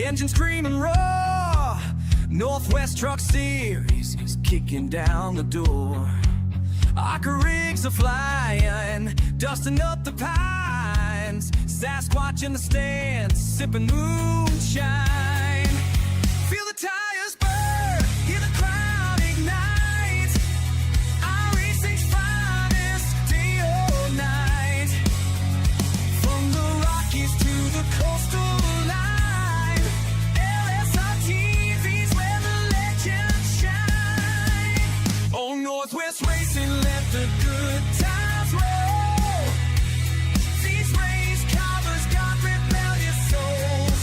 engine scream and roar. Northwest Truck Series is kicking down the door. Our rigs are flying, dusting up the pines. Sasquatch in the stands, sipping moonshine. Feel the tires burn, hear the crowd ignite. iRacing's finest, day or night. From the Rockies to the coastal line, LSRTV's where the legends shine. Oh, Northwest Racing, let the good times roll. These race covers got rebellious souls.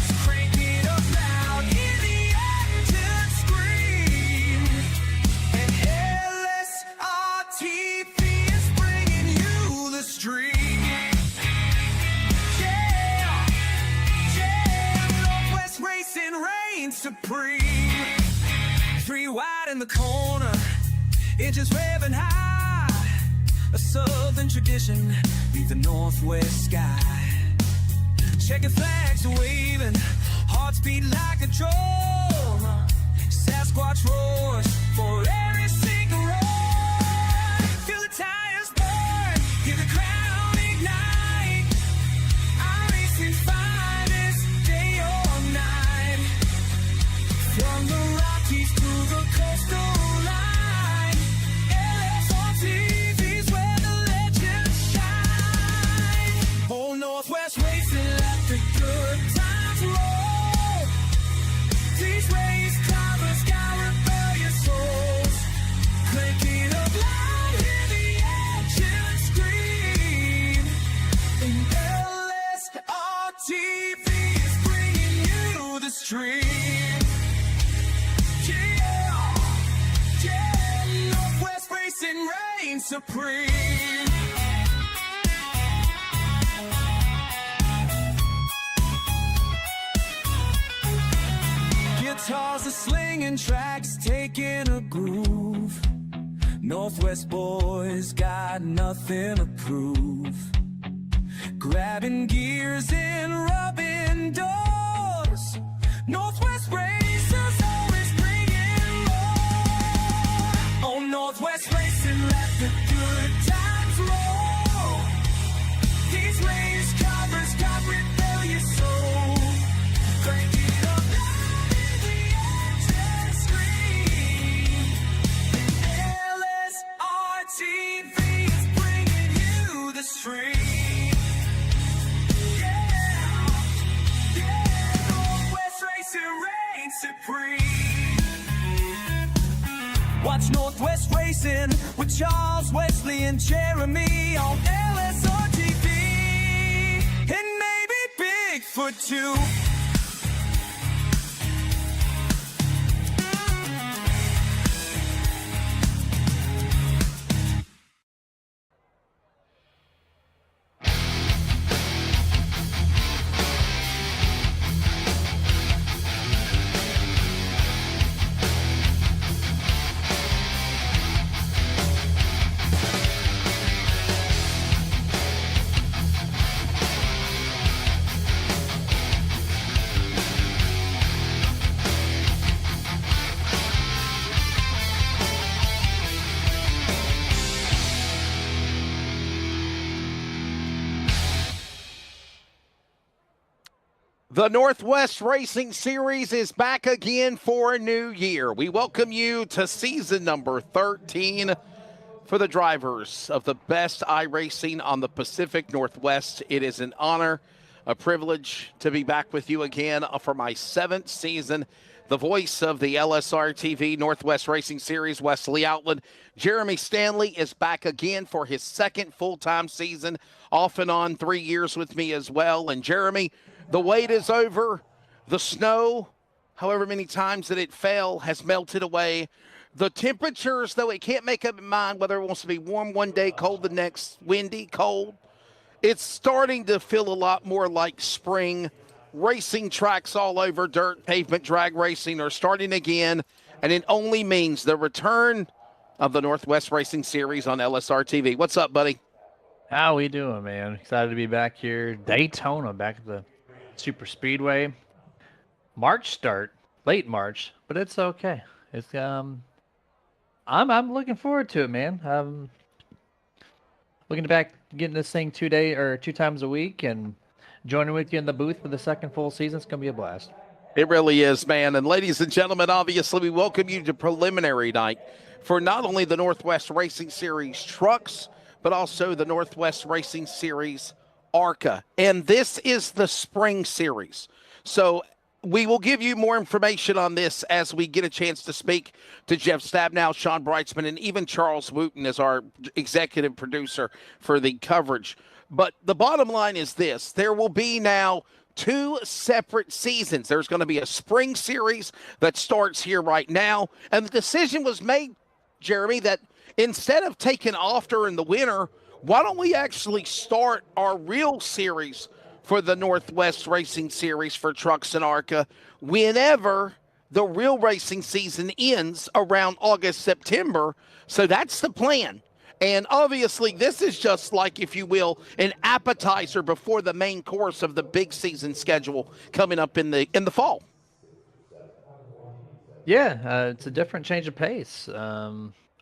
So crank it up loud, hear the engine scream. And LSRTV is bringing you the stream. Yeah, Northwest Racing reigns supreme. 3 wide in the corner, engines revving high. A southern tradition beneath the northwest sky. Checkered flags waving, hearts beat like a drum. Sasquatch roars for every single roar. Feel the tires burn, hear the crowd ignite. iRacing's finest, day or night. From the Rockies to the coastal line, LSRTV's where the legends shine. Oh, Northwest Racing, let the good times roll. These race drivers got rebellious souls. Crank it up loud, hear the engine scream. And LSRTV is bringing you the stream. Yeah, Northwest Racing reigns supreme. Guitars are slinging, tracks taking a groove. Northwest boys got nothing to prove. Grabbing gears and rubbing doors. Northwest racers always bringing more. Oh, Northwest Racing, let the good times roll. These race covers got rebellious souls. Crank it up loud, hear the engine scream. LSRTV is bringing you the stream. Yeah, Northwest Racing reigns supreme. Watch Northwest Racing with Charles, Wesley, and Jeremy on LSRTV. And maybe Bigfoot too. The Northwest Racing Series is back again for a new year. We welcome you to season number 13 for the drivers of the best iRacing on the Pacific Northwest. It is an honor, a privilege to be back with you again for my 7th season. The voice of the LSRTV Northwest Racing Series, Wesley Outland. Jeremy Stanley is back again for his 2nd full-time season, off and on 3 years with me as well. And Jeremy, the wait is over. The snow, however many times that it fell, has melted away. The temperatures, though it can't make up its mind whether it wants to be warm one day, cold the next, windy, cold, it's starting to feel a lot more like spring. Racing tracks all over, dirt, pavement, drag racing are starting again, and it only means the return of the Northwest Racing Series on LSRTV. What's up, buddy? How we doing, man? Excited to be back here. Daytona, back at the Super Speedway. March start, late March, but it's okay. It's I'm looking forward to it, man. Looking back getting this thing 2 times a week and joining with you in the booth for the second full season. It's gonna be a blast. It really is, man. And ladies and gentlemen, obviously, we welcome you to preliminary night for not only the Northwest Racing Series trucks, but also the Northwest Racing Series ARCA. And this is the spring series. So we will give you more information on this as we get a chance to speak to Jeff Stabnow, Sean Breitzman, and even Charles Wooten as our executive producer for the coverage. But the bottom line is this: there will be now 2 separate seasons. There's going to be a spring series that starts here right now. And the decision was made, Jeremy, that instead of taking off during the winter, why don't we actually start our real series for the Northwest Racing Series for trucks and ARCA whenever the real racing season ends around August, September. So that's the plan. And obviously, this is just like, if you will, an appetizer before the main course of the big season schedule coming up in the fall. Yeah, it's a different change of pace.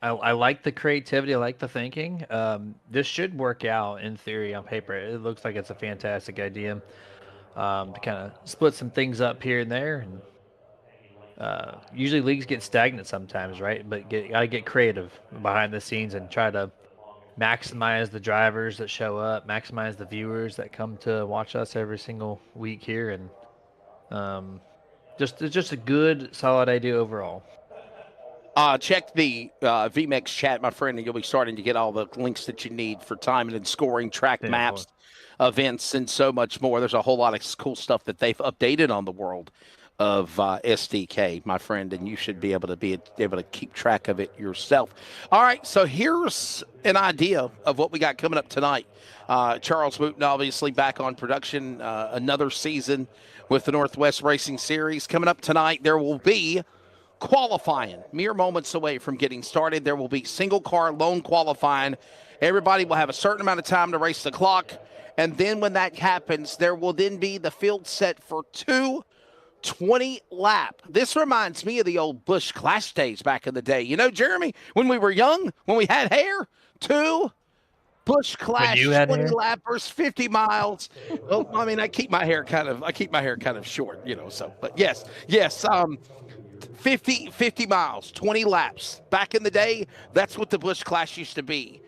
I like the creativity. I like the thinking. This should work out in theory on paper. It looks like it's a fantastic idea to kind of split some things up here and there. And usually leagues get stagnant sometimes, right? But gotta get creative behind the scenes and try to maximize the drivers that show up, maximize the viewers that come to watch us every single week here, and it's just a good, solid idea overall. Check the VMix chat, my friend, and you'll be starting to get all the links that you need for timing and scoring, track maps, events, and so much more. There's a whole lot of cool stuff that they've updated on the world of SDK, my friend, and you should be able to keep track of it yourself. All right, so here's an idea of what we got coming up tonight. Charles Wooten, obviously, back on production, another season with the Northwest Racing Series. Coming up tonight, there will be qualifying, mere moments away from getting started. There will be single car lone qualifying. Everybody will have a certain amount of time to race the clock. And then when that happens, there will then be the field set for 2 20-lap. This reminds me of the old Busch Clash days back in the day. You know, Jeremy, when we were young, when we had hair, 2 Busch Clash 20-lappers, 50 miles. Well, I mean, I keep my hair kind of short, you know, so, but yes, 50 miles, 20 laps. Back in the day, that's what the Busch Clash used to be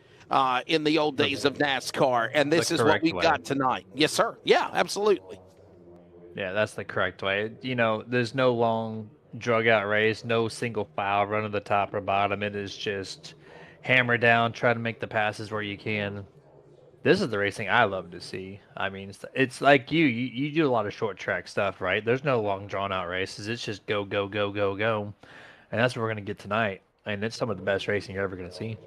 in the old days of NASCAR, and this is what we've got tonight. Yes, sir. Yeah, absolutely. Yeah, that's the correct way. You know, there's no long drug-out race, no single file run to the top or bottom. It is just hammer down, try to make the passes where you can. This is the racing I love to see. I mean, it's like you do a lot of short track stuff, right? There's no long drawn-out races. It's just go, go, go, go, go. And that's what we're going to get tonight. And it's some of the best racing you're ever going to see.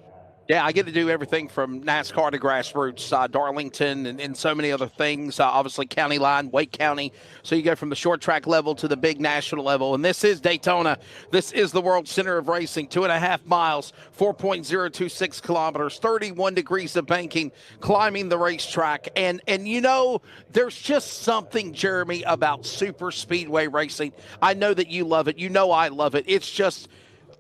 Yeah, I get to do everything from NASCAR to grassroots, Darlington, and so many other things. Obviously, county line, Wake County. So you go from the short track level to the big national level. And this is Daytona. This is the world center of racing. 2.5 miles, 4.026 kilometers, 31 degrees of banking, climbing the racetrack. And you know, there's just something, Jeremy, about super speedway racing. I know that you love it. You know I love it. It's just,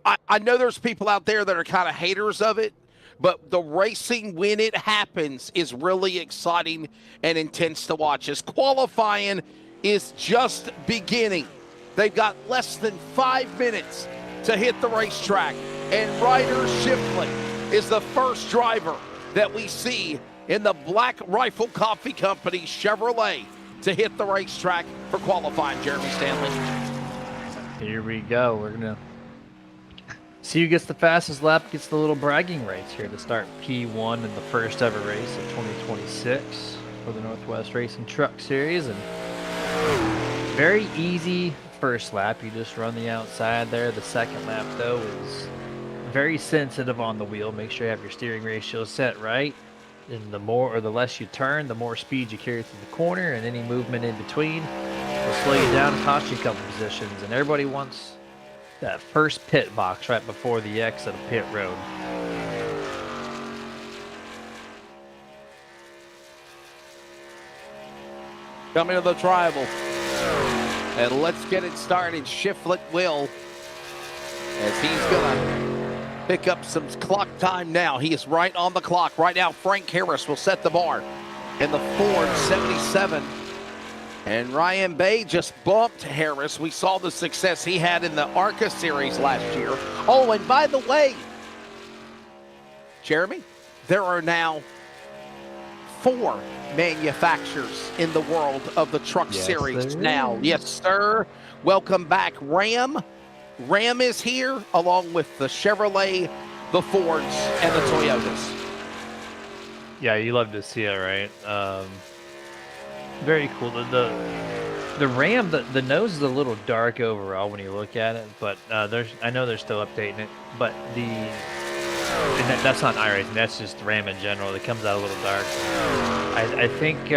I know there's people out there that are kind of haters of it. But the racing, when it happens, is really exciting and intense to watch. As qualifying is just beginning. They've got less than 5 minutes to hit the racetrack. And Ryder Shifley is the first driver that we see in the Black Rifle Coffee Company Chevrolet to hit the racetrack for qualifying, Jeremy Stanley. Here we go. We're going to see who gets the fastest lap, gets the little bragging rights here to start P1 in the first ever race of 2026 for the Northwest Racing Truck Series. And very easy first lap. You just run the outside there. The second lap, though, is very sensitive on the wheel. Make sure you have your steering ratio set right. And the more or the less you turn, the more speed you carry through the corner, and any movement in between will slow you down and cost you a couple positions. And everybody wants that first pit box right before the exit of pit road. Coming to the tribal. And let's get it started. Shiflett will, as he's gonna pick up some clock time now. He is right on the clock. Right now, Frank Harris will set the bar in the Ford 77. And Ryan Bay just bumped Harris. We saw the success he had in the ARCA series last year. Oh, and by the way, Jeremy, there are now 4 manufacturers in the world of the truck series now. Yes, sir. Welcome back, Ram. Ram is here along with the Chevrolet, the Fords, and the Toyotas. Yeah, you love to see it, right? Very cool. The Ram, the nose is a little dark overall when you look at it, but I know they're still updating it. But that's not iRacing. That's just Ram in general. It comes out a little dark. I think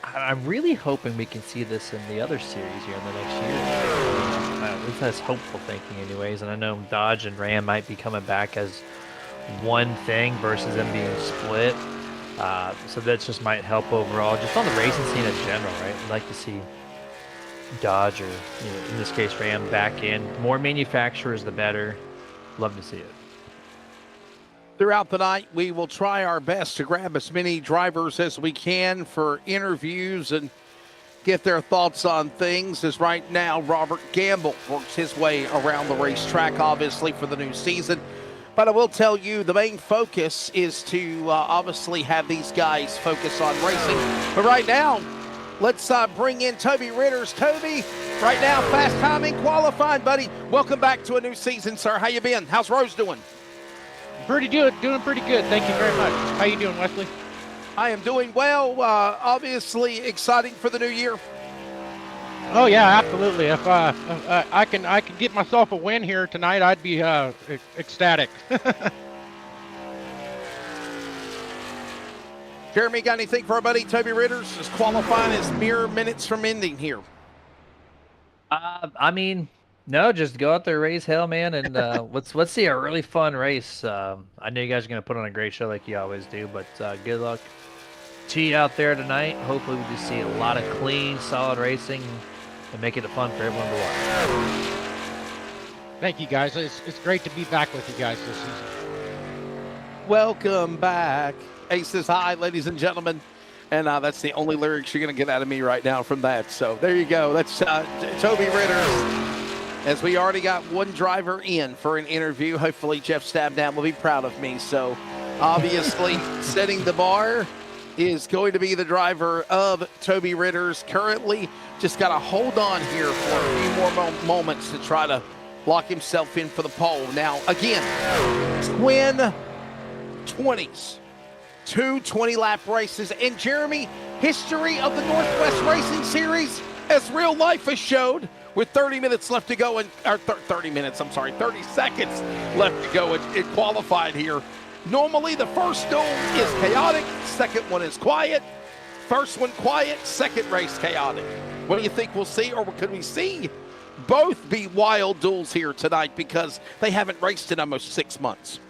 I'm really hoping we can see this in the other series here in the next year. At least that's hopeful thinking, anyways. And I know Dodge and Ram might be coming back as one thing versus them being split. So that just might help overall, just on the racing scene in general, right? I'd like to see Dodge, or in this case Ram, back in. More manufacturers, the better. Love to see it. Throughout the night, we will try our best to grab as many drivers as we can for interviews and get their thoughts on things, as right now Robert Gamble works his way around the racetrack, obviously, for the new season. But I will tell you, the main focus is to obviously have these guys focus on racing. But right now, let's bring in Toby Ritters. Toby, right now, fast timing, qualifying, buddy. Welcome back to a new season, sir. How you been? How's Rose doing? Pretty good, doing pretty good. Thank you very much. How you doing, Wesley? I am doing well. Obviously exciting for the new year. Oh yeah, absolutely. If I can get myself a win here tonight, I'd be ecstatic. Jeremy, got anything for our buddy Toby Ritters? Is qualifying is mere minutes from ending here. I mean, no, just go out there, raise hell, man, and let's see a really fun race. I know you guys are gonna put on a great show like you always do, but good luck to you out there tonight. Hopefully, we just see a lot of clean, solid racing and make it fun for everyone to watch. Thank you, guys. It's great to be back with you guys this season. Welcome back. Aces high, ladies and gentlemen. And that's the only lyrics you're going to get out of me right now from that. So there you go. That's Toby Ritters. As we already got one driver in for an interview. Hopefully Jeff Stabdown will be proud of me. So obviously setting the bar is going to be the driver of Toby Ritters. Currently just got to hold on here for a few more moments to try to lock himself in for the pole. Now, again, twin 20s. 2 20-lap races. And Jeremy, history of the Northwest Racing Series, as real life has showed, with 30 minutes left to go, and 30 seconds left to go in qualified here. Normally, the first duel is chaotic, second one is quiet. First one quiet, second race chaotic. What do you think we'll see, or could we see both be wild duels here tonight, because they haven't raced in almost 6 months?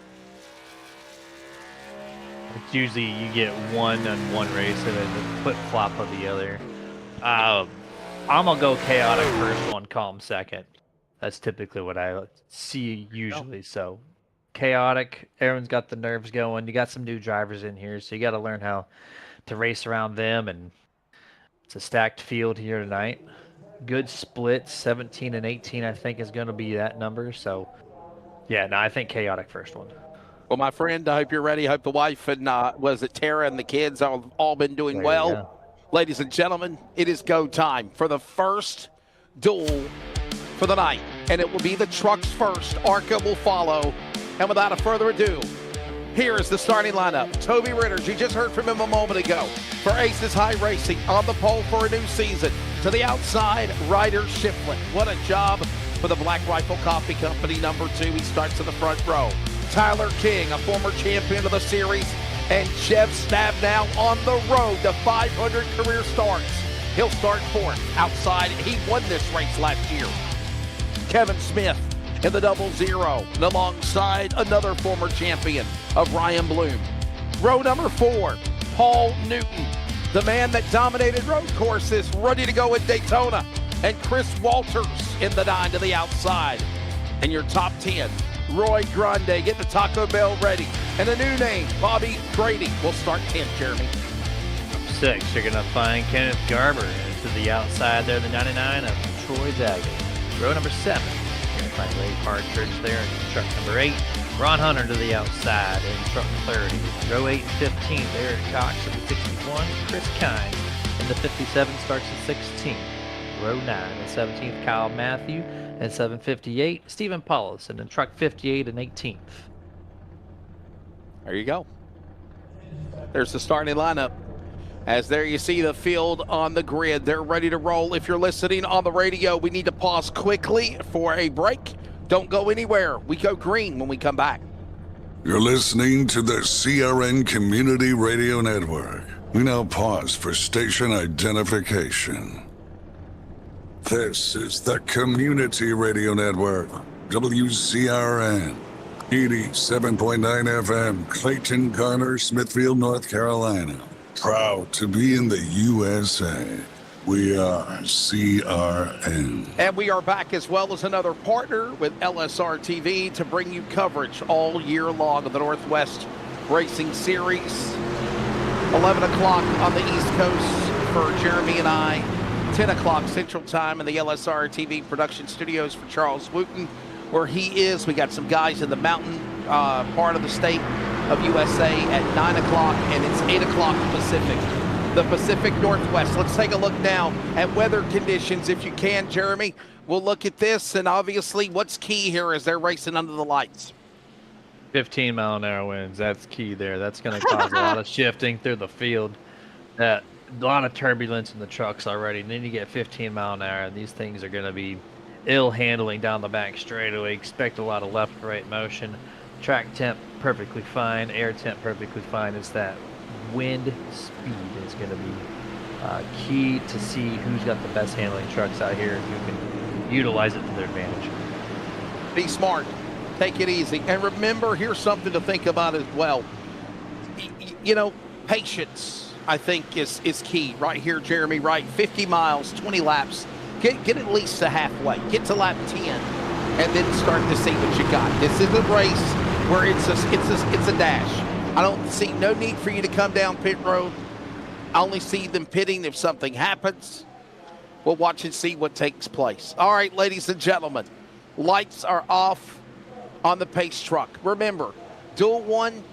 It's usually you get one on one race and then the flip-flop of the other. I'm going to go chaotic first one, calm second. That's typically what I see usually. So chaotic, everyone's got the nerves going. You got some new drivers in here, so you got to learn how to race around them. And it's a stacked field here tonight. Good splits, 17 and 18 I think is going to be that number. So yeah, no, I think chaotic first one. Well, my friend, I hope you're ready. I hope the wife and, was it Tara and the kids have all been doing There well. Ladies and gentlemen, it is go time for the first duel for the night. And it will be the trucks first. ARCA will follow. And without a further ado, here is the starting lineup. Toby Ritters, you just heard from him a moment ago, for Aces High Racing, on the pole for a new season. To the outside, Ryder Shiflett. What a job for the Black Rifle Coffee Company, number 2. He starts in the front row. Tyler King, a former champion of the series, and Jeff Stabdown on the road to 500 career starts. He'll start fourth. Outside, he won this race last year. Kevin Smith in the 00, and alongside another former champion of Ryan Bloom. Row number 4, Paul Newton. The man that dominated road courses, ready to go at Daytona. And Chris Walters in the 9 to the outside. And your top 10, Roy Grande, get the Taco Bell ready. And a new name, Bobby Grady. We'll start 10, Jeremy. 6, you're going to find Kenneth Garber to the outside there, the 99 of Troy Daggett. Row number 7, you're going to find Ray Partridge there in truck number 8. Ron Hunter to the outside in truck 30. Row 8 and 15, Eric Cox in the 61. Chris Kine in the 57 starts at 16. Row 9 and 17th, Kyle Matthew. And 758, Stephen Paulison in truck 58 and 18th. There you go. There's the starting lineup. As there you see the field on the grid. They're ready to roll. If you're listening on the radio, we need to pause quickly for a break. Don't go anywhere. We go green when we come back. You're listening to the CRN Community Radio Network. We now pause for station identification. This is the Community Radio Network, WCRN, 87.9 FM, Clayton, Garner, Smithfield, North Carolina. Proud to be in the USA. We are CRN. And we are back as well as another partner with LSRTV to bring you coverage all year long of the Northwest Racing Series. 11 o'clock on the East Coast for Jeremy and I. 10 o'clock Central Time in the LSR-TV production studios for Charles Wooten, where he is. We got some guys in the mountain part of the state of USA at 9 o'clock, and it's 8 o'clock Pacific, the Pacific Northwest. Let's take a look now at weather conditions, if you can, Jeremy. We'll look at this, and obviously what's key here is they're racing under the lights. 15-mile-an-hour winds, that's key there. That's going to cause a lot of shifting through the field. A lot of turbulence in the trucks already, and then you get 15 mile an hour, and these things are going to be ill handling down the back straightaway. Expect a lot of left and right motion. Track temp perfectly fine, air temp perfectly fine. It's that wind speed is going to be key to see who's got the best handling trucks out here and who can utilize it to their advantage. Be smart, take it easy, and remember, here's something to think about as well. You know, patience, I think, is key right here, Jeremy, right? 50 miles, 20 laps. Get at least to halfway. Get to lap 10, and then start to see what you got. This is a race where it's a dash. I don't see no need for you to come down pit road. I only see them pitting if something happens. We'll watch and see what takes place. All right, ladies and gentlemen, lights are off on the pace truck. Remember, Duel 1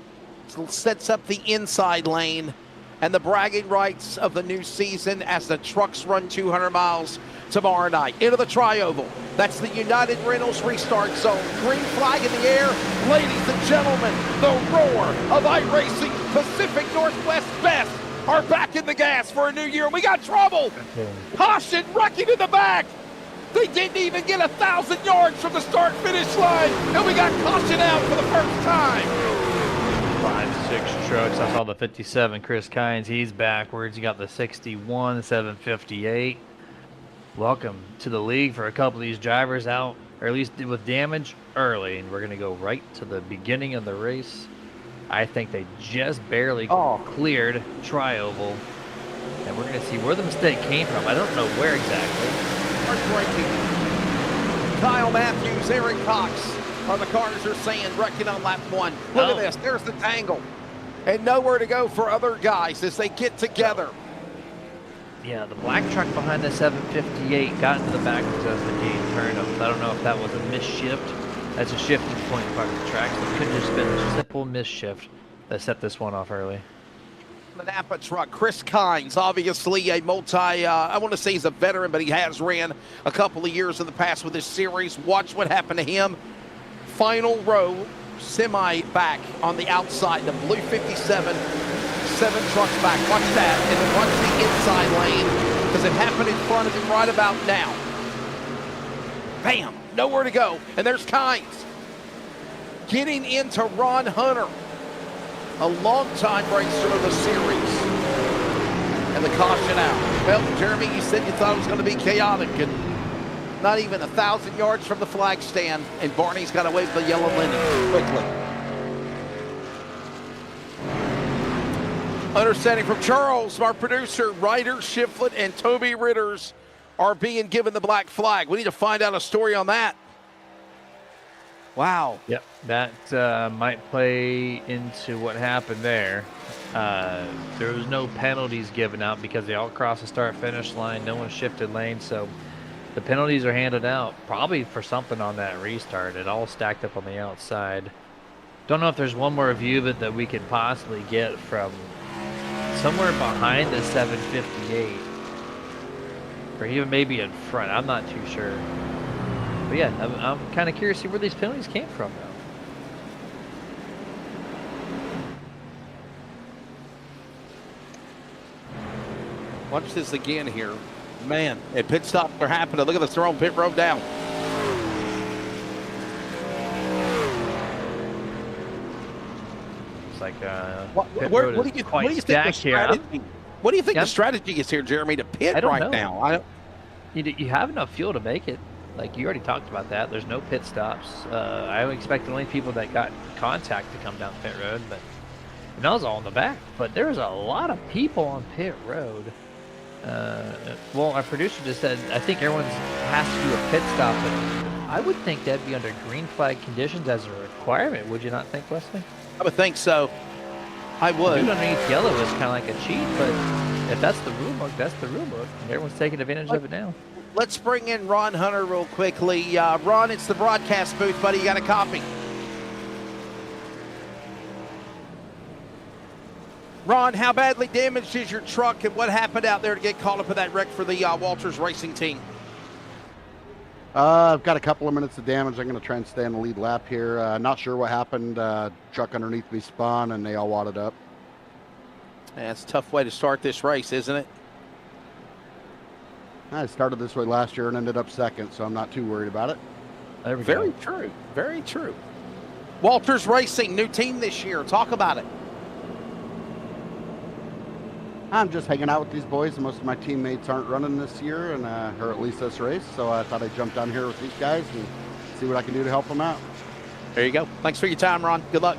sets up the inside lane and the bragging rights of the new season as the trucks run 200 miles tomorrow night. Into the tri-oval. That's the United Rentals restart zone. Green flag in the air. Ladies and gentlemen, the roar of iRacing Pacific Northwest Best are back in the gas for a new year. We got trouble. Caution, wrecking in the back. They didn't even get 1,000 yards from the start-finish line, and we got caution out for the first time. 5-6 trucks. I saw the 57, Chris Kynes. He's backwards. You got the 61, 758. Welcome to the league for a couple of these drivers out, or at least with damage early. And we're going to go right to the beginning of the race. I think they just barely cleared tri-oval. And we're going to see where the mistake came from. I don't know where exactly. Heartbreaking. Kyle Matthews, Aaron Cox. Or the cars are saying wrecking on lap 1. Look at this. There's the tangle. And nowhere to go for other guys as they get together. Yeah, the black truck behind the 758 got into the backwards as the gate turned up. I don't know if that was a misshift. That's a shifting point part of the track. So it could have just been a simple misshift that set this one off early. The Napa truck, Chris Kynes, obviously a I want to say he's a veteran, but he has ran a couple of years in the past with this series. Watch what happened to him. Final row, semi back on the outside, the blue 57, 7 trucks back. Watch that, and then watch the inside lane, because it happened in front of him right about now. Bam, nowhere to go, and there's Kynes getting into Ron Hunter, a longtime racer of the series, and the caution out. Well, Jeremy, you said you thought it was going to be chaotic, and not even 1,000 yards from the flag stand, and Barney's got to wave the yellow linen quickly. Understanding from Charles, our producer, Ryder Shiflett and Toby Ritters are being given the black flag. We need to find out a story on that. Wow. Yep, that might play into what happened there. There was no penalties given out because they all crossed the start-finish line. No one shifted lanes, so the penalties are handed out probably for something on that restart. It all stacked up on the outside. Don't know if there's one more view of it that we could possibly get from somewhere behind the 758, or even maybe in front. I'm not too sure. But yeah, I'm kind of curious to see where these penalties came from, though. Watch this again here. Man, at pit stop are happening. Look at this, they're on pit road down. It's like What do you think the strategy? What do you think the strategy is here, Jeremy, to pit right now? You have enough fuel to make it. Like you already talked about that. There's no pit stops. I would expect the only people that got contact to come down pit road, but and that was all in the back. But there was a lot of people on pit road. Well, our producer just said I think everyone has to do a pit stop, but I would think that'd be under green flag conditions as a requirement. Would you not think, Wesley? I would think so. I would. Dude underneath yellow is kind of like a cheat, but if that's the rule book, that's the rule book. And everyone's taking advantage of it now. Let's bring in Ron Hunter real quickly. Ron, it's the broadcast booth, buddy. You got a copy? Ron, how badly damaged is your truck, and what happened out there to get caught up in that wreck for the Walters Racing team? I've got a couple of minutes of damage. I'm going to try and stay on the lead lap here. Not sure what happened. Truck underneath me spun, and they all wadded up. That's a tough way to start this race, isn't it? I started this way last year and ended up second, so I'm not too worried about it. Very true. Very true. Walters Racing, new team this year. Talk about it. I'm just hanging out with these boys, and most of my teammates aren't running this year, and or at least this race, so I thought I'd jump down here with these guys and see what I can do to help them out. There you go. Thanks for your time, Ron. Good luck.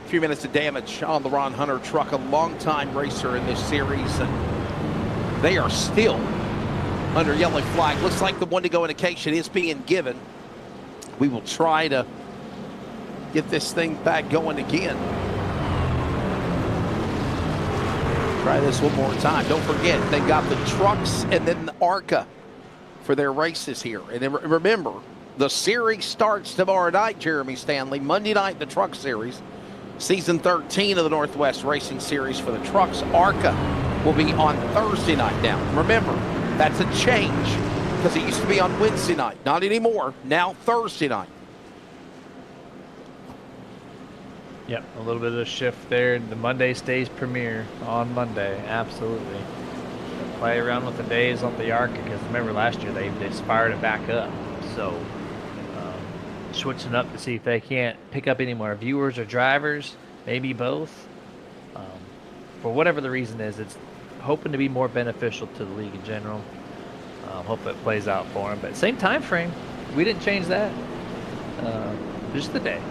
A few minutes of damage on the Ron Hunter truck, a longtime racer in this series, and they are still under yellow flag. Looks like the one-to-go indication is being given. We will try to get this thing back going again. Try this one more time. Don't forget, they got the trucks and then the ARCA for their races here. And then remember, the series starts tomorrow night, Jeremy Stanley. Monday night, the truck series. Season 13 of the Northwest Racing Series for the trucks. ARCA will be on Thursday night now. Remember, that's a change because it used to be on Wednesday night. Not anymore. Now Thursday night. Yep, a little bit of a shift there. The Monday stays premiere on Monday. Absolutely. Play around with the days on the ARCA because remember last year they fired it back up. So switching up to see if they can't pick up any more viewers or drivers, maybe both. For whatever the reason is, it's hoping to be more beneficial to the league in general. Hope it plays out for them. But same time frame, we didn't change that. Just the day.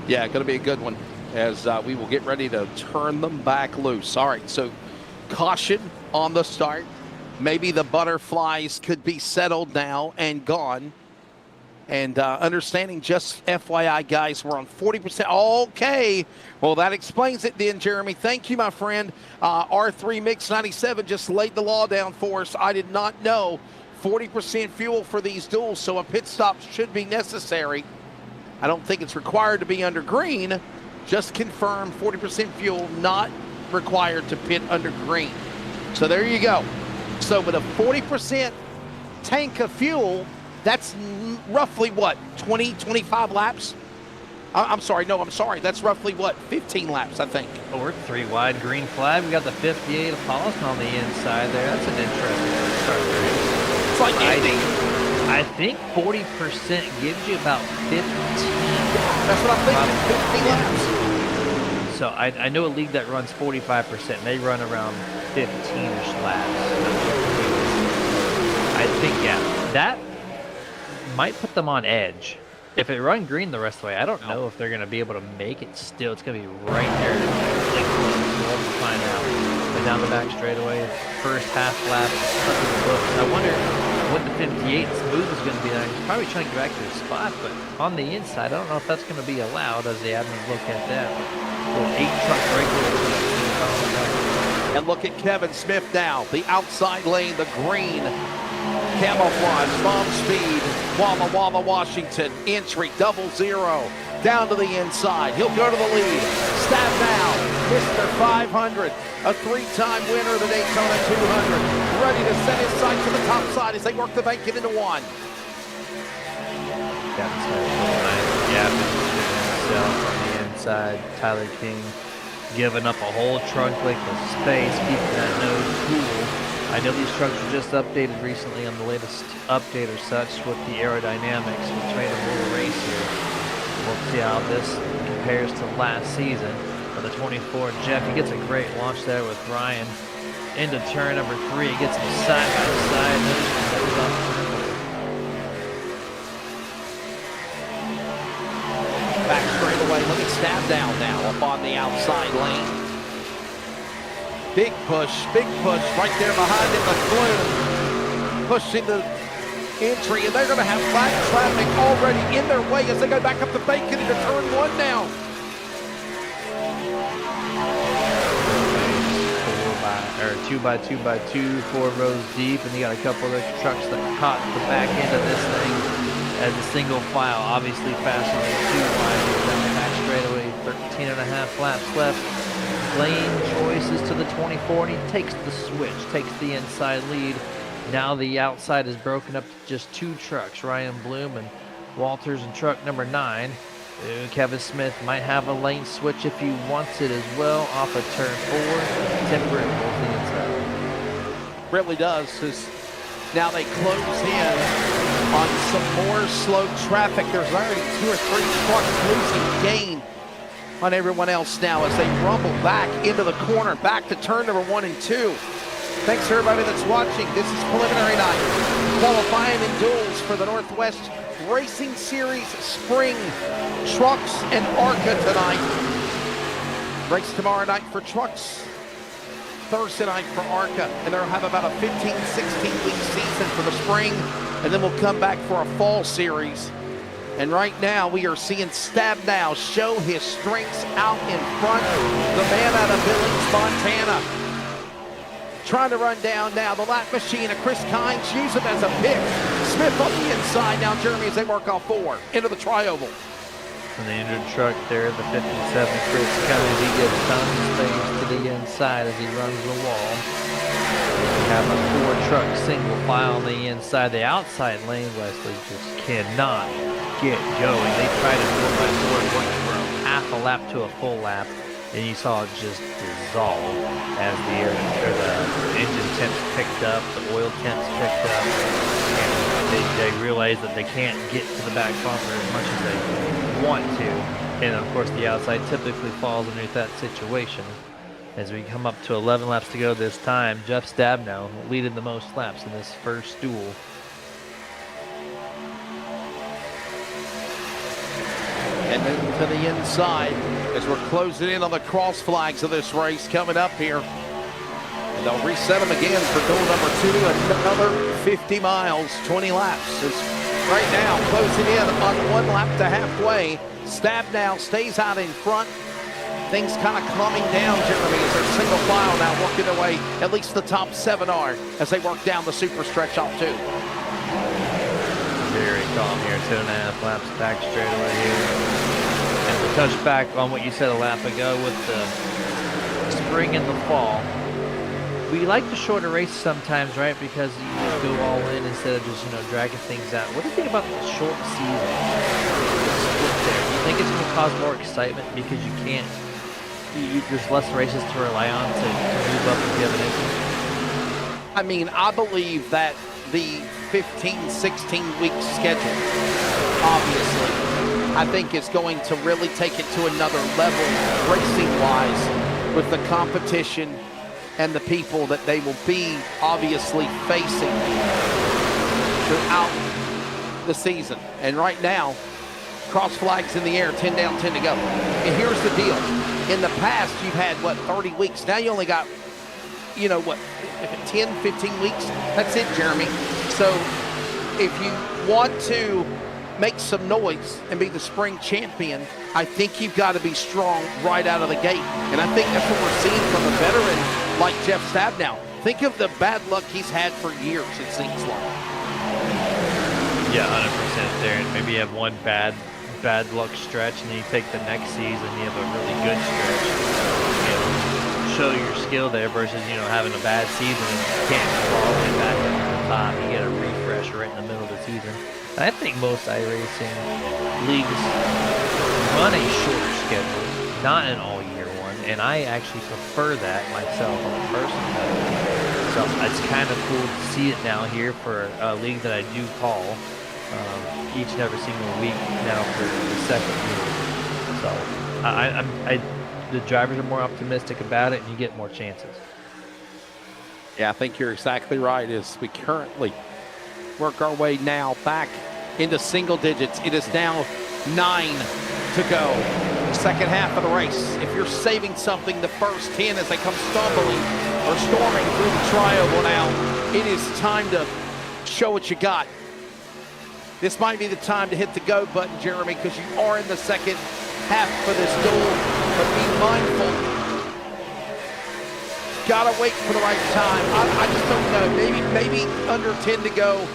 Yeah, going to be a good one as we will get ready to turn them back loose. All right, so caution on the start. Maybe the butterflies could be settled now and gone. And understanding, just FYI, guys, we're on 40%. Okay, well, that explains it then, Jeremy. Thank you, my friend. R3 Mix 97 just laid the law down for us. I did not know 40% fuel for these duels, so a pit stop should be necessary. I don't think it's required to be under green. Just confirm 40% fuel not required to pit under green. So there you go. So with a 40% tank of fuel, that's roughly what, 20, 25 laps? I'm sorry. That's roughly what, 15 laps, I think. Oh, we're 3 wide, green flag. We got the 58 of Paulson on the inside there. That's an interesting start there. It's like anything. I think 40% gives you about 15. That's what I'm thinking, 15 laps. So I know a league that runs 45%, and they run around 15-ish laps. I think, yeah, that might put them on edge If it run green the rest of the way, I don't know if they're going to be able to make it still. It's going to be right there. Like, we'll have to find out. But down the back straightaway, first half lap, I wonder what the 58 smooth is going to be like. He's probably trying to get back to his spot, but on the inside, I don't know if that's going to be allowed as the admin look at that. Little 8 truck right there. And look at Kevin Smith now, the outside lane, the green camouflage, bomb speed, Walla Walla, Washington, entry, 00, down to the inside. He'll go to the lead. Stab now, Mr. 500, a 3-time winner of the Daytona 200, ready to set his sight to the top side as they work the bank into one. Himself on the inside, Tyler King giving up a whole trunk length of space, keeping that nose cool. I know these trucks were just updated recently on the latest update or such with the aerodynamics, which made them a little racier. We'll see how this compares to last season. For the 24, Jeff, he gets a great launch there with Ryan into turn number 3. He gets him side by side. Nose up. Back straight away, look at Stab down now up on the outside lane. Big push right there behind him, the Gloom pushing the entry, and they're going to have flat traffic already in their way as they go back up the Bacon into turn 1 now. 2 by 2 by 2, 4 rows deep, and you got a couple of trucks that caught the back end of this thing as a single file, obviously faster than 2 wide. Down the back straightaway, 13.5 laps left. Lane choices to the 24, and he takes the switch, takes the inside lead. Now the outside is broken up to just 2 trucks, Ryan Bloom and Walters in truck number 9. Kevin Smith might have a lane switch if he wants it as well off of turn 4. Tim Britt pulls the inside. Really does, as now they close in on some more slow traffic. There's already 2 or 3 trucks losing gain on everyone else now as they rumble back into the corner, back to turn number 1 and 2. Thanks to everybody that's watching. This is preliminary night, qualifying in duels for the Northwest Racing Series Spring Trucks and ARCA tonight. Race tomorrow night for trucks, Thursday night for ARCA, and they'll have about a 15-16 week season for the spring, and then we'll come back for a fall series. And right now, we are seeing Stab now show his strengths out in front. The man out of Billings, Montana. Trying to run down now the lap machine of Chris Kynes. Use him as a pick. Smith on the inside now, Jeremy, as they work off 4 into the tri-oval. And the injured truck there, the 57, Chris Kynes, he gets tons of space to the inside as he runs the wall. We have a 4-truck single file on the inside. The outside lane, Wesley, just cannot get going. They tried to 4x4 going from half a lap to a full lap, and you saw it just dissolve as the engine temps picked up, the oil temps picked up, and they realized that they can't get to the back bumper as much as they want to. And of course, the outside typically falls underneath that situation. As we come up to 11 laps to go this time, Jeff Stabnow leading the most laps in this first duel. And then to the inside as we're closing in on the cross flags of this race coming up here. And they'll reset them again for duel number 2, another 50 miles, 20 laps. It's right now closing in on 1 lap to halfway. Stab now stays out in front. Things kind of calming down, Jeremy, as they're single file now working their way. At least the top 7 are as they work down the super stretch off 2. Very calm here, 2.5 laps back straightaway here. And to touch back on what you said a lap ago with the spring and the fall, we like the shorter races sometimes, right? Because you just go all in instead of just, dragging things out. What do you think about the short season? Do you think it's going to cause more excitement because you can't, there's less races to rely on to move up and give an interest? I mean, I believe that the 15, 16 week schedule, obviously, I think is going to really take it to another level racing-wise with the competition and the people that they will be obviously facing throughout the season. And right now, cross flags in the air, 10 down, 10 to go. And here's the deal. In the past, you've had, 30 weeks. Now you only got, 10, 15 weeks? That's it, Jeremy. So if you want to make some noise and be the spring champion, I think you've got to be strong right out of the gate. And I think that's what we're seeing from a veteran like Jeff Stabnow. Think of the bad luck he's had for years, it seems like. Yeah, 100% there. And maybe you have one bad luck stretch, and then you take the next season, you have a really good stretch. Show your skill there versus, having a bad season and you can't crawl way back up to the top. You get a refresh right in the middle of the season. I think most iRacing leagues run a shorter schedule, not an all-year one, and I actually prefer that myself on a personal level. So it's kind of cool to see it now here for a league that I do call each and every single week now for the second year. So the drivers are more optimistic about it, and you get more chances. Yeah, I think you're exactly right. As we currently work our way now back into single digits, it is now 9 to go. Second half of the race. If you're saving something, the first 10 as they come stumbling or storming through the trioval now, it is time to show what you got. This might be the time to hit the go button, Jeremy, because you are in the second half for this duel. But be mindful. Gotta wait for the right time. I just don't know. Maybe under 10 to go.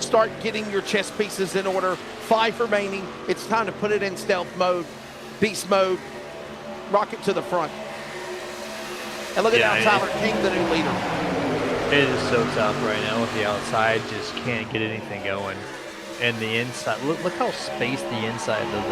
Start getting your chess pieces in order. 5 remaining. It's time to put it in stealth mode, beast mode, rocket to the front. And look at now Tyler King, the new leader. It is so tough right now with the outside. Just can't get anything going. And the inside, look how spaced the inside of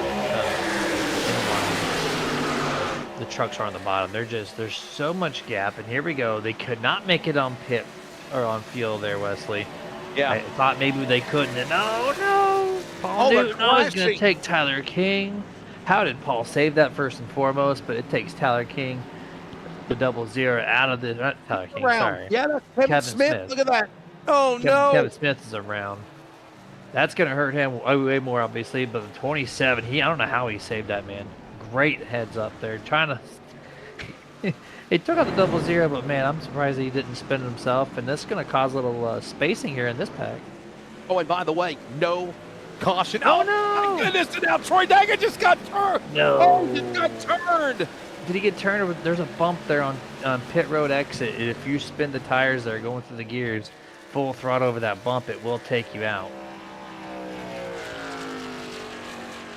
the trucks are on the bottom. There's so much gap. And here we go. They could not make it on pit or on field there, Wesley. Yeah. I thought maybe they couldn't. And no. Paul Newton is going to take Tyler King. How did Paul save that first and foremost? But it takes Tyler King, the 00, out of the, not Tyler King, sorry. Yeah, that's Kevin Smith. Look at that. Oh, no. Kevin Smith is around. That's going to hurt him way more, obviously. But the 27, I don't know how he saved that, man. Great heads up there. Trying to... He took out the 00, but, man, I'm surprised he didn't spin it himself. And this is going to cause a little spacing here in this pack. Oh, and by the way, no caution. Oh, no! My goodness, and now Troy Daggett just got turned. No. Oh, he got turned. Did he get turned? There's a bump there on pit road exit. If you spin the tires there going through the gears, full throttle over that bump, it will take you out.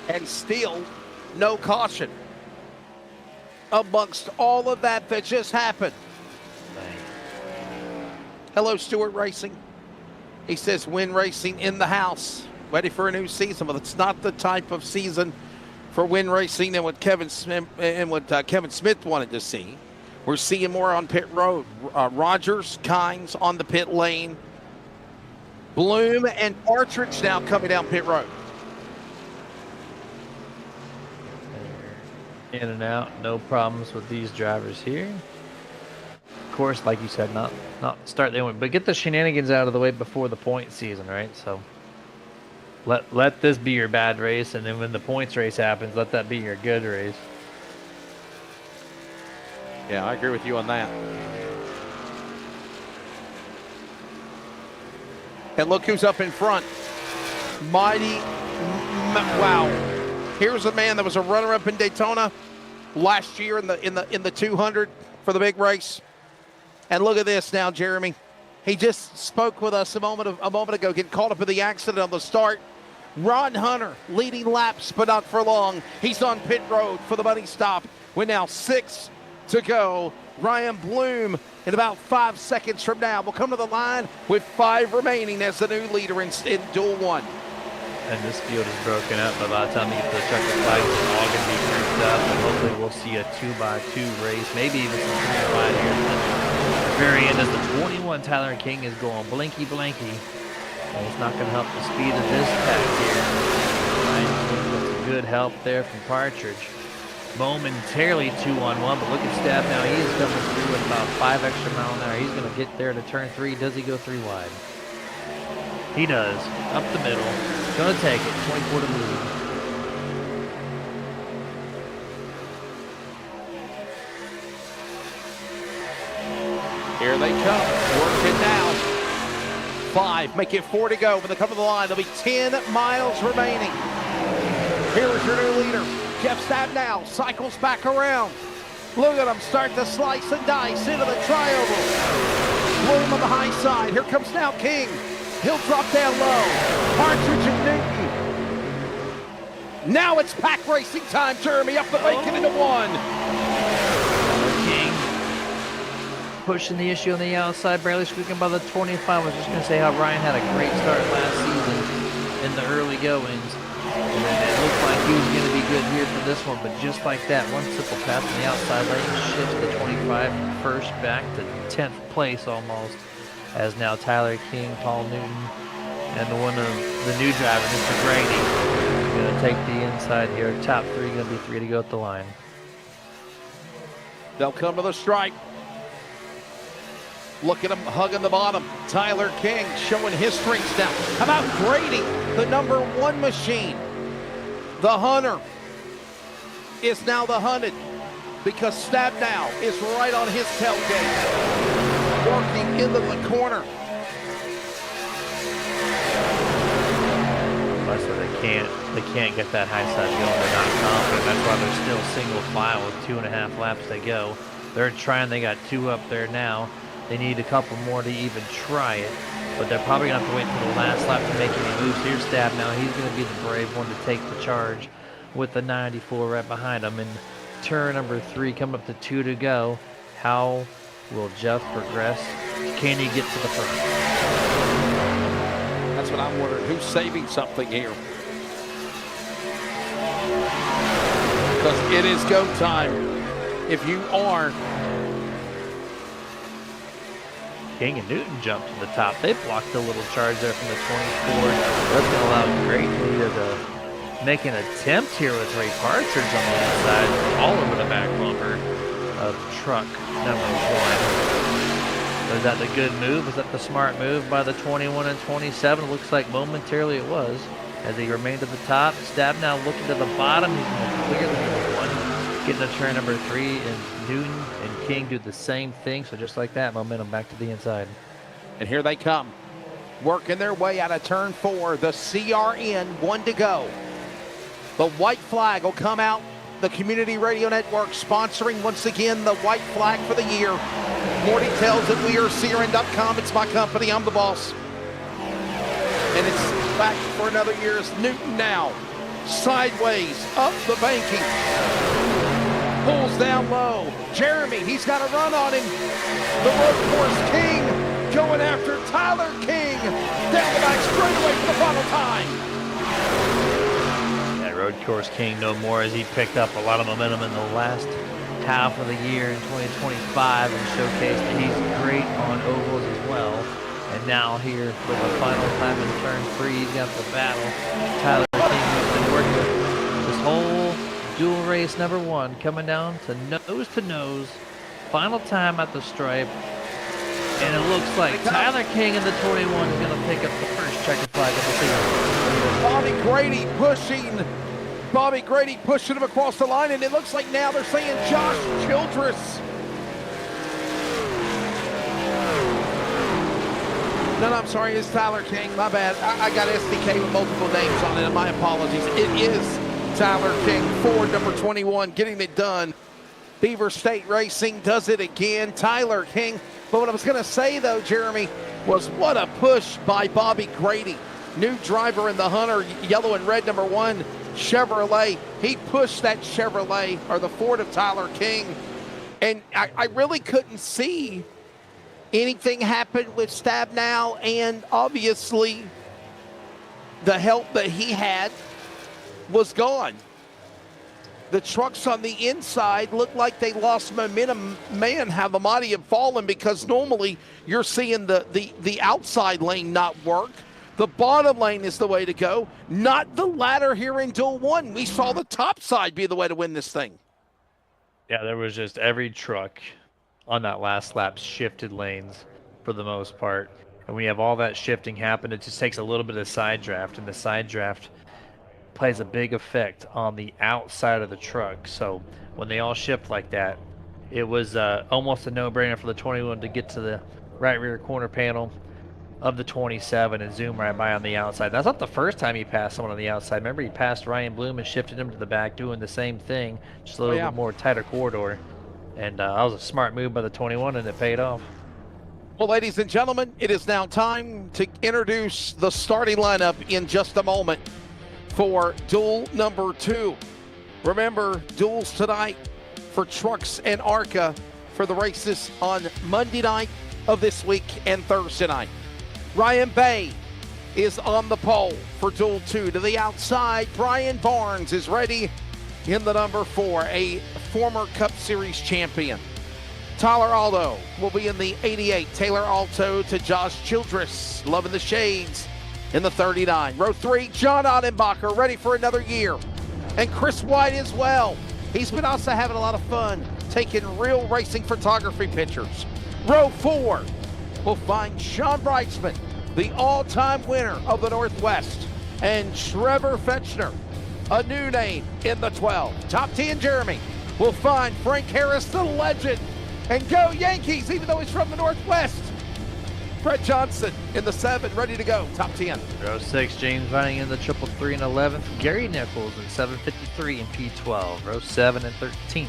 And still, no caution amongst all of that just happened. Hello, Stewart Racing. He says, Win Racing in the house, ready for a new season. Well, it's not the type of season for Win Racing than what Kevin Smith wanted to see. We're seeing more on pit road. Rogers, Kynes on the pit lane. Bloom and Partridge now coming down pit road. In and out, no problems with these drivers here. Of course, like you said, not start the one, but get the shenanigans out of the way before the point season, right? So let this be your bad race, and then when the points race happens, let that be your good race. Yeah, I agree with you on that. And look who's up in front. Wow. Here's a man that was a runner-up in Daytona last year in the 200 for the big race. And look at this now, Jeremy. He just spoke with us a moment ago, getting caught up in the accident on the start. Ron Hunter leading laps, but not for long. He's on pit road for the money stop. We're now 6 to go. Ryan Bloom in about 5 seconds from now will come to the line with 5 remaining as the new leader in Duel 1. And this field is broken up, but by the time you get to the checkered flag, it's all going to be grouped up, and hopefully we'll see a 2x2 race, maybe even some 3x here at the very end as the 21 Tyler King is going blinky. And it's not going to help the speed of this pack here. Right? Good help there from Partridge. Momentarily 2-on-1, but look at Staff now. He is coming through with about 5 extra miles an hour. He's going to get there to turn 3. Does he go 3 wide? He does. Up the middle. Going to take it. 24 to lead. 5, make it 4 to go. When they come to the line, there'll be 10 miles remaining. Here's your new leader. Jeff Stabnow cycles back around. Look at him start to slice and dice into the trioval. Bloom on the high side. Here comes now King. He'll drop down low. Partridge and Newton. Now it's pack racing time, Jeremy. Up the bacon into 1. King pushing the issue on the outside, barely squeaking by the 25. I was just going to say how Ryan had a great start last season in the early goings. And then it looked like he was going to be good here for this one, but just like that, one simple pass on the outside lane shifts the 25 from first back to 10th place almost, as now Tyler King, Paul Newton, and one of the new driver, Mr. Grady, going to take the inside here. Top 3 going to be 3 to go at the line. They'll come to the stripe. Look at him hugging the bottom. Tyler King showing his strengths now. How about Grady, the number 1 machine? The hunter is now the hunted because Stabnow is right on his tailgate, working into the corner. So they can't get that high side going. They're not confident. That's why they're still single file with 2.5 laps to go. They're trying. They got 2 up there now. They need a couple more to even try it, but they're probably going to have to wait until the last lap to make any moves. Here's Stabnow. He's going to be the brave one to take the charge with the 94 right behind him. And turn number 3, coming up to 2 to go. How will Jeff progress? Can he get to the front? That's what I'm wondering. Who's saving something here? Because it is go time. If you are. King and Newton jump to the top. They blocked a little charge there from the 24. That's going to allow Great Leader to make an attempt here with Ray Partridge on the inside, all over the back bumper of truck number 1. Was that the good move? Was that the smart move by the 21 and 27? It looks like momentarily it was, as he remained at the top. Stabnow looking to the bottom. He's going to clear the number 1. Getting to turn number 3, and Newton and King do the same thing. So just like that, momentum back to the inside. And here they come, working their way out of turn 4. The CRN, 1 to go. The white flag will come out. The Community Radio Network sponsoring once again the white flag for the year. More details at wearecrn.com. It's my company. I'm the boss. And it's back for another year. It's Newton now. Sideways, up the banking. Pulls down low. Jeremy, he's got a run on him. The road course King going after Tyler King. Down the back straightaway for the final time. That road course King no more, as he picked up a lot of momentum in the last half of the year in 2025 and showcased that he's great on ovals as well. And now here for the final time in turn 3, he's got the battle. Tyler King has been working with this whole dual race number 1 coming down to nose. Final time at the stripe. And it looks like Tyler King in the 21 is going to pick up the first checkered flag of the season. Bobby Grady pushing him across the line, and it looks like now they're saying Josh Childress. No, I'm sorry, it's Tyler King. My bad. I got SDK with multiple names on it, and my apologies. It is Tyler King, Ford number 21, getting it done. Beaver State Racing does it again. Tyler King. But what I was going to say, though, Jeremy, was what a push by Bobby Grady. New driver in the Hunter, yellow and red number 1, Chevrolet. He pushed that Chevrolet, or the Ford of Tyler King. And I really couldn't see anything happen with Stabnow, and obviously the help that he had was gone. The trucks on the inside looked like they lost momentum. Man, how the mighty have fallen, because normally you're seeing the outside lane not work. The bottom lane is the way to go, not the ladder here in Duel 1. We saw the top side be the way to win this thing. Yeah, there was just every truck on that last lap shifted lanes for the most part. And when you have all that shifting happen, it just takes a little bit of side draft, and the side draft plays a big effect on the outside of the truck. So when they all shift like that, it was almost a no-brainer for the 21 to get to the right rear corner panel, of the 27 and zoom right by on the outside. That's not the first time he passed someone on the outside. Remember, he passed Ryan Bloom and shifted him to the back, doing the same thing, just a little bit more tighter corridor. And that was a smart move by the 21, and it paid off. Well, ladies and gentlemen, it is now time to introduce the starting lineup in just a moment for duel number 2. Remember, duels tonight for trucks and ARCA for the races on Monday night of this week and Thursday night. Ryan Bay is on the pole for duel 2. To the outside, Brian Barnes is ready in the number 4, a former Cup Series champion. Tyler Aldo will be in the 88. Taylor Alto to Josh Childress, loving the shades in the 39. Row 3, John Ottenbacher, ready for another year. And Chris White as well. He's been also having a lot of fun taking real racing photography pictures. Row 4, we'll find Sean Breitzman, the all-time winner of the Northwest, and Trevor Fetchner, a new name in the 12. Top 10 Jeremy will find Frank Harris, the legend, and go Yankees, even though he's from the Northwest. Fred Johnson in the 7, ready to go, top 10. Row 6, James Vining in the 333 and 11th. Gary Nichols in 753 and P12. Row 7 and 13th.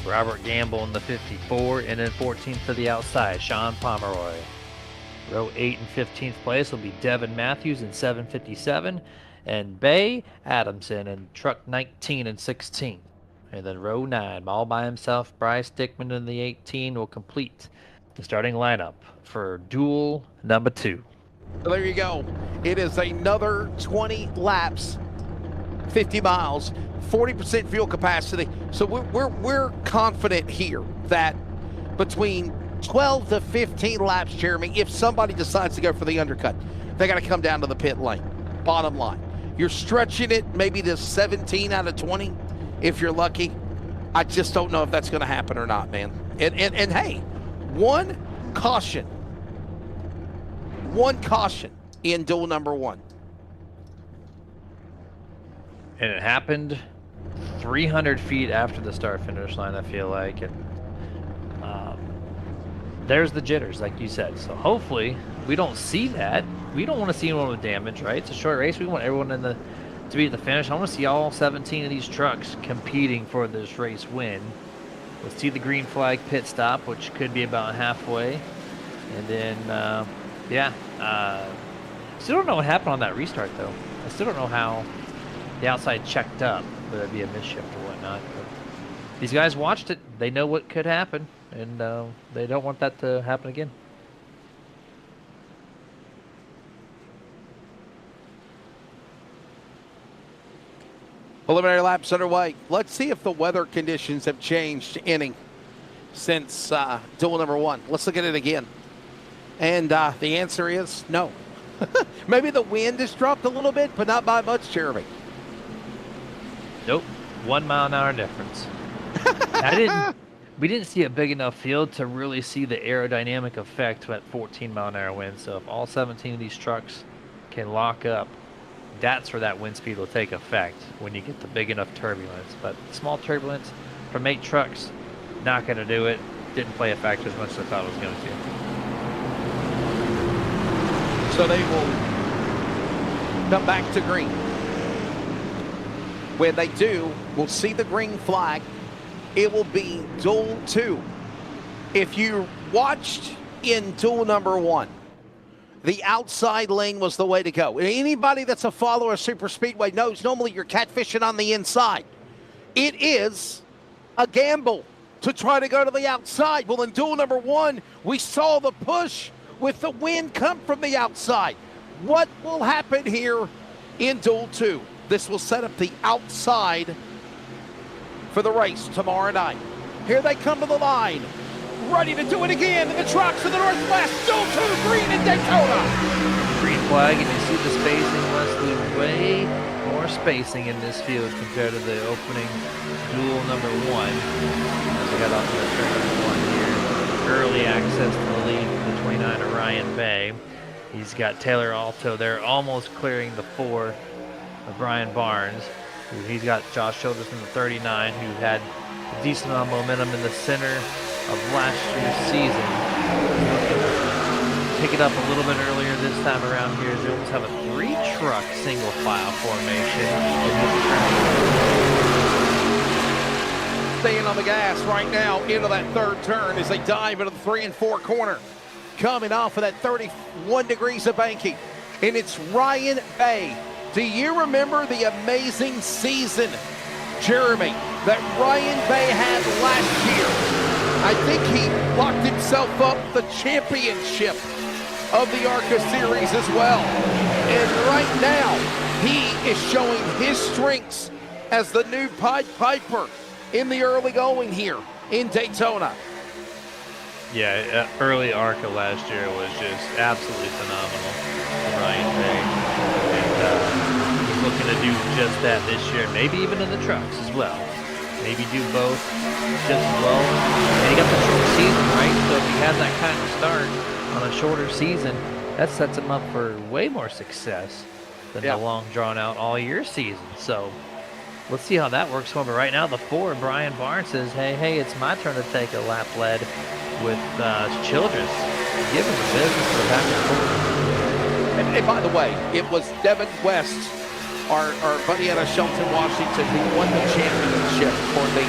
Robert Gamble in the 54, and then 14th to the outside, Sean Pomeroy. Row 8 and 15th place will be Devin Matthews in 757, and Bay Adamson in truck 19 and 16. And then row 9, all by himself, Bryce Dickman in the 18 will complete the starting lineup for duel number 2. So there you go. It is another 20 laps, 50 miles, 40% fuel capacity. So we're confident here that between 12 to 15 laps, Jeremy, if somebody decides to go for the undercut, they got to come down to the pit lane. Bottom line, you're stretching it maybe to 17 out of 20 if you're lucky. I just don't know if that's going to happen or not, man. And hey, one caution in duel number 1. And it happened 300 feet after the start finish line, I feel like. And there's the jitters, like you said. So hopefully we don't see that. We don't want to see anyone with damage, right? It's a short race. We want everyone to be at the finish. I want to see all 17 of these trucks competing for this race win. Let's see the green flag pit stop, which could be about halfway. And then, still don't know what happened on that restart, though. I still don't know how the outside checked up, whether it be a misshift or whatnot. But these guys watched it. They know what could happen, and they don't want that to happen again. Preliminary laps underway. Let's see if the weather conditions have changed any since duel number 1. Let's look at it again. And the answer is no. Maybe the wind has dropped a little bit, but not by much, Jeremy. Nope. 1 mile an hour difference. We didn't see a big enough field to really see the aerodynamic effect at 14 mile an hour wind. So if all 17 of these trucks can lock up, that's where that wind speed will take effect when you get the big enough turbulence. But small turbulence from 8 trucks, not going to do it. Didn't play a factor as much as I thought it was going to. So they will come back to green. When they do, we'll see the green flag. It will be duel 2. If you watched in duel number 1, the outside lane was the way to go. Anybody that's a follower of Super Speedway knows normally you're catfishing on the inside. It is a gamble to try to go to the outside. Well, in duel number 1, we saw the push with the wind come from the outside. What will happen here in duel 2? This will set up the outside for the race tomorrow night. Here they come to the line. Ready to do it again in the trucks of the Northwest. Duel 2, green in Daytona. Green flag, and you see the spacing, Leslie, way more spacing in this field compared to the opening duel number 1. As we got off the turn number 1 here. Early access to the lead from the 29 of Ryan Bay. He's got Taylor Alto there, almost clearing the 4 of Brian Barnes. He's got Josh Childress in the 39, who had a decent amount of momentum in the center of last year's season. Pick it up a little bit earlier time around here is they almost have a 3-truck single file formation. Staying on the gas right now into that third turn as they dive into the 3 and 4 corner. Coming off of that 31 degrees of banking. And it's Ryan Bay. Do you remember the amazing season, Jeremy, that Ryan Bay had last year? I think he locked himself up the championship of the ARCA series as well. And right now, he is showing his strengths as the new Pied Piper in the early going here in Daytona. Yeah, early ARCA last year was just absolutely phenomenal for Ryan Bay. And he's looking to do just that this year, maybe even in the trucks as well. Maybe do both just as well. And he got the short season, right? So if he has that kind of start on a shorter season, that sets him up for way more success than the long drawn out all year season. So let's see how that works for him. But right now, the 4, Brian Barnes says, hey, it's my turn to take a lap lead with Childress. Give him the business for back and forth. And by the way, it was Devin West, our buddy out of Shelton, Washington, who won the championship for the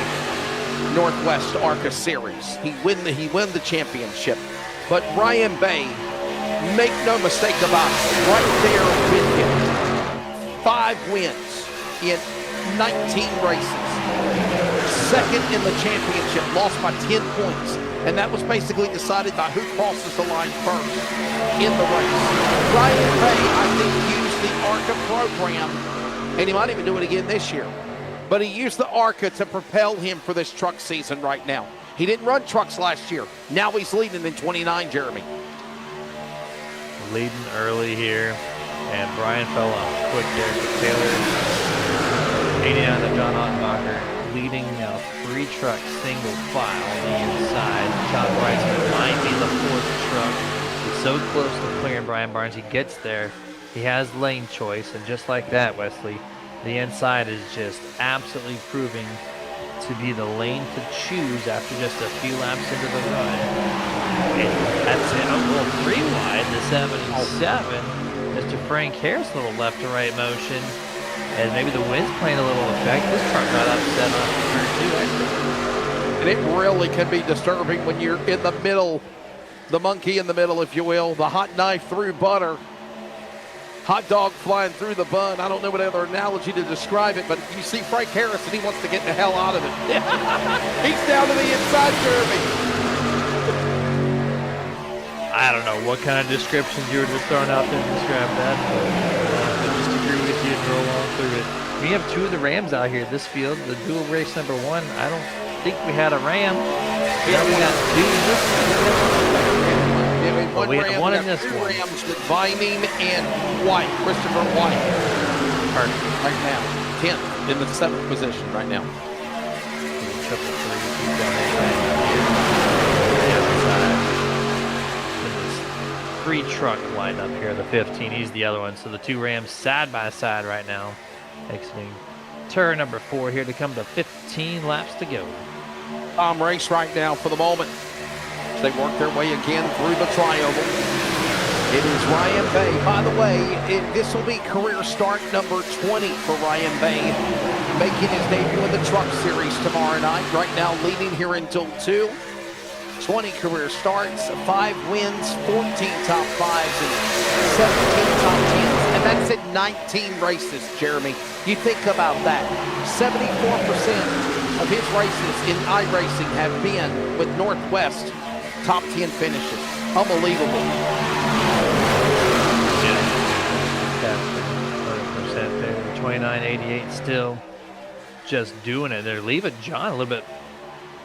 Northwest ARCA Series. He won the championship. But Ryan Bay, make no mistake about it, right there with him. 5 wins in 19 races. Second in the championship, lost by 10 points. And that was basically decided by who crosses the line first in the race. Ryan Bay, I think, used the ARCA program, and he might even do it again this year. But he used the ARCA to propel him for this truck season right now. He didn't run trucks last year. Now he's leading in 29, Jeremy. Leading early here, and Brian fell off quick there for Taylor. 89 of John Ottenbacher leading now 3-truck single file on the inside. Todd Weitzman might be the 4th truck. He's so close to clearing Brian Barnes. He gets there. He has lane choice, and just like that, Wesley, the inside is just absolutely proving to be the lane to choose after just a few laps into the run. And that's it. Oh, well, 3 wide, the 77. Mr. Frank Harris, a little left to right motion. And maybe the wind's playing a little effect. This truck got upset on turn 2 exit. And it really can be disturbing when you're in the middle, the monkey in the middle, if you will, the hot knife through butter. Hot dog flying through the bun. I don't know what other analogy to describe it, but you see Frank Harris and he wants to get the hell out of it. He's down to the inside, Jeremy. I don't know what kind of descriptions you were just throwing out there to describe that, but I just agree with you and roll on through it. We have 2 of the Rams out here this field. The dual race number 1, I don't think we had a Ram. Yeah, we got 2 in this one. We had one in this one. Rams with Vining and White, Christopher White. Right now, 10th in the 7th position right now. Triple 3-truck lineup here, the 15. He's the other one. So the 2 Rams side by side right now, exiting turn number 4 here to come to 15 laps to go. Race right now for the moment. They work their way again through the triangle. It is Ryan Bay. By the way, this will be career start number 20 for Ryan Bay, making his debut in the Truck Series tomorrow night. Right now leading here until 2. 20 career starts, 5 wins, 14 top 5s, and 17 top 10s. And that's in 19 races, Jeremy. You think about that. 74% of his races in iRacing have been with Northwest top 10 finishes. Unbelievable. Yeah, 100% there. 29.88 still just doing it. They're leaving John a little bit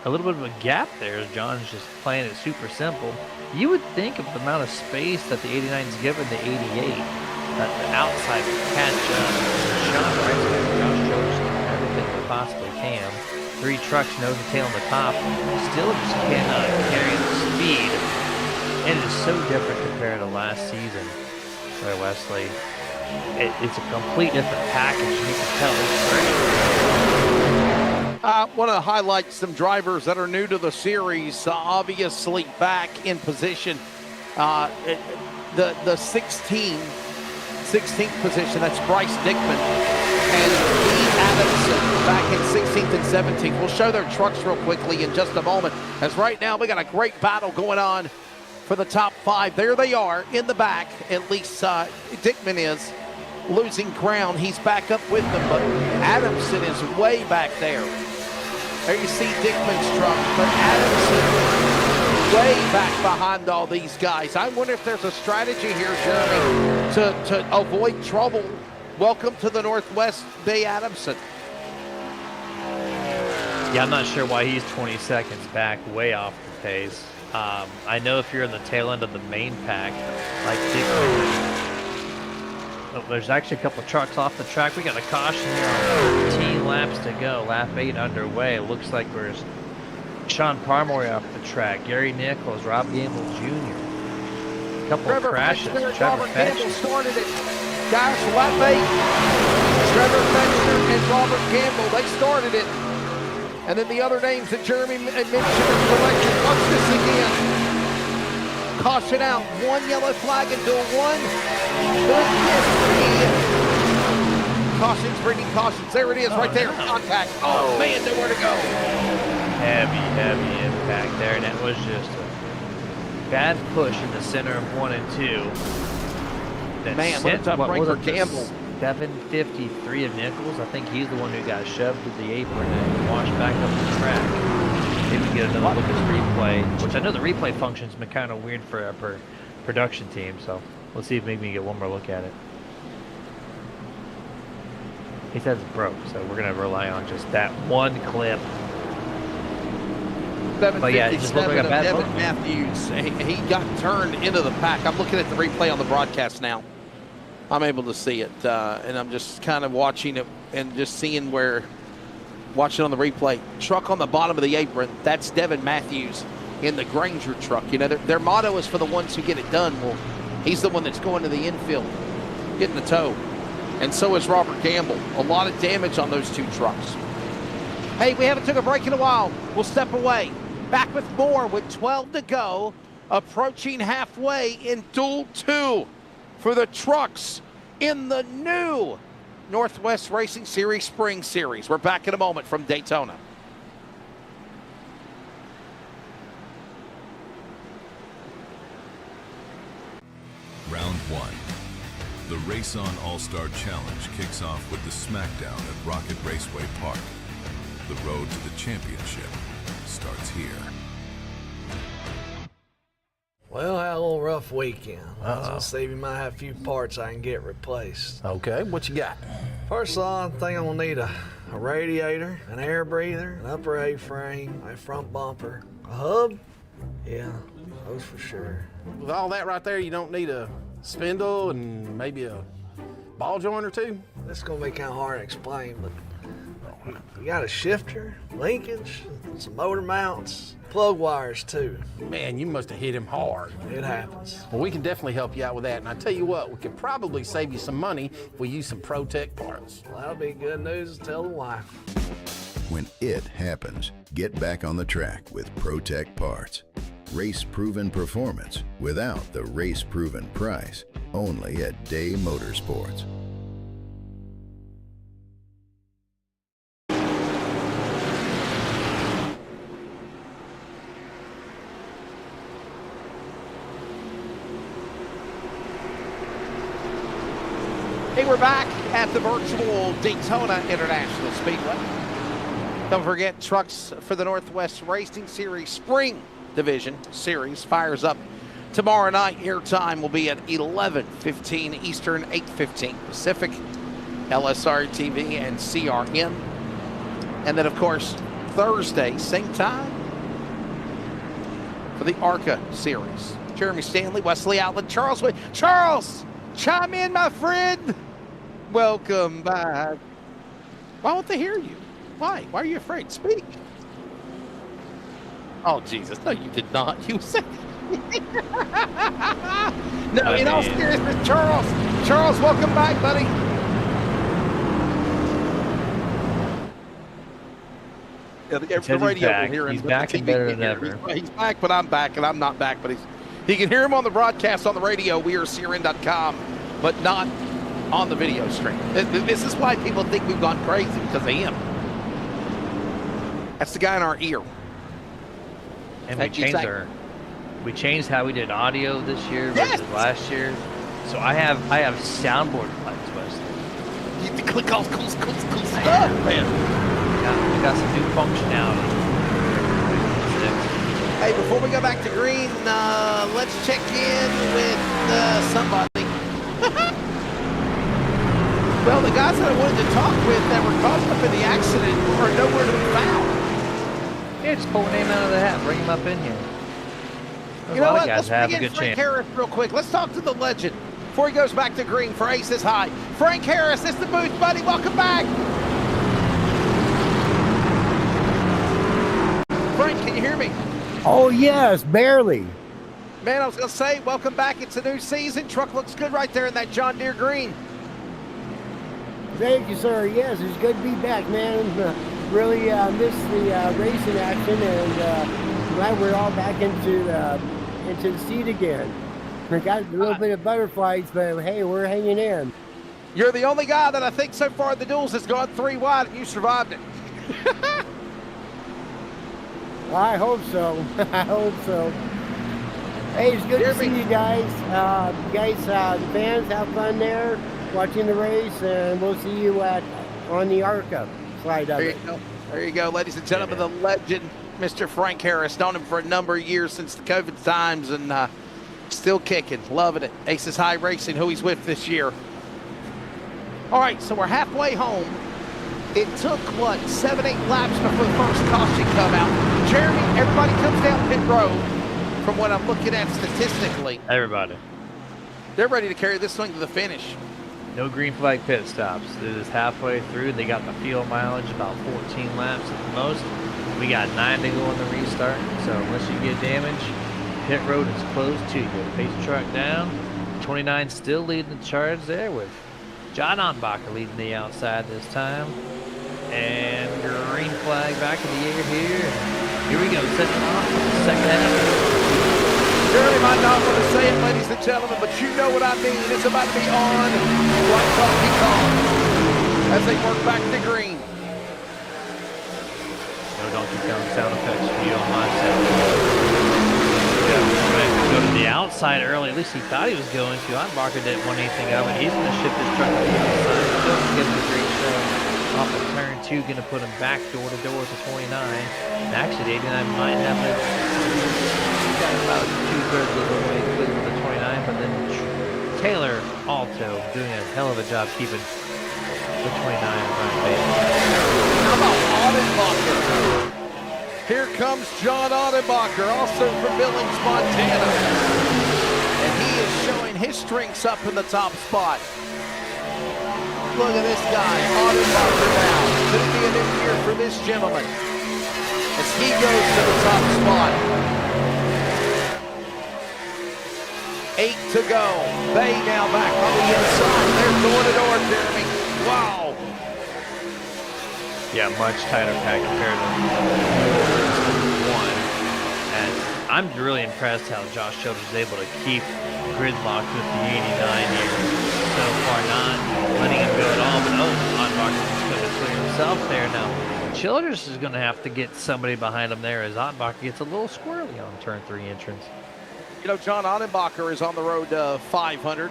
of a gap there. John's just playing it super simple. You would think of the amount of space that the 89's given the 88, that the outside would catch up. Sean Wright, Josh Jones, everything they possibly can. 3 trucks, nose and tail on the top. Still just cannot carry the speed. It is so different compared to last season. Sorry, Wesley. It's a complete different package. You can tell it's great. I want to highlight some drivers that are new to the series, obviously back in position. the 16th position. That's Bryce Dickman and Lee Adamson back in 16th and 17th. We'll show their trucks real quickly in just a moment, as right now we got a great battle going on for the top 5. There they are in the back. At least Dickman is losing ground. He's back up with them, but Adamson is way back there. There you see Dickman's truck, but Adamson way back behind all these guys. I wonder if there's a strategy here, Jeremy, to avoid trouble. Welcome to the Northwest, Bay Adamson. Yeah, I'm not sure why he's 20 seconds back, way off the pace. I know if you're in the tail end of the main pack, like there's actually a couple of trucks off the track. We got a caution here on 13 laps to go. Lap 8 underway. It looks like there's Sean Parmory off the track, Gary Nichols, Rob Gamble Jr. A couple of crashes. Trevor Campbell started it. Guys, lap 8. Trevor Fetchner and Robert Campbell, they started it. And then the other names that Jeremy mentioned are collected. Watch this again. Caution out. One yellow flag until one. Cautions, bringing cautions. There it is, right there. Contact. Oh, man, nowhere to go. Heavy impact there, and it was just a bad push in the center of 1 and 2. That Man, what a tough break for Campbell. 753 of Nichols. I think he's the one who got shoved to the apron and washed back up the track. Maybe we get another look at this replay, which I know the replay function's been kind of weird for our production team, so let's see if maybe we can get one more look at it. He says it's broke, so we're going to rely on just that one clip. But yeah, it just looked like a bad Devin Matthews. He got turned into the pack. I'm looking at the replay on the broadcast now. I'm able to see it, and I'm just kind of watching it and just seeing watching on the replay. Truck on the bottom of the apron, that's Devin Matthews in the Granger truck. You know, their motto is for the ones who get it done. Well, he's the one that's going to the infield, getting the tow. And so is Robert Gamble. A lot of damage on those 2 trucks. Hey, we haven't took a break in a while. We'll step away. Back with more with 12 to go, approaching halfway in Duel 2 for the trucks in the new Northwest Racing Series Spring Series. We're back in a moment from Daytona. Round 1. The Race On All-Star Challenge kicks off with the smackdown at Rocket Raceway Park. The road to the championship starts here. Well, I had a little rough weekend. I was gonna say you might have a few parts I can get replaced. Okay, what you got? First of all, I think I'm gonna need a radiator, an air breather, an upper A-frame, a front bumper, a hub. Yeah, those for sure. With all that right there, you don't need a spindle and maybe a ball joint or 2? This is gonna be kind of hard to explain, but you got a shifter, linkage, some motor mounts, plug wires too. Man, you must have hit him hard. It happens. Well, we can definitely help you out with that. And I tell you what, we could probably save you some money if we use some ProTech parts. Well, that'll be good news to tell the wife. When it happens, get back on the track with ProTech parts. Race-proven performance without the race-proven price. Only at Day Motorsports. Hey, we're back at the virtual Daytona International Speedway. Don't forget, trucks for the Northwest Racing Series Spring Division Series fires up tomorrow night. Airtime will be at 11:15 Eastern, 8:15 Pacific, LSRTV and CRN. And then, of course, Thursday, same time for the ARCA Series. Jeremy Stanley, Wesley Outlet, Charles Wood. Charles, chime in, my friend. Welcome back. Why won't they hear you? Why? Why are you afraid? Speak. Oh, Jesus. No, you did not. You said. No, in all seriousness, Charles. Charles, welcome back, buddy. Yeah, the radio will hear him. He's back and better than ever. He's back, but I'm back, and I'm not back, but You can hear him on the broadcast on the radio, wearecrn.com, but not on the video stream. This is why people think we've gone crazy, because of him. That's the guy in our ear. And we changed how we did audio this year versus last year. So I have soundboard lights, Wesley. You have to click all cool stuff, man. We got some new functionality. Hey, before we go back to green, let's check in with somebody. Well, the guys that I wanted to talk with that were caught up in the accident are nowhere to be found. Yeah, just pull a name out of the hat, bring him up in here. You know what? Let's bring in Frank Harris real quick. Let's talk to the legend before he goes back to green for Aces High. Frank Harris, it's the booth, buddy. Welcome back. Frank, can you hear me? Oh, yes, barely. Man, I was going to say, welcome back. It's a new season. Truck looks good right there in that John Deere green. Thank you, sir. Yes, it's good to be back, man. Really missed the racing action, and glad we're all back into the seat again. We got a little bit of butterflies, but hey, we're hanging in. You're the only guy that I think so far in the duels has gone 3 wide, and you survived it. Well, I hope so. I hope so. Hey, it's good to see you guys. The fans, have fun there watching the race, and we'll see you on the ARCA side of it. There you go, ladies and gentlemen, the legend, Mr. Frank Harris. Known him for a number of years since the COVID times, and still kicking, loving it. Aces High Racing, who he's with this year. All right, so we're halfway home. It took, 7-8 laps before the first caution come out. Jeremy, everybody comes down pit road from what I'm looking at statistically. Everybody. They're ready to carry this thing to the finish. No green flag pit stops. It is halfway through. They got the fuel mileage, about 14 laps at the most. We got 9 to go on the restart. So unless you get damage, pit road is closed to you. Pace truck down. 29 still leading the charge there with John Onbacher leading the outside this time. And green flag back in the air here. Here we go, setting off the second half. Jeremy might not want to say it, ladies and gentlemen, but you know what I mean. It's about to be on like coffee call as they work back to green. No Donkey Kong sound effects for you on my side. Go to the outside early. At least he thought he was going to. Onbacher didn't want anything of it. He's going to shift his truck to the outside. Still give him a great show. Off of turn 2, going to put him back door to 29. And actually, 89 might have it. He's got about 2/3 of the way clear to the 29, but then Taylor Alto doing a hell of a job keeping the 29 front page. How about Audenbacher? Here comes John Audenbacher, also from Billings, Montana. And he is showing his strengths up in the top spot. Look at this guy, Audenbacher now. Could it be a new year for this gentleman as he goes to the top spot? 8 to go. Bay now back on the inside. They're door to door, Jeremy. Wow. Yeah, much tighter pack compared to 1. And I'm really impressed how Josh Childers is able to keep gridlocked with the 89 here. So far not letting him go at all, but Onbacher is going to clear himself there now. Childers is going to have to get somebody behind him there as Onbacher gets a little squirrely on turn 3 entrance. You know, John Audenbacher is on the road to 500.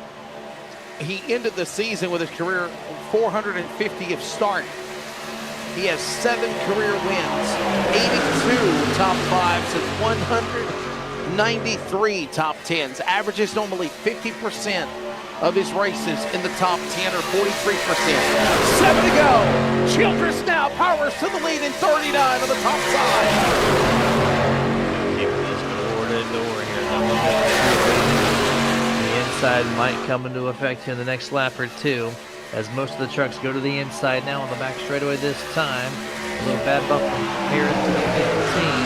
He ended the season with his career 450th start. He has 7 career wins, 82 top 5s, and 193 top 10s. Averages normally 50% of his races in the top 10 or 43%. 7 to go. Childress now powers to the lead in 39 on the top side. Keeping this door to door here. The inside might come into effect here in the next lap or 2, as most of the trucks go to the inside now on the back straightaway this time. A little bad bump from Harris to the 15.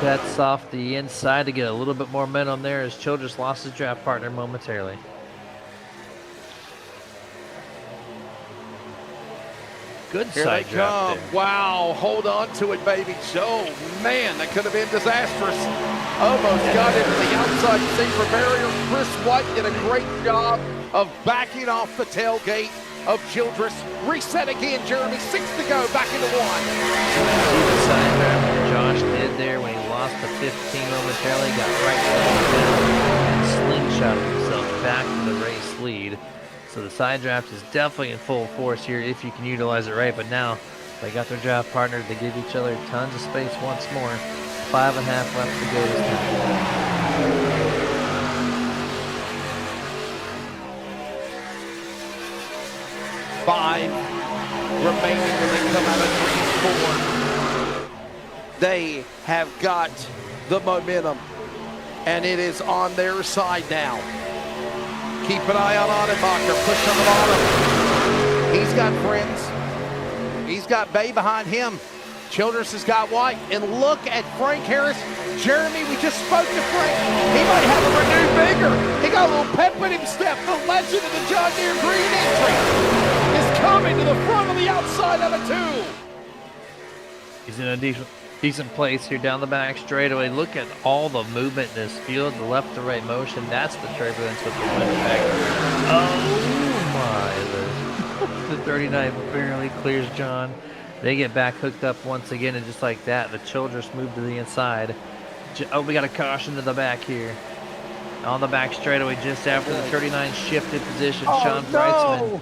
That's off the inside to get a little bit more momentum there as Childress lost his draft partner momentarily. Good Here side they draft come. there. Wow, hold on to it, baby. Oh, man, that could have been disastrous. Almost got into the outside safer barrier. Chris White did a great job of backing off the tailgate of Childress. Reset again, Jeremy. 6 to go, back into 1. See the side draft that Josh did there when he lost the 15 momentarily, got right to the middle and slingshotted himself back to the race lead. So the side draft is definitely in full force here if you can utilize it right. But now they got their draft partner. They give each other tons of space once more. 5.5 left to go this time. 5 remaining when they come out of 3-4. They have got the momentum, and it is on their side now. Keep an eye on Adenbacher. Push on the bottom. He's got friends. He's got Bay behind him. Childress has got White. And look at Frank Harris. Jeremy, we just spoke to Frank. He might have a renewed vigor. He got a little pep in him step. The legend of the John Deere Green entry is coming to the front of the outside out of 2. He's in a decent place here down the back straightaway. Look at all the movement in this field, the left to right motion. That's the turbulence with the wind effect. Oh my, the 39 barely clears John. They get back hooked up once again, and just like that, the Childress move to the inside. Oh, we got a caution to the back here. On the back straightaway just after the 39 shifted position. Sean Breitzman,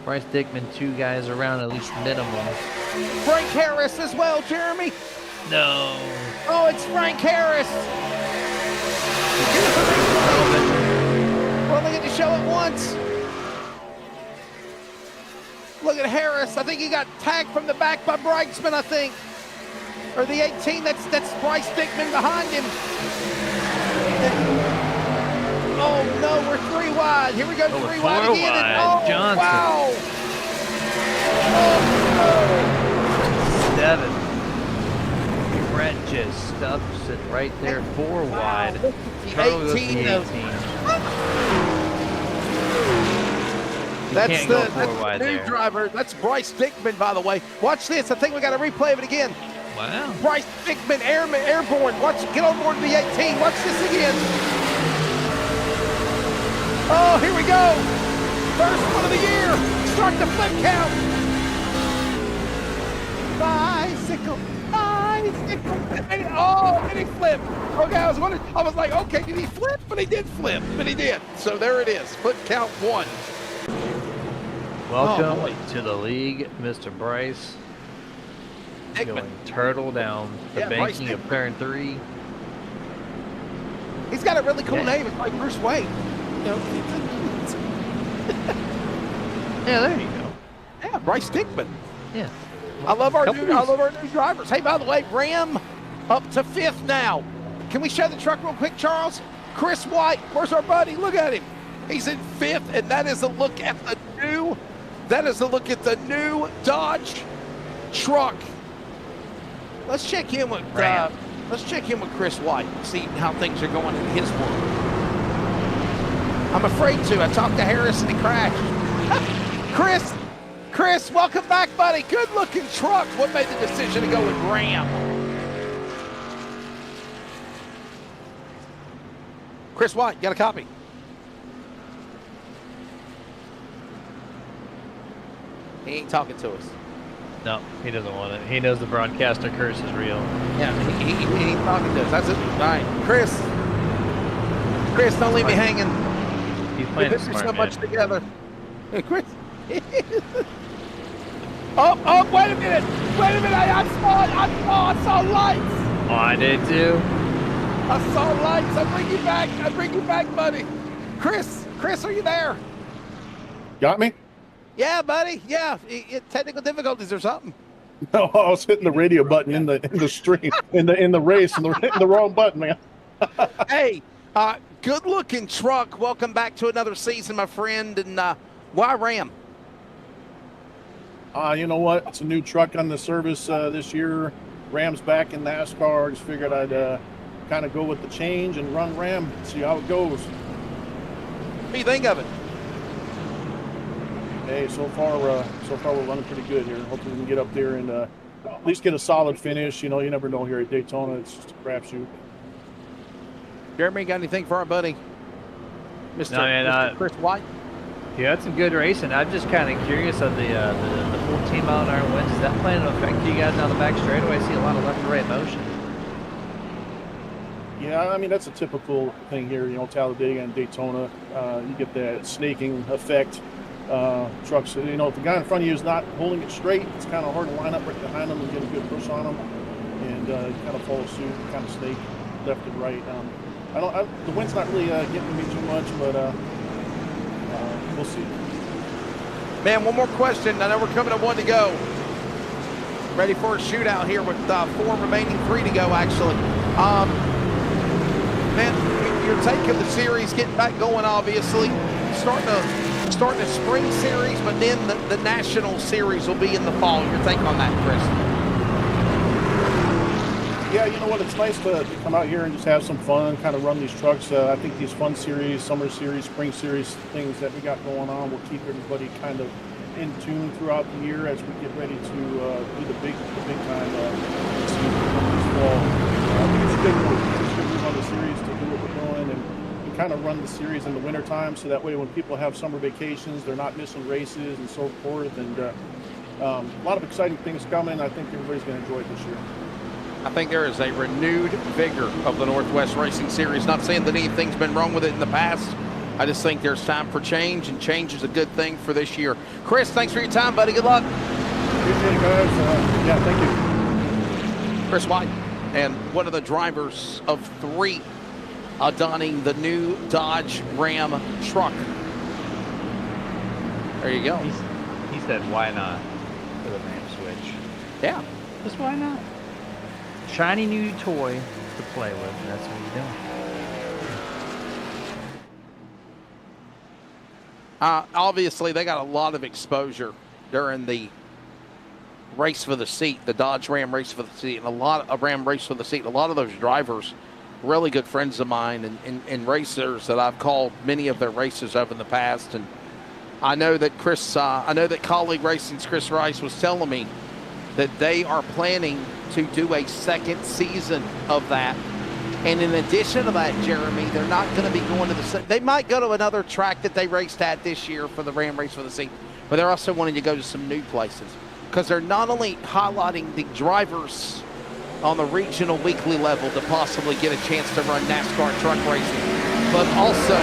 Bryce Dickman, 2 guys around at least minimum. Frank Harris as well, Jeremy. No. Oh, it's Frank Harris. We're only going to show it once. Look at Harris. I think he got tagged from the back by Breitzman, I think. Or the 18, that's Bryce Dickman behind him. Oh no, we're 3 wide. Here we go, 3 wide again. Wide. Oh, Johnson. wow. Oh, 7. Brett just stuffs it right there, 4 wide. Turtle goes to the 18. That's the wide new there. driver. That's Bryce Dickman, by the way. Watch this. I think we got to replay of it again. Wow. Bryce Dickman, airborne. Get on board the 18. Watch this again. Oh, here we go. First one of the year. Start the flip count. Bicycle. And he flipped. Okay, I was like, okay, did he flip? But he did flip. But he did. So there it is. Flip count 1. Welcome to the league, Mr. Bryce. Dickman. Going turtle down the banking of turn 3. He's got a really cool name. It's like Bruce Wayne. You know, yeah, there you go. Yeah, Bryce Dickman. Yeah. I love our new drivers. Hey, by the way, Ram up to 5th now. Can we show the truck real quick, Charles? Chris White, where's our buddy? Look at him. He's in 5th, and that is a look at the new. That is a look at the new Dodge truck. Let's check in with Chris White. See how things are going in his world. I'm afraid to. I talked to Harris and he crashed. Chris, welcome back, buddy. Good looking truck. What made the decision to go with Ram? Chris White, you got a copy? He ain't talking to us. No, he doesn't want it. He knows the broadcaster curse is real. Yeah, he ain't talking to us. That's it. All right, Chris, don't leave me hanging. He's playing We've it been smart, so man. much together. Hey, Chris. oh, wait a minute. I saw lights. Oh, I did too. I saw lights. I bring you back, buddy. Chris, are you there? Got me? Yeah, buddy. Yeah, technical difficulties or something. No, I was hitting the radio button in the stream in the race and hitting the wrong button, man. Hey, good looking truck. Welcome back to another season, my friend. And why Ram? You know what? It's a new truck on the service this year. Ram's back in NASCAR. I just figured I'd kind of go with the change and run Ram, see how it goes. What do you think of it? Hey, so far we're running pretty good here. Hopefully we can get up there and at least get a solid finish. You know, you never know here at Daytona. It's just a crapshoot. Jeremy, got anything for our buddy, Mr. Chris White? He had some good racing. I'm just kind of curious of the 14-mile-an-hour winds. Is that planning to affect you guys down the back straightaway? I see a lot of left and right motion. Yeah, I mean, that's a typical thing here, you know, Talladega and Daytona. You get that snaking effect. Trucks, you know, if the guy in front of you is not holding it straight, it's kind of hard to line up right behind them and get a good push on them. And you kind of follow suit, kind of snake left and right. The wind's not really getting me too much, but we'll see. Man, one more question. I know we're coming to 1 to go. Ready for a shootout here with 4 remaining, 3 to go, actually. Man, your take of the series, getting back going, obviously. Starting a spring series, but then the national series will be in the fall. Your take on that, Chris? Yeah, you know what? It's nice to come out here and just have some fun, kind of run these trucks. I think these fun series, summer series, spring series things that we got going on will keep everybody kind of in tune throughout the year as we get ready to do the big time season this fall. I think it's a good move. It's a good move on the series to do what we're doing and kind of run the series in the wintertime, so that way when people have summer vacations, they're not missing races and so forth. And a lot of exciting things coming. I think everybody's going to enjoy it this year. I think there is a renewed vigor of the Northwest Racing Series. Not saying that anything's been wrong with it in the past. I just think there's time for change, and change is a good thing for this year. Chris, thanks for your time, buddy. Good luck. Appreciate it, guys. Yeah, thank you. Chris White, and one of the drivers of 3 donning the new Dodge Ram truck. There you go. He said, why not, for the Ram switch. Yeah. Just why not? Shiny new toy to play with, and that's what he's doing. Obviously, they got a lot of exposure during the race for the seat, the Dodge Ram race for the seat, and a lot of Ram race for the seat. A lot of those drivers, really good friends of mine and racers that I've called many of their races over in the past. And I know that Colleague Racing's Chris Rice was telling me that they are planning to do a second season of that. And in addition to that, Jeremy, they're not going to be going to they might go to another track that they raced at this year for the Ram race for the seat, but they're also wanting to go to some new places, because they're not only highlighting the drivers on the regional weekly level to possibly get a chance to run NASCAR truck racing, but also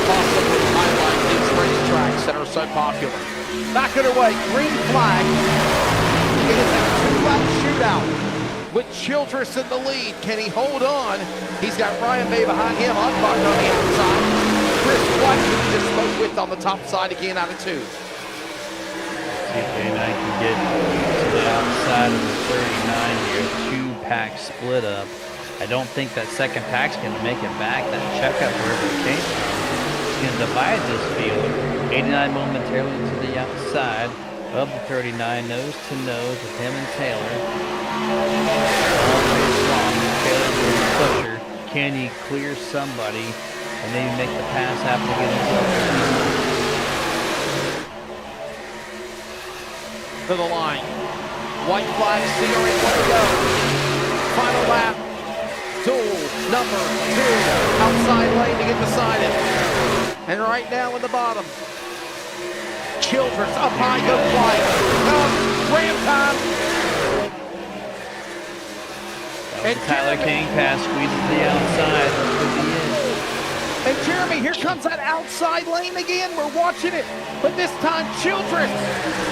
possibly highlight these racetracks that are so popular. Back underway, green flag. It is a 2-lap shootout with Childress in the lead. Can he hold on? He's got Ryan Bay behind him, Unbach on the outside. Chris White, who he just spoke with, on the top side again out of 2. See if J9 can get to the outside of the 39 here. 2-pack split up. I don't think that second pack's going to make it back. That checkup wherever it came from. He's going to divide this field. 89 momentarily to the outside of the 39, nose to nose with him and Taylor. All the way strong. Taylor's the pusher. Can he clear somebody and maybe make the pass after getting himself to the line? White flag, CRA, 1 to go. Final lap. Duel number 2. Outside lane to get beside it. And right now in the bottom, Childress up high, go flying. Ram time. And Tyler King pass squeezes the outside. And Jeremy, here comes that outside lane again. We're watching it. But this time, Childress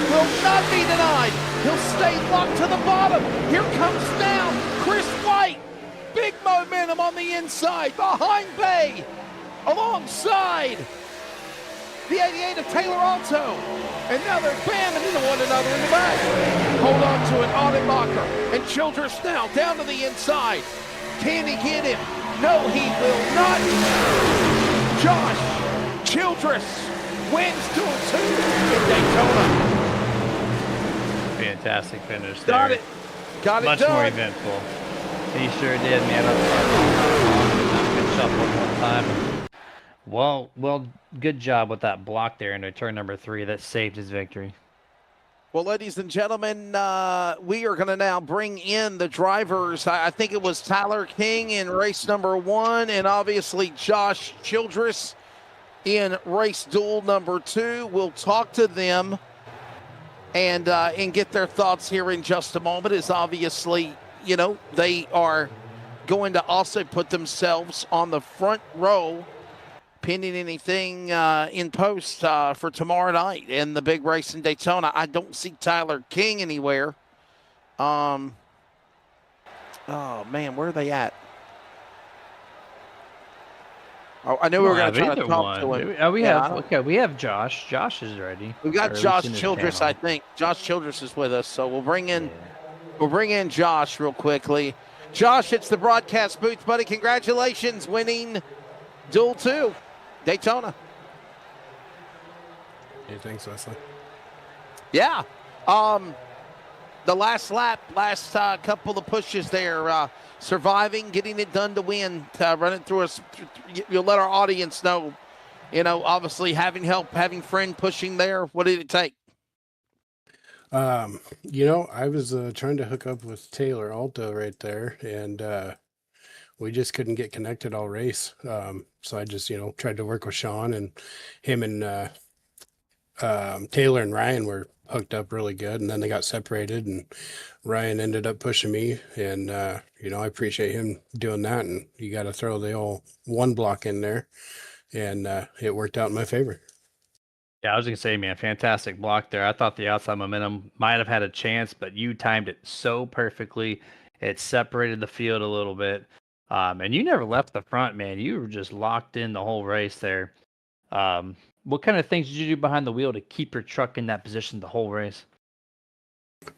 will not be denied. He'll stay locked to the bottom. Here comes down Chris White. Big momentum on the inside. Behind Bay. Alongside the 88 of Taylor Alto. And now they're bamming into one another in the back. Hold on to it, Audenbacher. And Childress now down to the inside. Can he get him? No, he will not. Josh Childress wins Duel 2 in Daytona. Fantastic finish there. Got it. Got it Much done. more eventful. He sure did, man. Up good shuffle one time. Well, good job with that block there into turn number 3. That saved his victory. Well, ladies and gentlemen, we are going to now bring in the drivers. I think it was Tyler King in race number 1 and obviously Josh Childress in race duel number 2. We'll talk to them and get their thoughts here in just a moment, as obviously, you know, they are going to also put themselves on the front row pending anything in post for tomorrow night in the big race in Daytona. I don't see Tyler King anywhere. Oh, man, where are they at? Oh, I knew we were going to try to talk to him. We have Josh. Josh is ready. We've got Josh Childress, I think. Josh Childress is with us, so we'll bring in Josh real quickly. Josh, it's the broadcast booth, buddy. Congratulations, winning Duel 2, Daytona. Hey, thanks, Wesley. Yeah. The last lap, last couple of pushes there, surviving, getting it done to win, running through us. You'll let our audience know, you know, obviously having help, having friend pushing there. What did it take? You know, I was trying to hook up with Taylor Alto right there, and we just couldn't get connected all race. So I just, you know, tried to work with Sean, and him and Taylor and Ryan were hooked up really good, and then they got separated, and Ryan ended up pushing me, and you know, I appreciate him doing that, and you got to throw the old 1 block in there, and it worked out in my favor. Yeah, I was going to say, man, fantastic block there. I thought the outside momentum might have had a chance, but you timed it so perfectly. It separated the field a little bit. And you never left the front, man. You were just locked in the whole race there. What kind of things did you do behind the wheel to keep your truck in that position the whole race?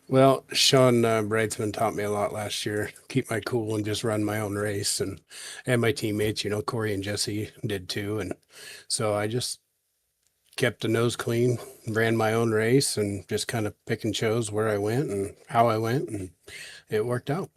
Well, Sean Bridesman taught me a lot last year. Keep my cool and just run my own race, and my teammates, you know, Corey and Jesse did too. And so I just kept the nose clean, ran my own race, and just kind of pick and chose where I went and how I went, and it worked out.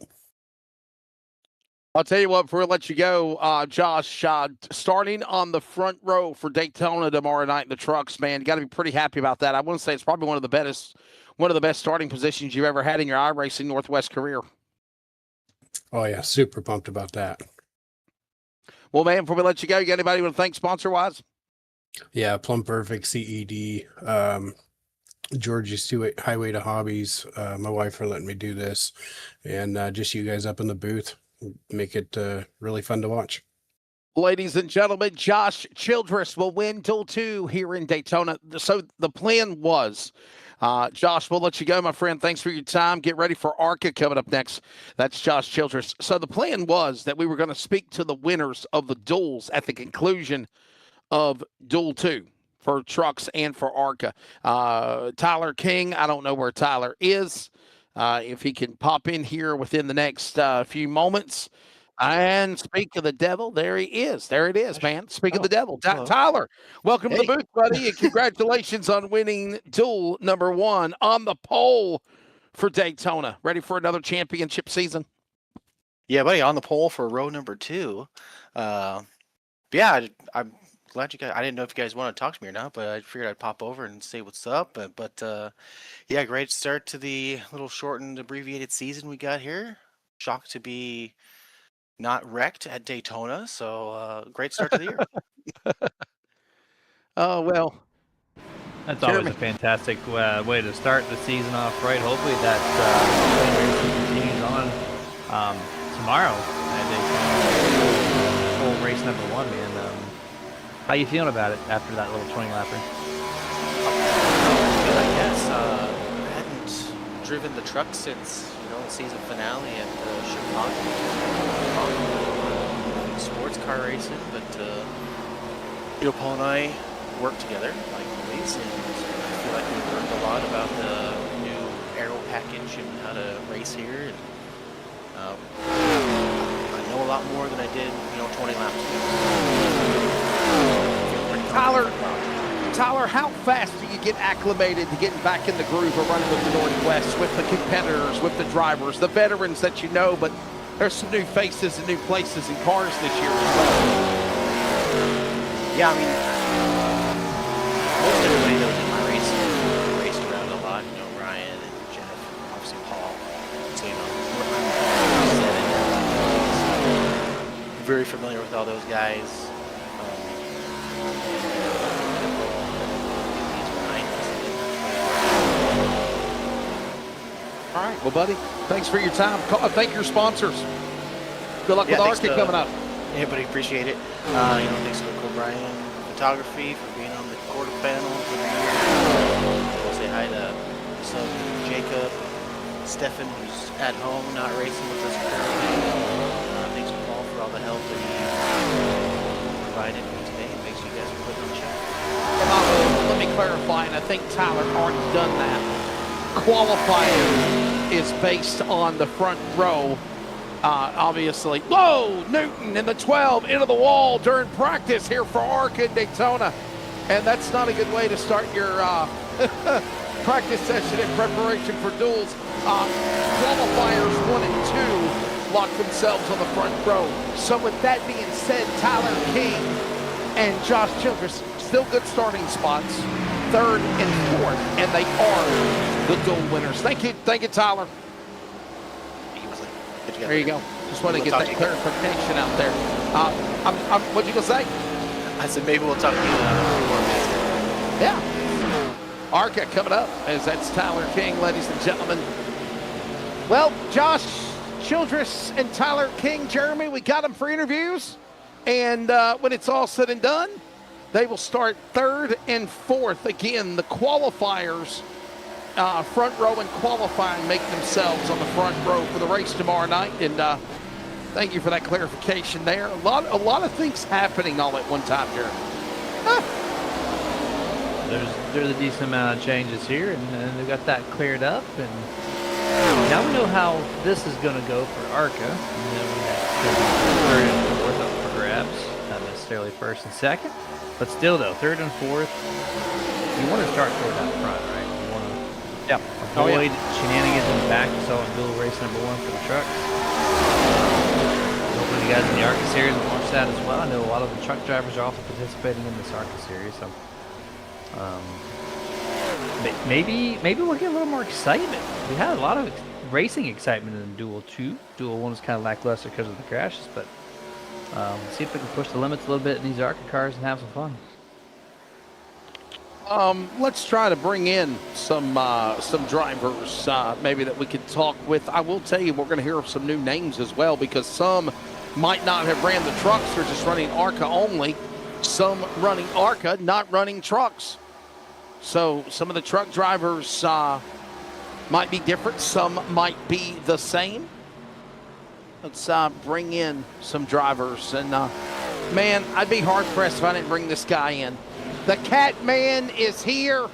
I'll tell you what, before I let you go, Josh, starting on the front row for Daytona tomorrow night in the trucks, man, you got to be pretty happy about that. I want to say it's probably one of the best starting positions you've ever had in your iRacing Northwest career. Oh yeah, super pumped about that. Well, man, before we let you go, you got anybody you want to thank sponsor-wise? Yeah, Plum Perfect, CED, Georgie's Highway to Hobbies, my wife for letting me do this, and just you guys up in the booth. Make it really fun to watch. Ladies and gentlemen, Josh Childress will win Duel 2 here in Daytona. So the plan was, Josh, we'll let you go, my friend. Thanks for your time. Get ready for ARCA coming up next. That's Josh Childress. So the plan was that we were going to speak to the winners of the duels at the conclusion of Duel 2 for trucks and for ARCA. Tyler King, I don't know where Tyler is. If he can pop in here within the next few moments. And speak of the devil, there he is. There it is, man. Speak of the devil. Tyler, welcome to the booth, buddy, and congratulations on winning Duel number 1 on the pole for Daytona. Ready for another championship season? Yeah, buddy, on the pole for row number 2. Yeah, I'm glad you guys. I didn't know if you guys want to talk to me or not, but I figured I'd pop over and say what's up. But yeah, great start to the little shortened, abbreviated season we got here. Shocked to be not wrecked at Daytona, so great start to the year. Oh, well. That's always a fantastic way to start the season off, right? Hopefully that continues on tomorrow at Daytona. Full race number 1, man. How you feeling about it after that little 20-lapper? I guess I hadn't driven the truck since the season finale at Chicago. Sports car racing, but Paul and I work together like always, and I feel like we've learned a lot about the new aero package and how to race here. And I know a lot more than I did 20 laps ago. Tyler, how fast do you get acclimated to getting back in the groove of running with the Northwest, with the competitors, with the drivers, the veterans that you know, but there's some new faces and new places and cars this year as well? Yeah, I mean, most everybody that was in my race raced around a lot. You know, Ryan and Jeff, obviously Paul. So, you know, I'm very familiar with all those guys. All right, well, buddy, thanks for your time. Thank your sponsors. Good luck with ARCA coming up. Everybody appreciate it. You know, thanks to O'Brien Photography for being on the quarter panel every year. We'll say hi to son Jacob, Stefan, who's at home, not racing with us currently. Thanks to Paul for all the help that he provided me today. Thanks to you guys for putting on the chat. Let me clarify, and I think Tyler already done that. Qualifying is based on the front row. Obviously, whoa, Newton in the 12 into the wall during practice here for ARCA in Daytona. And that's not a good way to start your practice session in preparation for duels. Qualifiers 1 and 2 lock themselves on the front row. So with that being said, Tyler King and Josh Childress, still good starting spots, 3rd and 4th, and they are the duel winners. Thank you, Tyler. There you go. Just want to get that clarification out there. What'd you gonna say? I said maybe we'll talk to you more minutes. Yeah. ARCA coming up, as that's Tyler King, ladies and gentlemen. Well, Josh Childress and Tyler King, Jeremy, we got them for interviews. And when it's all said and done, they will start 3rd and 4th. Again, the qualifiers, front row and qualifying, make themselves on the front row for the race tomorrow night. And thank you for that clarification there. A lot of things happening all at one time here. There's a decent amount of changes here, and they got that cleared up. And now we know how this is going to go for ARCA. And then we have 3rd and 4th up for grabs, not necessarily 1st and 2nd, but still though, 3rd and 4th, you want to start toward that front, right? You want to avoid shenanigans in the back. You saw in dual race number 1 for the trucks. Hopefully you guys in the ARCA series will watch that as well. I know a lot of the truck drivers are also participating in this ARCA series, so maybe we'll get a little more excitement. We had a lot of racing excitement in Duel 2. Duel 1 was kind of lackluster because of the crashes, but see if we can push the limits a little bit in these ARCA cars and have some fun. Let's try to bring in some drivers maybe that we could talk with. I will tell you, we're going to hear some new names as well, because some might not have ran the trucks. They're just running ARCA only. Some running ARCA, not running trucks. So some of the truck drivers might be different. Some might be the same. Let's bring in some drivers. And man, I'd be hard pressed if I didn't bring this guy in. The Cat Man is here.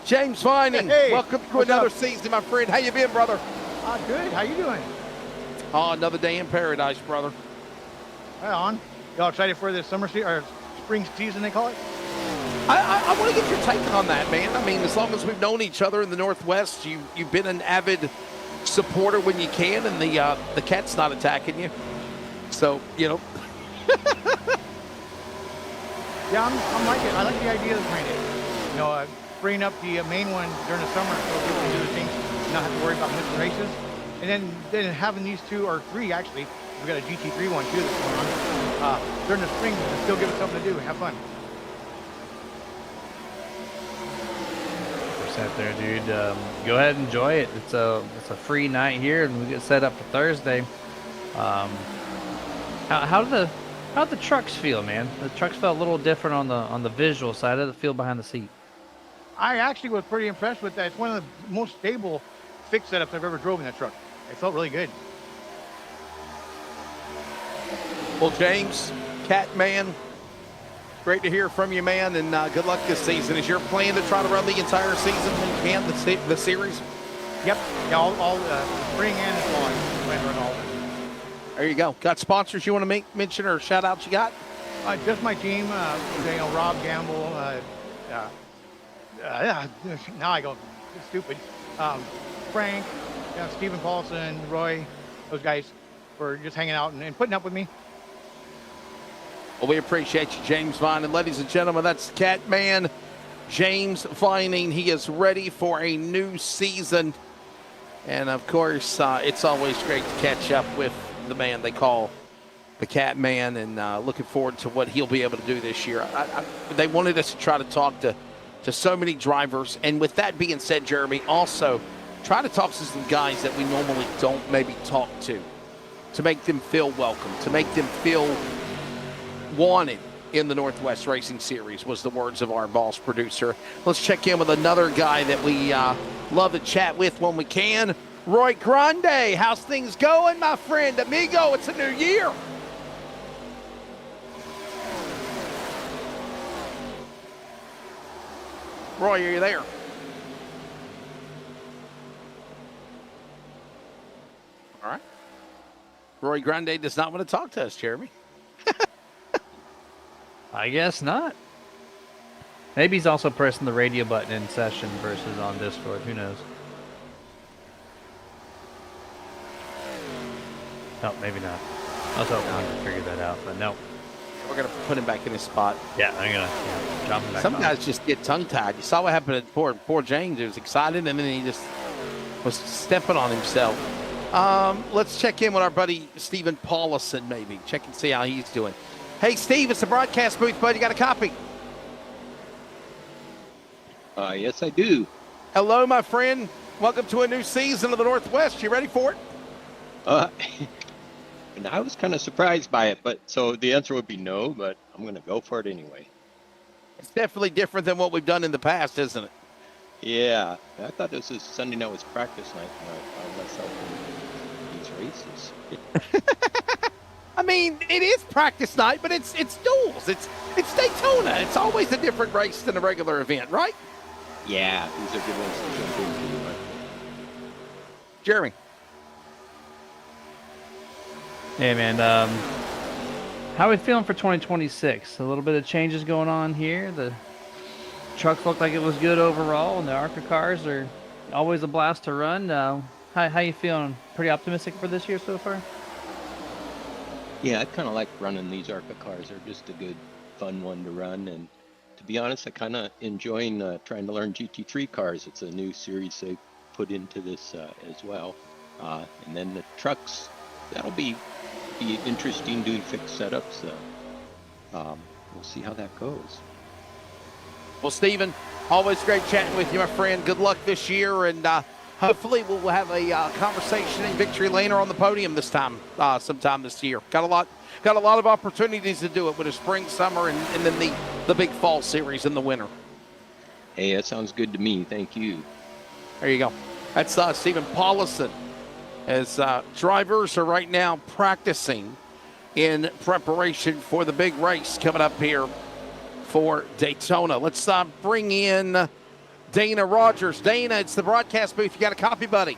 James Vining, welcome to another season, my friend. How you been, brother? Good. How you doing? Oh, another day in paradise, brother. Right on. Y'all excited for the summer or spring season, they call it? I want to get your take on that, man. I mean, as long as we've known each other in the Northwest, you've been an avid supporter when you can, and the cat's not attacking you. So, you know. Yeah, I'm like it. I like the idea of spraying it. You know, spraying up the main one during the summer so people can do the things, not have to worry about missing races. And then having these 2 or 3 actually, we got a GT3 one too that's going on. During the spring, to still give us something to do, have fun. Percent there, dude. Go ahead and enjoy it. It's a free night here, and we get set up for Thursday. How'd the trucks feel, man? The trucks felt a little different on the visual side. How did it feel behind the seat? I actually was pretty impressed with that. It's one of the most stable fixed setups I've ever drove in that truck. It felt really good. Well, James, Cat Man, great to hear from you, man, and good luck this season. Is your plan to try to run the entire season when you can, the series? Yep. Yeah, all spring and fall. I plan to run all of it. There you go. Got sponsors you want to mention or shout outs you got? Just my team, Rob Gamble. Now I go stupid. Frank, Stephen Paulson, Roy, those guys for just hanging out and putting up with me. Well, we appreciate you, James Vine. And ladies and gentlemen, that's Catman James Vining. He is ready for a new season. And, of course, it's always great to catch up with the man they call the Catman, and looking forward to what he'll be able to do this year. They wanted us to try to talk to so many drivers. And with that being said, Jeremy, also try to talk to some guys that we normally don't maybe talk to make them feel welcome, to make them feel wanted in the Northwest Racing Series, was the words of our boss producer. Let's check in with another guy that we love to chat with when we can. Roy Grande, how's things going, my friend? Amigo, it's a new year. Roy, are you there? All right. Roy Grande does not want to talk to us, Jeremy. I guess not. Maybe he's also pressing the radio button in session versus on Discord. Who knows? No, maybe not. I was hoping I could figure that out, but no. We're going to put him back in his spot. Yeah, I'm going to drop him back. Some guys just get tongue-tied. You saw what happened to poor James. He was excited, and then he just was stepping on himself. Let's check in with our buddy Stephen Paulison, maybe. Check and see how he's doing. Hey, Steve, it's the broadcast booth, bud. You got a copy? Yes, I do. Hello, my friend. Welcome to a new season of the Northwest. You ready for it? And I was kind of surprised by it, but so the answer would be no, but I'm going to go for it anyway. It's definitely different than what we've done in the past, isn't it? Yeah, I thought this was Sunday night was practice night, and I found myself in these races. I mean, it is practice night, but it's Duels. It's Daytona. It's always a different race than a regular event, right? Yeah, these are good ones to jump into, right? Jeremy. Hey, man. How are we feeling for 2026? A little bit of changes going on here. The trucks looked like it was good overall, and the ARCA cars are always a blast to run. How you feeling? Pretty optimistic for this year so far? Yeah, I kind of like running these ARCA cars. They're just a good, fun one to run. And to be honest, I kind of enjoying trying to learn GT3 cars. It's a new series they put into this as well. And then the trucks, that'll be interesting doing fixed setups. We'll see how that goes. Well, Stephen, always great chatting with you, my friend. Good luck this year, and hopefully we'll have a conversation in victory lane or on the podium this time, sometime this year. Got a lot of opportunities to do it with the spring, summer, and then the big fall series in the winter. Hey, that sounds good to me. Thank you. There you go. That's Stephen Paulison. As drivers are right now practicing in preparation for the big race coming up here for Daytona. Let's bring in Dana Rogers. Dana, it's the broadcast booth. You got a copy, buddy?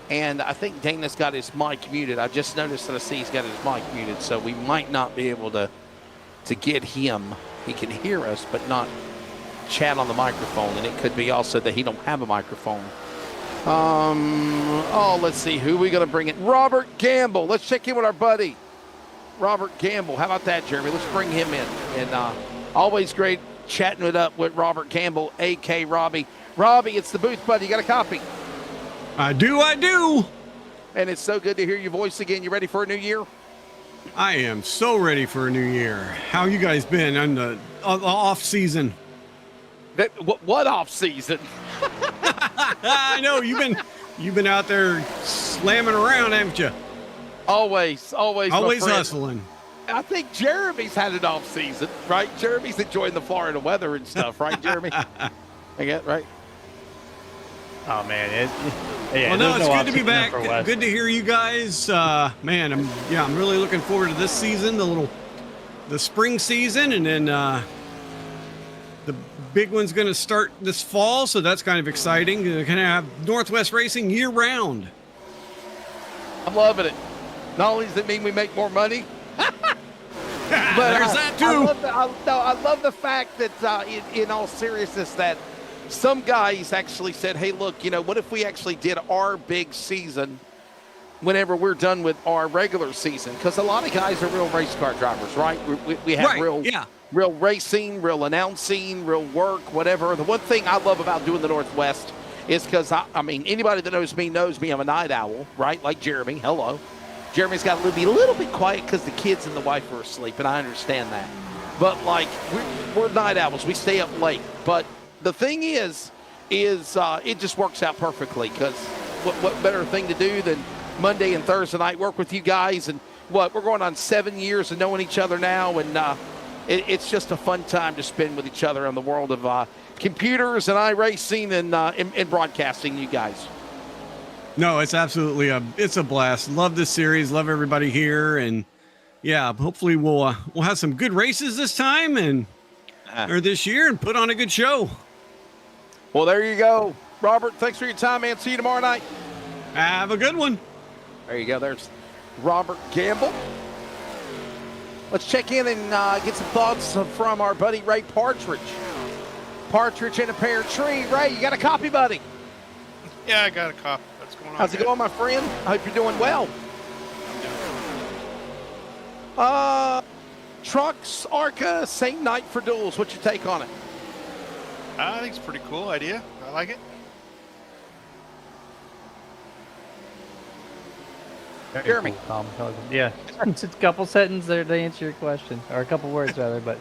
And I think Dana's got his mic muted. I just noticed that I see he's got his mic muted, so we might not be able to get him. He can hear us, but not chat on the microphone, and it could be also that he don't have a microphone. Let's see, who are we going to bring in? Robert Gamble. Let's check in with our buddy, Robert Gamble. How about that, Jeremy? Let's bring him in. And always great chatting it up with Robert Gamble, A.K. Robbie. Robbie, it's the booth, buddy. You got a copy? I do. And it's so good to hear your voice again. You ready for a new year? I am so ready for a new year. How you guys been on the off season? What off season? I know you've been out there slamming around, haven't you? Always hustling. I think Jeremy's had an off season, right? Jeremy's enjoying the Florida weather and stuff, right, Jeremy? I get right. Oh man, well, no, it's good to be back. Good to hear you guys. Man, I'm really looking forward to this season, the spring season, and then the big one's going to start this fall, so that's kind of exciting. We're going to have Northwest Racing year round. I'm loving it. Not only does it mean we make more money, but there's that too. I love the fact that in all seriousness that some guys actually said, hey, look, what if we actually did our big season whenever we're done with our regular season, because a lot of guys are real race car drivers, right? We have real racing, real announcing, real work, whatever. The one thing I love about doing the Northwest is because, I mean, anybody that knows me I'm a night owl, right? Like Jeremy. Hello. Jeremy's got to be a little bit quiet because the kids and the wife are asleep, and I understand that. But, like, we're night owls. We stay up late. But the thing is it just works out perfectly, because what better thing to do than Monday and Thursday night work with you guys? And we're going on 7 years of knowing each other now, and it's just a fun time to spend with each other in the world of computers and iRacing and broadcasting, you guys. No, it's absolutely it's a blast. Love this series. Love everybody here, and yeah, hopefully we'll have some good races this time or this year, and put on a good show. Well, there you go, Robert. Thanks for your time, man. See you tomorrow night. Have a good one. There you go. There's Robert Gamble. Let's check in and get some thoughts from our buddy Ray Partridge. Partridge in a pear tree. Ray, you got a copy, buddy? Yeah, I got a copy. What's going on? How's it going, my friend? I hope you're doing well. Trucks, ARCA, same night for duels. What's your take on it? I think it's a pretty cool idea. I like it. Jeremy. Cool, yeah, it's a couple sentences there to answer your question, or a couple words rather. But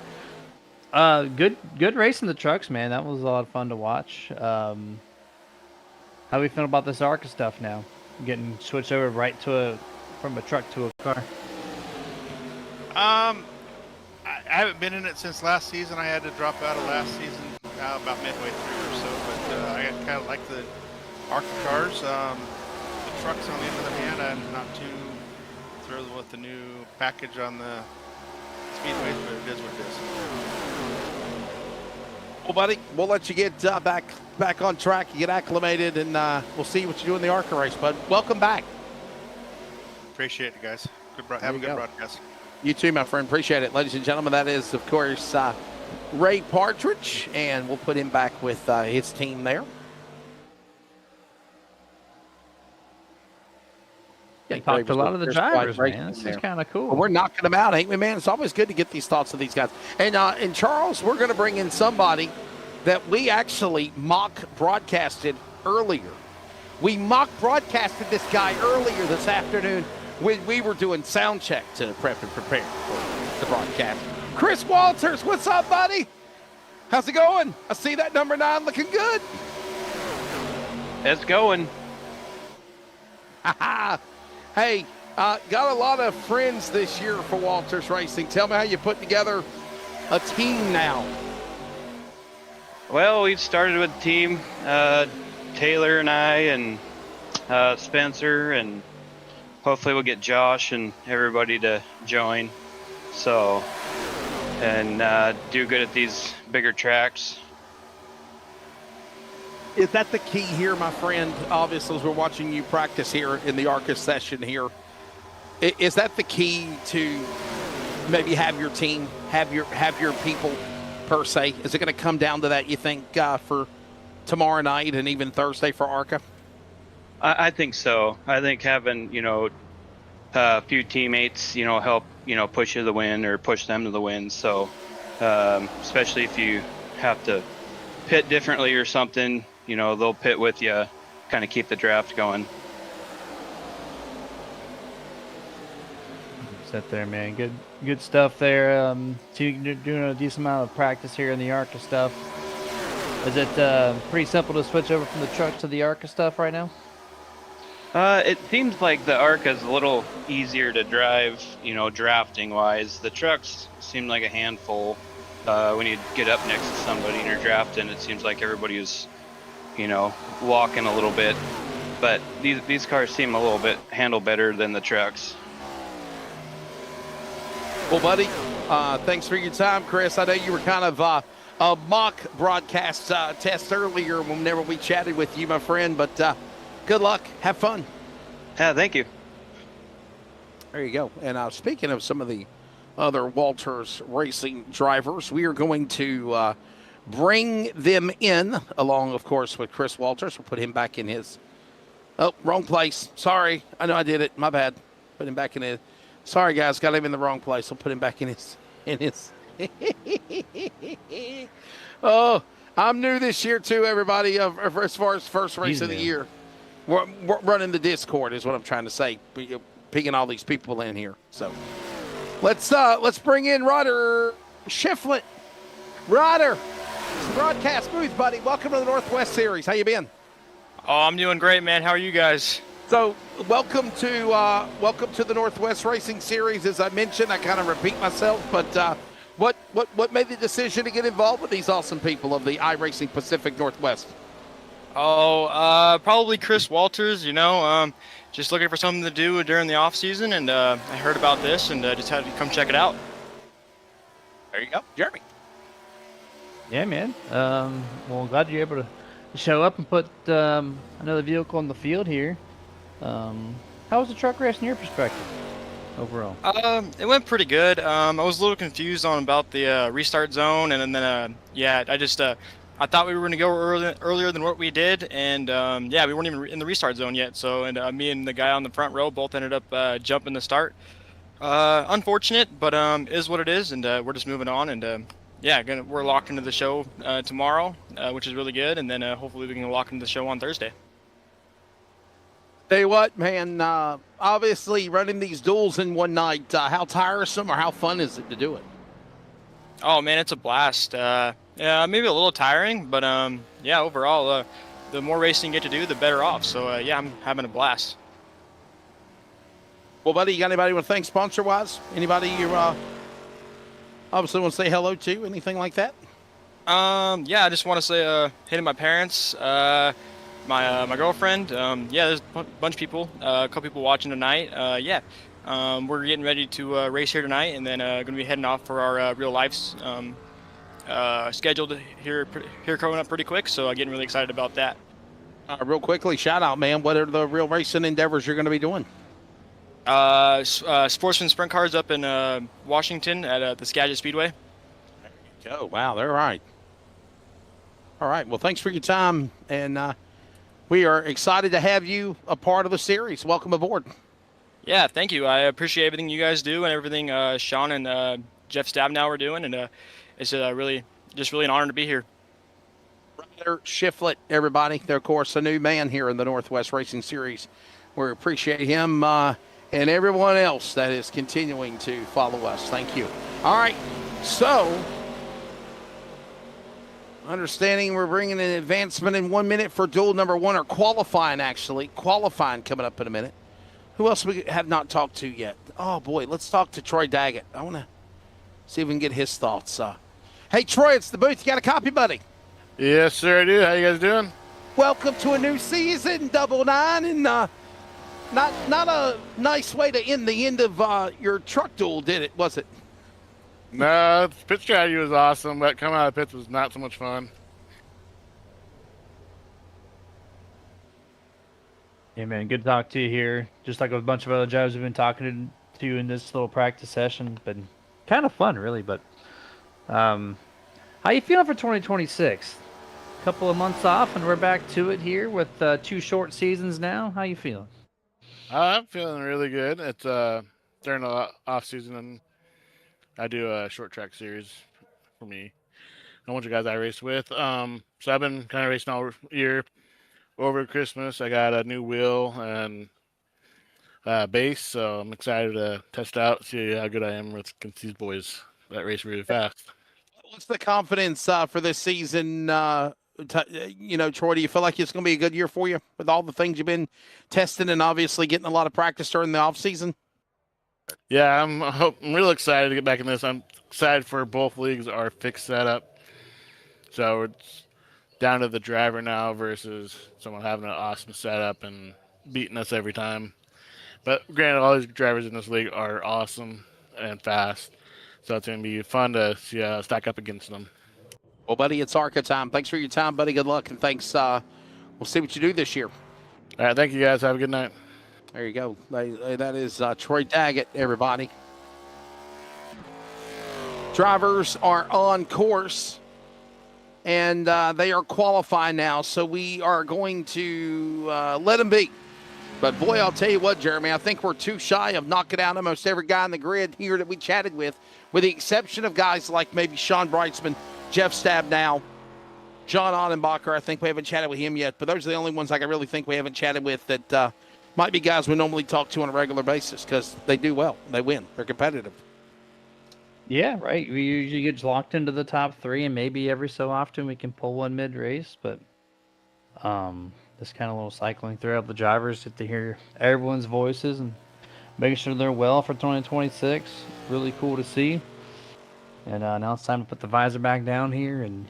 good racing the trucks, man. That was a lot of fun to watch. How are we feeling about this ARCA stuff now? Getting switched over from a truck to a car. I haven't been in it since last season. I had to drop out of last season about midway through or so, but I kind of like the ARCA cars. The trucks, on the other hand, I'm not too thrilled with the new package on the speedways, but it is what it is. Well, buddy, we'll let you get back on track, you get acclimated, and we'll see what you do in the ARCA race, bud. Welcome back. Appreciate it, guys. Have a good broadcast. You too, my friend. Appreciate it. Ladies and gentlemen, that is, of course, Ray Partridge, and we'll put him back with his team there. Yeah, talked to a lot of the drivers, man. This is kind of cool. Well, we're knocking them out, ain't we, man? It's always good to get these thoughts of these guys. And Charles, we're going to bring in somebody that we actually mock broadcasted earlier. We mock broadcasted this guy earlier this afternoon when we were doing sound check to prep and prepare for the broadcast. Chris Walters, what's up, buddy? How's it going? I see that number 9 looking good. It's going. Hey, got a lot of friends this year for Walters Racing. Tell me how you put together a team now. Well, we've started with a team, Taylor and I and Spencer, and hopefully we'll get Josh and everybody to join. So, and do good at these bigger tracks. Is that the key here, my friend? Obviously, as we're watching you practice here in the ARCA session here, is that the key to maybe have your team, have your people per se? Is it going to come down to that, you think, for tomorrow night and even Thursday for ARCA? I think so. I think having, a few teammates, help, push you to the win or push them to the win. So, especially if you have to pit differently or something, they'll pit with you, kind of keep the draft going. Sit there, man. Good stuff there. So you're doing a decent amount of practice here in the ARCA stuff. Is it pretty simple to switch over from the truck to the ARCA stuff right now? It seems like the ARCA is a little easier to drive, drafting wise. The trucks seem like a handful. When you get up next to somebody and you're drafting, it seems like everybody is, walking a little bit. But these cars seem a little bit handle better than the trucks. Well, buddy, thanks for your time, Chris. I know you were kind of a mock broadcast test earlier whenever we chatted with you, my friend. But good luck. Have fun. Yeah, thank you. There you go. And speaking of some of the other Walters Racing drivers, we are going to bring them in, along, of course, with Chris Walters. We'll put him back in his Oh, wrong place. Sorry. I know I did it. My bad. Put him back in his. Sorry, guys. Got him in the wrong place. I'll put him back in his. Oh, I'm new this year, too, everybody, as far as first race of the year. We're running the Discord is what I'm trying to say. Picking all these people in here. So let's bring in Ryder Shiflett. Ryder, it's the broadcast booth, buddy. Welcome to the Northwest Series. How you been? Oh, I'm doing great, man. How are you guys? So, welcome to the Northwest Racing Series. As I mentioned, I kind of repeat myself, but what made the decision to get involved with these awesome people of the iRacing Pacific Northwest? Oh, probably Chris Walters. Just looking for something to do during the off season, and I heard about this and just had to come check it out. There you go, Jeremy. Yeah, man. Well, I'm glad you're able to show up and put another vehicle in the field here. How was the truck race in your perspective overall? It went pretty good. I was a little confused about the restart zone, and then I thought we were going to go earlier than what we did, and we weren't even in the restart zone yet. So, and me and the guy on the front row both ended up jumping the start. Unfortunate, but is what it is, and we're just moving on, and we're locked into the show tomorrow, which is really good, and then hopefully we can lock into the show on Thursday. Tell you what, man, obviously running these duels in one night, how tiresome or how fun is it to do it? Oh, man, it's a blast. Yeah, maybe a little tiring, but overall, the more racing you get to do, the better off. So, I'm having a blast. Well, buddy, you got anybody you want to thank sponsor-wise? Anybody you obviously want to say hello to? Anything like that? I just want to say hey to my parents, my girlfriend. There's a bunch of people, a couple people watching tonight. We're getting ready to race here tonight, and then going to be heading off for our real lives scheduled here coming up pretty quick. So getting really excited about that. Real quickly, shout out, man. What are the real racing endeavors you're going to be doing? Sportsman Sprint Cars up in Washington at the Skagit Speedway. There you go. Wow, they're right. All right. Well, thanks for your time, and we are excited to have you a part of the series. Welcome aboard. Yeah, thank you. I appreciate everything you guys do and everything Sean and Jeff Stabnow are doing, and it's really an honor to be here. Ryder Shiflett, everybody. They're, of course, a new man here in the Northwest Racing Series. We appreciate him and everyone else that is continuing to follow us. Thank you. All right, so understanding we're bringing an advancement in 1 minute for duel number one, or qualifying coming up in a minute. Who else we have not talked to yet? Oh, boy, let's talk to Troy Daggett. I want to see if we can get his thoughts. Hey, Troy, it's the booth. You got a copy, buddy? Yes, sir, I do. How you guys doing? Welcome to a new season, Double Nine, and not a nice way to end the end of your truck duel, did it? Was it? No, the pit strategy was awesome, but coming out of the pits was not so much fun. Hey, man, good to talk to you here. Just like a bunch of other drivers we've been talking to you in this little practice session. Been kind of fun, really, but how you feeling for 2026? A couple of months off, and we're back to it here with 2 short seasons now. How you feeling? I'm feeling really good. It's during the off season, and I do a short track series for me. A bunch of guys I race with. So I've been kind of racing all year. Over Christmas, I got a new wheel and base, so I'm excited to test out, see how good I am with these boys that race really fast. What's the confidence for this season? Troy, do you feel like it's going to be a good year for you with all the things you've been testing and obviously getting a lot of practice during the off season? Yeah, I'm real excited to get back in this. I'm excited for both leagues are fixed setup. So it's down to the driver now versus someone having an awesome setup and beating us every time. But granted, all these drivers in this league are awesome and fast. So it's going to be fun to see, stack up against them. Well, buddy, it's ARCA time. Thanks for your time, buddy. Good luck, and thanks. We'll see what you do this year. All right, thank you, guys. Have a good night. There you go. That is Troy Daggett, everybody. Drivers are on course, and they are qualifying now, so we are going to let them be. But boy, I'll tell you what, Jeremy, I think we're too shy of knocking out almost every guy on the grid here that we chatted with the exception of guys like maybe Sean Brightsman, Jeff Stabnow, John Ottenbacher. I think we haven't chatted with him yet, but those are the only ones I can really think we haven't chatted with that might be guys we normally talk to on a regular basis because they do well. They win. They're competitive. Yeah, right. We usually get locked into the top 3, and maybe every so often we can pull one mid-race, but this kind of little cycling throughout the drivers, get to hear everyone's voices and making sure they're well for 2026. Really cool to see. And now it's time to put the visor back down here and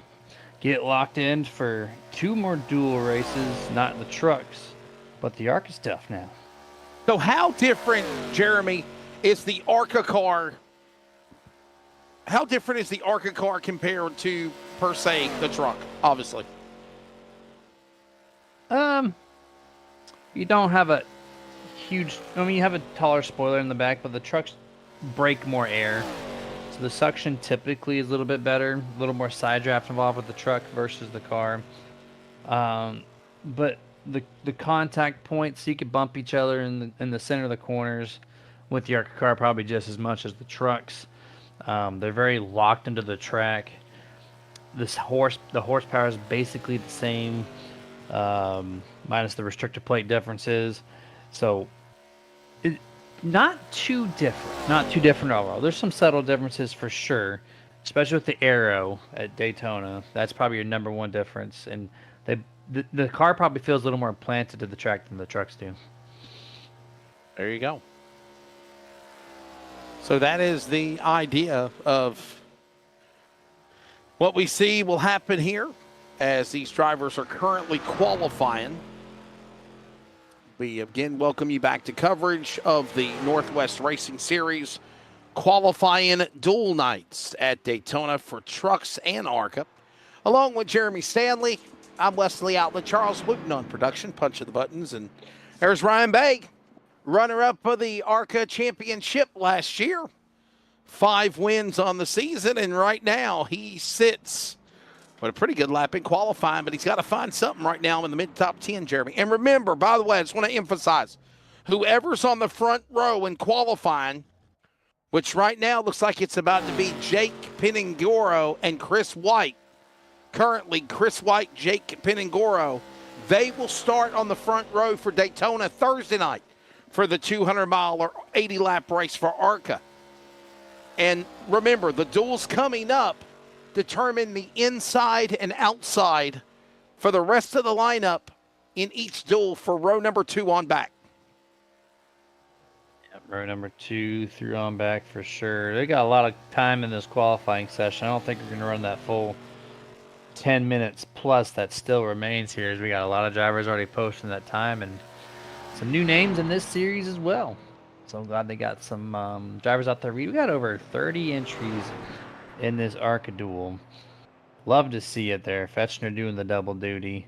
get locked in for 2 more dual races, not the trucks, but the ARCA stuff now. So how different, Jeremy, is the ARCA car? How different is the ARCA car compared to, per se, the truck, obviously? You don't have a huge, you have a taller spoiler in the back, but the trucks break more air. So the suction typically is a little bit better, a little more side draft involved with the truck versus the car. But the contact points, you could bump each other in the center of the corners with the ARCA car probably just as much as the trucks. They're very locked into the track. The horsepower is basically the same, minus the restrictor plate differences. So not too different overall. There's some subtle differences for sure, especially with the aero at Daytona. That's probably your number one difference. And the car probably feels a little more planted to the track than the trucks do. There you go. So that is the idea of what we see will happen here as these drivers are currently qualifying. We again welcome you back to coverage of the Northwest Racing Series qualifying dual nights at Daytona for trucks and ARCA. Along with Jeremy Stanley, I'm Wesley Outlet, Charles Wooten on production, punch of the buttons, and there's Ryan Begg, runner-up of the ARCA Championship last year. 5 wins on the season, and right now he sits with a pretty good lap in qualifying, but he's got to find something right now in the mid-top 10, Jeremy. And remember, by the way, I just want to emphasize, whoever's on the front row in qualifying, which right now looks like it's about to be Jake Piningoro and Chris White. Currently, Chris White, Jake Piningoro, they will start on the front row for Daytona Thursday night for the 200-mile or 80-lap race for ARCA. And remember, the duels coming up determine the inside and outside for the rest of the lineup in each duel for row number 2 on back. Yep, row number 2 through on back for sure. They got a lot of time in this qualifying session. I don't think we're going to run that full 10 minutes plus that still remains here, as we got a lot of drivers already posting that time and some new names in this series as well. So I'm glad they got some drivers out there. We got over 30 entries in this ARCA duel. Love to see it there. Fetchner doing the double duty.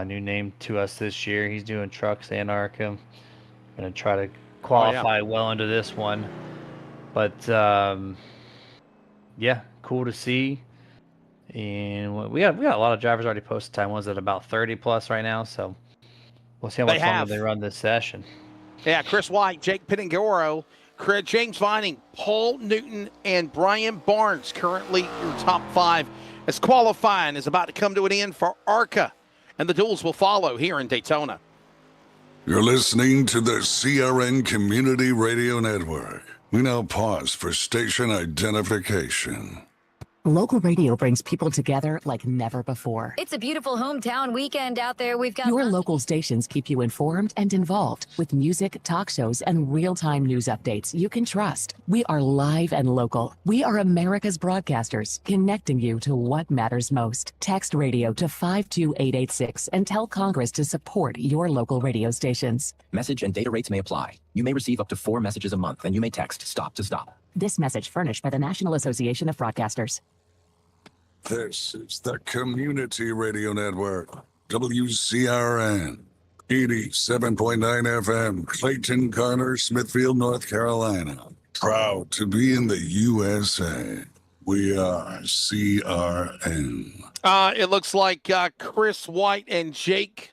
New name to us this year. He's doing trucks and ARCA. Gonna try to qualify well into this one. But yeah, cool to see. And we got a lot of drivers already posted time. Was it about 30 plus right now? So we'll see how much longer they run this session. Yeah, Chris White, Jake Piningoro, James Vining, Paul Newton, and Brian Barnes currently your top 5 as qualifying is about to come to an end for ARCA, and the duels will follow here in Daytona. You're listening to the CRN Community Radio Network. We now pause for station identification. Local radio brings people together like never before. It's a beautiful hometown weekend out there. We've got Your local stations keep you informed and involved with music, talk shows, and real-time news updates you can trust. We are live and local. We are America's broadcasters, connecting you to what matters most. Text radio to 52886 and tell Congress to support your local radio stations. Message and data rates may apply. You may receive up to 4 messages a month, and you may text STOP to stop. This message furnished by the National Association of Broadcasters. This is the Community Radio Network, WCRN, 87.9 FM, Clayton, Garner, Smithfield, North Carolina. Proud to be in the USA. We are CRN. It looks like Chris White and Jake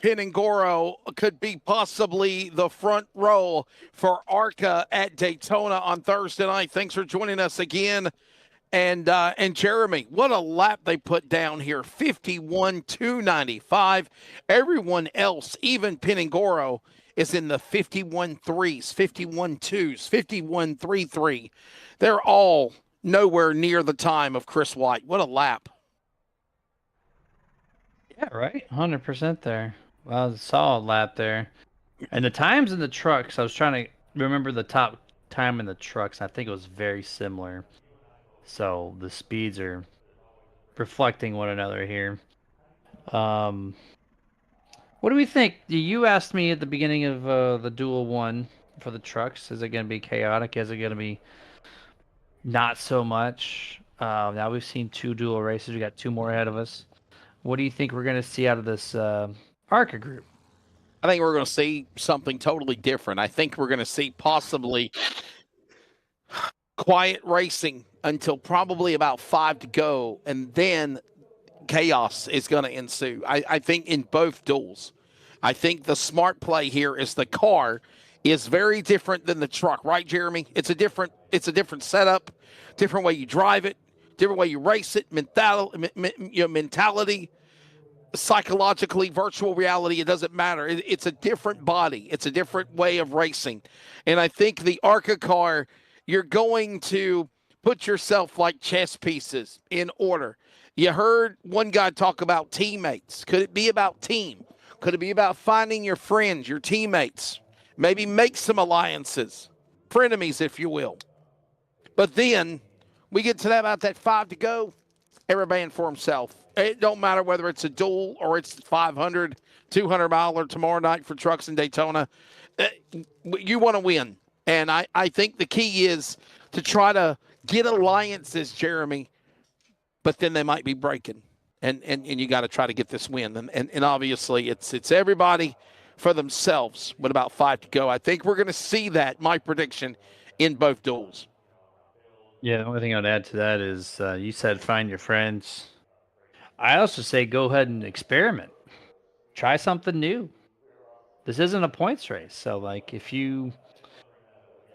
Pinangoro could be possibly the front row for ARCA at Daytona on Thursday night. Thanks for joining us again. And Jeremy, what a lap they put down here, 51.295. Everyone else, even Pinangoro, is in the 51.3s, 51.2s, 51.33. They're all nowhere near the time of Chris White. What a lap. Yeah, right. 100% there. Well, a solid lap there. And the times in the trucks, I was trying to remember the top time in the trucks. I think it was very similar. So the speeds are reflecting one another here. What do we think? You asked me at the beginning of the Duel 1 for the trucks. Is it going to be chaotic? Is it going to be not so much? Now we've seen 2 Duel races. We got 2 more ahead of us. What do you think we're going to see out of this ARCA group? I think we're going to see something totally different. I think we're going to see possibly quiet racing until probably about 5 to go, and then chaos is going to ensue. I think in both duels. I think the smart play here is the car is very different than the truck, right, Jeremy? It's a different setup, different way you drive it, different way you race it, mentality, psychologically, virtual reality, it doesn't matter. It's a different body. It's a different way of racing. And I think the ARCA car, you're going to put yourself like chess pieces in order. You heard one guy talk about teammates. Could it be about team? Could it be about finding your friends, your teammates? Maybe make some alliances, frenemies, if you will. But then we get to about that 5 to go, every man for himself. It don't matter whether it's a duel or it's 500, 200 miler tomorrow night for trucks in Daytona. You want to win. And I think the key is to try to get alliances, Jeremy, but then they might be breaking. And you got to try to get this win. And obviously it's everybody for themselves with about 5 to go. I think we're going to see that, my prediction, in both duels. Yeah, the only thing I'd add to that is you said find your friends. I also say go ahead and experiment. Try something new. This isn't a points race. So, like, if you're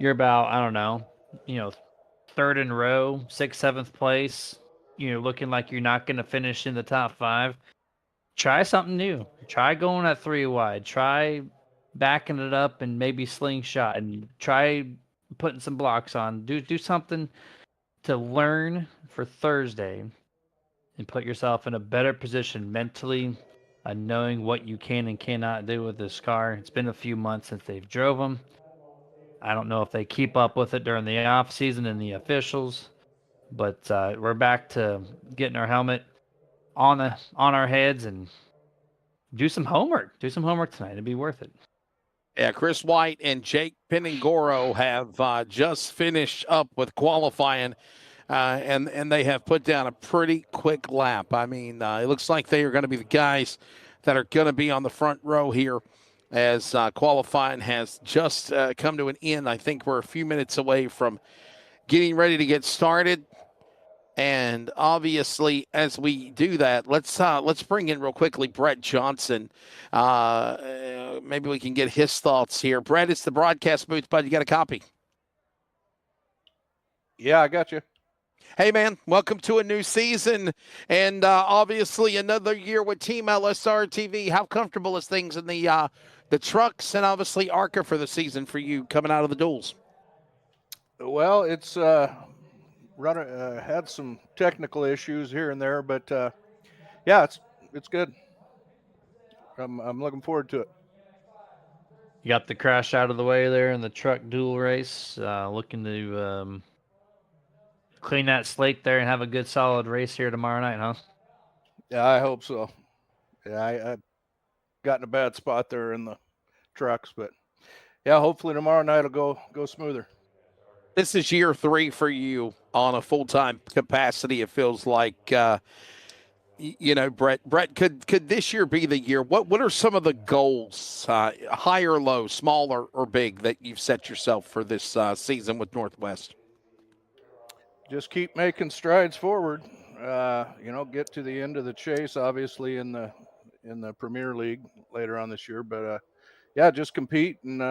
about, I don't know, 3rd in row, 6th, 7th place, looking like you're not going to finish in the top 5, try something new. Try going at 3 wide. Try backing it up and maybe slingshot and try putting some blocks on. Do something to learn for Thursday and put yourself in a better position mentally, knowing what you can and cannot do with this car. It's been a few months since they've drove them. I don't know if they keep up with it during the off season and the officials, but we're back to getting our helmet on our heads and do some homework. Do some homework tonight. It'd be worth it. Yeah, Chris White and Jake Pinangoro have just finished up with qualifying. And they have put down a pretty quick lap. I mean, it looks like they are going to be the guys that are going to be on the front row here as qualifying has just come to an end. I think we're a few minutes away from getting ready to get started. And obviously, as we do that, let's bring in real quickly Brett Johnson. Maybe we can get his thoughts here. Brett, it's the broadcast booth, bud. You got a copy? Yeah, I got you. Hey, man, welcome to a new season and obviously another year with Team LSRTV. How comfortable is things in the trucks and obviously ARCA for the season for you coming out of the duels? Well, it's had some technical issues here and there, but yeah, it's good. I'm looking forward to it. You got the crash out of the way there in the truck duel race. Looking to clean that slate there and have a good solid race here tomorrow night, huh? Yeah, I hope so. Yeah, I got in a bad spot there in the trucks, but yeah, hopefully tomorrow night will go smoother. This is year 3 for you on a full-time capacity. It feels like, Brett, could this year be the year? What are some of the goals, high or low, small or big, that you've set yourself for this season with Northwest? Just keep making strides forward. Get to the end of the chase, obviously in the in the Premier League later on this year. But yeah, just compete and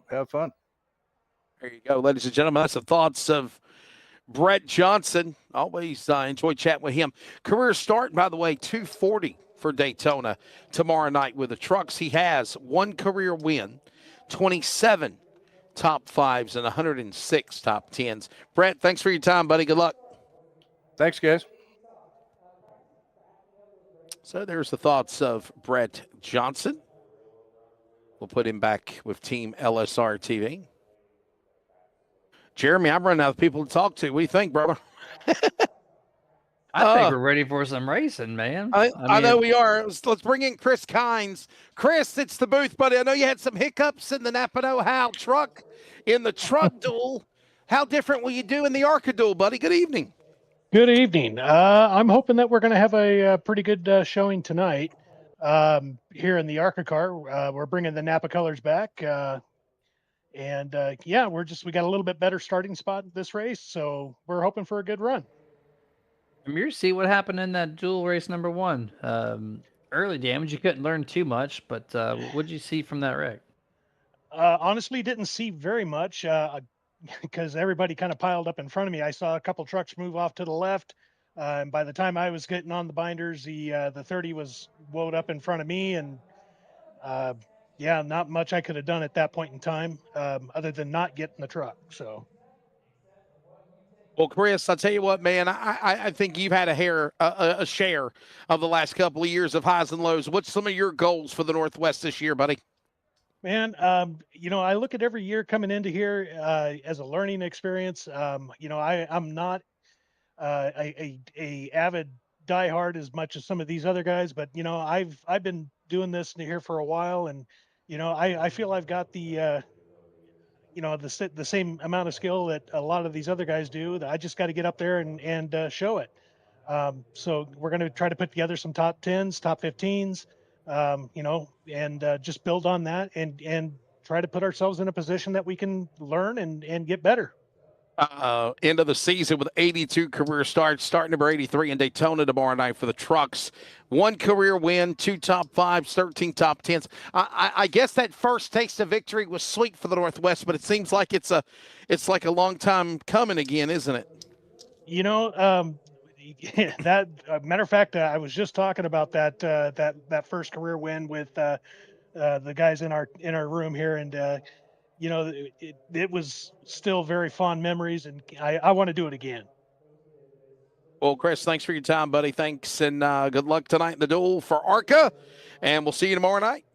have fun. There you go, ladies and gentlemen. That's the thoughts of Brett Johnson. Always enjoy chatting with him. Career start, by the way, 240 for Daytona tomorrow night with the trucks. He has 1 career win, 27 top 5s, and 106 top 10s. Brett, thanks for your time, buddy. Good luck. Thanks, guys. So there's the thoughts of Brett Johnson. We'll put him back with Team LSRTV. Jeremy, I'm running out of people to talk to. What do you think, brother? I think we're ready for some racing, man. I know we are. Let's bring in Chris Kynes. Chris, it's the booth, buddy. I know you had some hiccups in the Napa Know-How truck, in the truck duel. How different will you do in the ARCA duel, buddy? Good evening. Good evening. I'm hoping that we're going to have a pretty good showing tonight here in the ARCA car. We're bringing the Napa colors back. Yeah, we got a little bit better starting spot this race, so we're hoping for a good run. You see what happened in that dual race number 1. Early damage, you couldn't learn too much, but what did you see from that wreck? Honestly, didn't see very much because everybody kind of piled up in front of me. I saw a couple trucks move off to the left, and by the time I was getting on the binders, the 30 was woed up in front of me, and yeah, not much I could have done at that point in time other than not get in the truck. So. Well, Chris, I'll tell you what, man, I think you've had a share of the last couple of years of highs and lows. What's some of your goals for the Northwest this year, buddy? Man, I look at every year coming into here as a learning experience. I'm not a avid diehard as much as some of these other guys, but I've been doing this here for a while, and I feel I've got the same amount of skill that a lot of these other guys do. I just got to get up there and show it. So we're going to try to put together some top 10s, top 15s, and just build on that and try to put ourselves in a position that we can learn and get better. End of the season with 82 career starts, start number 83 in Daytona tomorrow night for the trucks. 1 career win, 2 top 5s, 13 top 10s. I guess that first taste of victory was sweet for the Northwest, but it seems like it's like a long time coming again, isn't it? That matter of fact, I was just talking about that first career win with the guys in our room here, and it was still very fond memories, and I want to do it again. Well, Chris, thanks for your time, buddy. Thanks, and good luck tonight in the duel for ARCA, and we'll see you tomorrow night.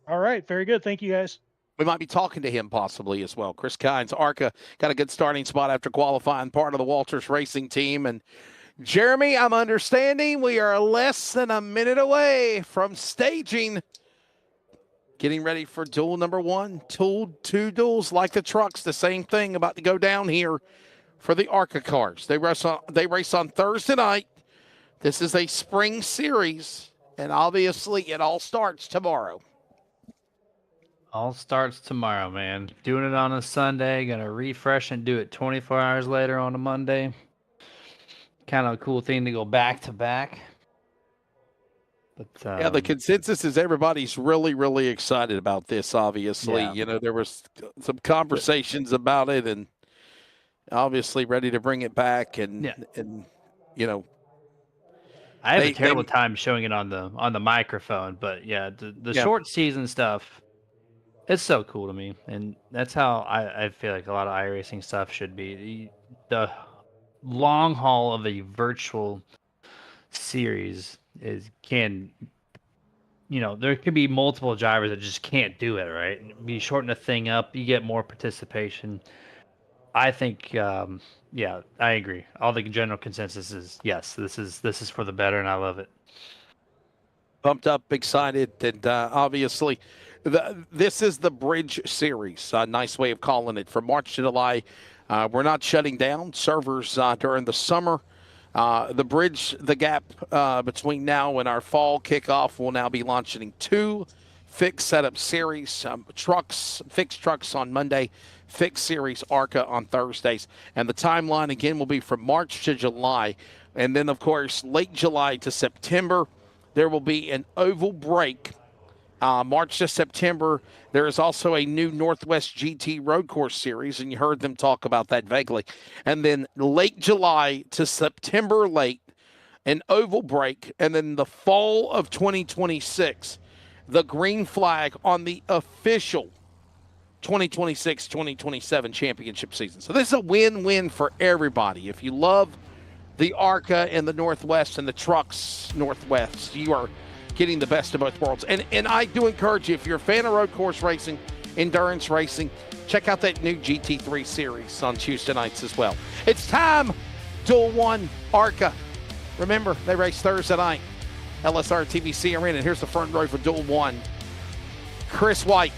All right, very good. Thank you, guys. We might be talking to him possibly as well. Chris Kynes, ARCA, got a good starting spot after qualifying, part of the Walters Racing team. And Jeremy, I'm understanding we are less than a minute away from staging, getting ready for duel number 1. 2 duels like the trucks, the same thing about to go down here for the ARCA cars. They race on Thursday night. This is a spring series, and obviously it all starts tomorrow. All starts tomorrow, man. Doing it on a Sunday, gonna refresh and do it 24 hours later on a Monday. Kind of a cool thing to go back to back. But yeah, the consensus is everybody's really, really excited about this, obviously. Yeah. There was some conversations about it, and obviously ready to bring it back. And I have a terrible time showing it on the microphone, but yeah, the short season stuff, it's so cool to me, and that's how I feel like a lot of iRacing stuff should be. The long haul of a virtual series there could be multiple drivers that just can't do it, right? You shorten the thing up, you get more participation. I think, I agree. All the general consensus is yes, this is for the better, and I love it. Pumped up, excited, and obviously, this is the Bridge Series. A nice way of calling it. From March to July, we're not shutting down servers during the summer. The gap between now and our fall kickoff will now be launching 2 fixed setup series, fixed trucks on Monday, fixed series ARCA on Thursdays. And the timeline, again, will be from March to July. And then, of course, late July to September, there will be an oval break March to September. There is also a new Northwest GT Road Course Series, and you heard them talk about that vaguely. And then late July to September late, an oval break, and then the fall of 2026, the green flag on the official 2026-2027 championship season. So this is a win-win for everybody. If you love the ARCA in the Northwest and the trucks Northwest, you are getting the best of both worlds. And I do encourage you, if you're a fan of road course racing, endurance racing, check out that new GT3 series on Tuesday nights as well. It's time, Duel 1 ARCA. Remember, they race Thursday night, LSRTV CRN, and here's the front row for Duel 1. Chris White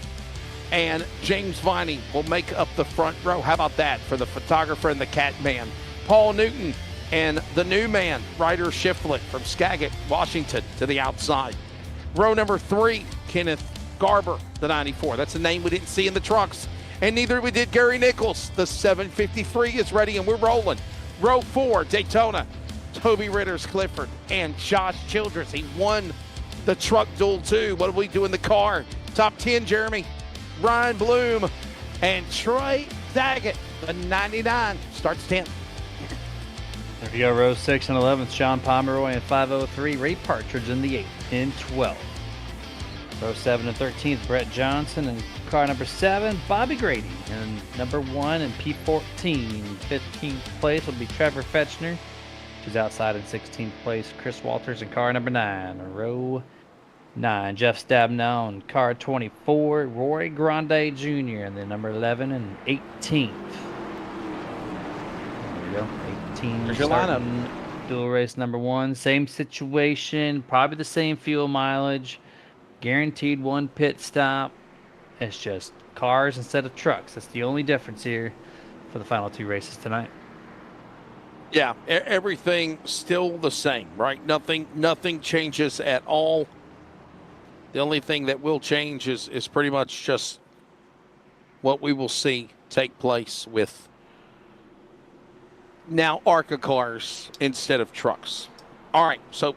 and James Viney will make up the front row. How about that for the photographer and the cat man? Paul Newton and the new man, Ryder Shiflett from Skagit, Washington, to the outside. Row number 3, Kenneth Garber, the 94. That's a name we didn't see in the trucks. And neither we did Gary Nichols. The 753 is ready, and we're rolling. Row 4, Daytona, Toby Ritters Clifford and Josh Childress. He won the truck duel too. What do we do in the car? Top 10, Jeremy. Ryan Bloom and Troy Daggett, the 99, starts 10th. There we go, row 6 and 11th, Sean Pomeroy in 503, Ray Partridge in the 8th in 12th. Row 7 and 13th, Brett Johnson in car number 7, Bobby Grady in number 1 and P14. 15th place will be Trevor Fetchner, who's outside in 16th place. Chris Walters in car number 9, row 9, Jeff Stabnow in car 24, Roy Grande Jr. in the number 11 and 18th. There we go, 18. There's your lineup. Dual race number 1, same situation, probably the same fuel mileage, guaranteed 1 pit stop. It's just cars instead of trucks. That's the only difference here for the final 2 races tonight. Yeah, everything still the same, right? Nothing changes at all. The only thing that will change is pretty much just what we will see take place with now ARCA cars instead of trucks. All right, so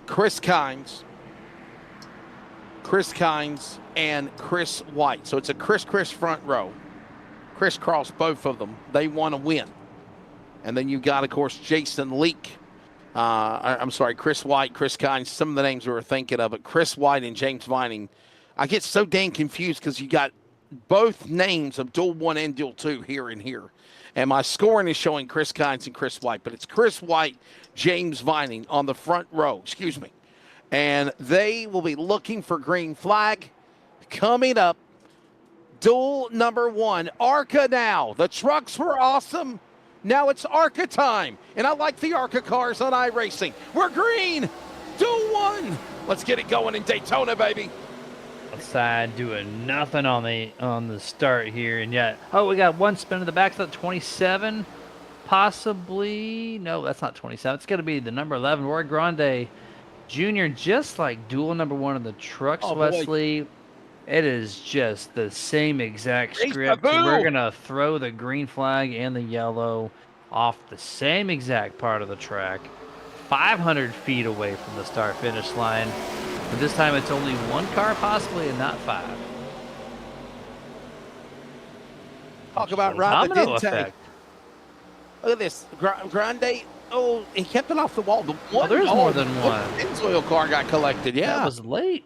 Chris Kynes and Chris White. So it's a Chris front row. Crisscross both of them. They want to win. And then you've got, of course, Jason Leake. I'm sorry, Chris White, Chris Kynes, some of the names we were thinking of, but Chris White and James Vining. I get so dang confused because you got both names of Duel 1 and Duel 2 here and here. And my scoring is showing Chris Kynes and Chris White, but it's Chris White, James Vining on the front row, And they will be looking for green flag coming up. Duel number 1, ARCA now. The trucks were awesome. Now it's ARCA time, and I like the ARCA cars on iRacing. We're green. Duel 1. Let's get it going in Daytona, baby. Outside doing nothing on the start here, and yet we got 1 spin in the back. So 27, possibly. No, that's not 27. It's going to be the number 11, Roy Grande Jr. Just like Duel number 1 of the trucks, Wesley. It is just the same exact script. We're going to throw the green flag and the yellow off the same exact part of the track, 500 feet away from the start-finish line. But this time it's only 1 car possibly and not 5. Talk about riding the dente. Look at this. Grande, he kept it off the wall. There's more than one. Pennzoil car got collected, yeah. That was late.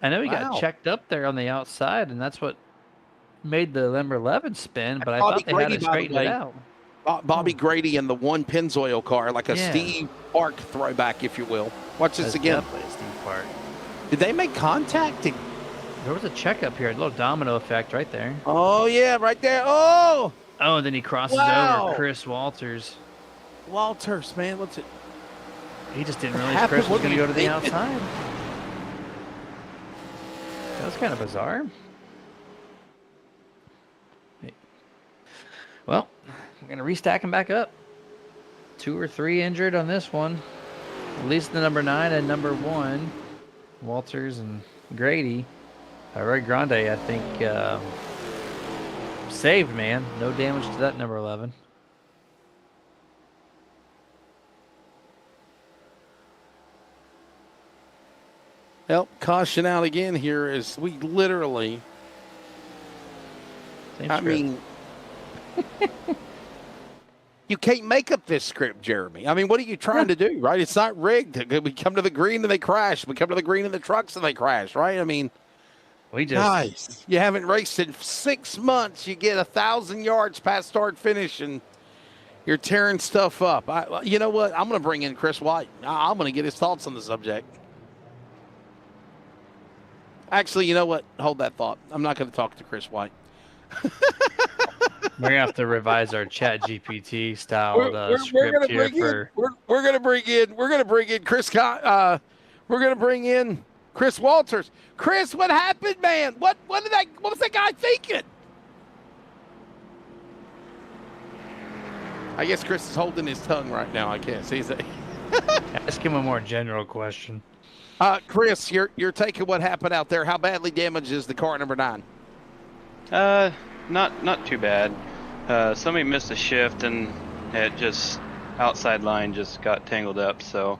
I know he got checked up there on the outside, and that's what made the number 11 spin, but I thought they had it straightened it out. Bobby Grady in the 1 Pennzoil car, like a Steve Park throwback, if you will. Watch this again. Definitely Steve Park. Did they make contact? There was a checkup here, a little domino effect right there. Oh, yeah, right there. Oh! Oh, and then he crosses over Chris Walters. Walters, man, what's it? He just didn't realize Chris was going to go to the outside. That was kind of bizarre. Well, we're going to restack him back up. 2 or 3 injured on this one. At least the number 9 and number 1. Walters and Grady. Roy Grande, I think, saved, man. No damage to that number 11. Well, caution out again here is we literally, I mean, you can't make up this script, Jeremy. I mean, what are you trying to do, right? It's not rigged. We come to the green and they crash. We come to the green in the trucks and they crash, right? I mean, guys, you haven't raced in 6 months. You get 1,000 yards past start finish and you're tearing stuff up. You know what? I'm going to bring in Chris White. I'm going to get his thoughts on the subject. Actually, you know what? Hold that thought. I'm not going to talk to Chris White. We're gonna have to revise our Chat GPT style script here for. We're gonna bring in Chris. We're gonna bring in Chris Walters. Chris, what happened, man? What was that guy thinking? I guess Chris is holding his tongue right now. I can't see that. Ask him a more general question. Chris, you're taking what happened out there. How badly damaged is the car number 9? Not too bad. Somebody missed a shift and it just outside line just got tangled up. So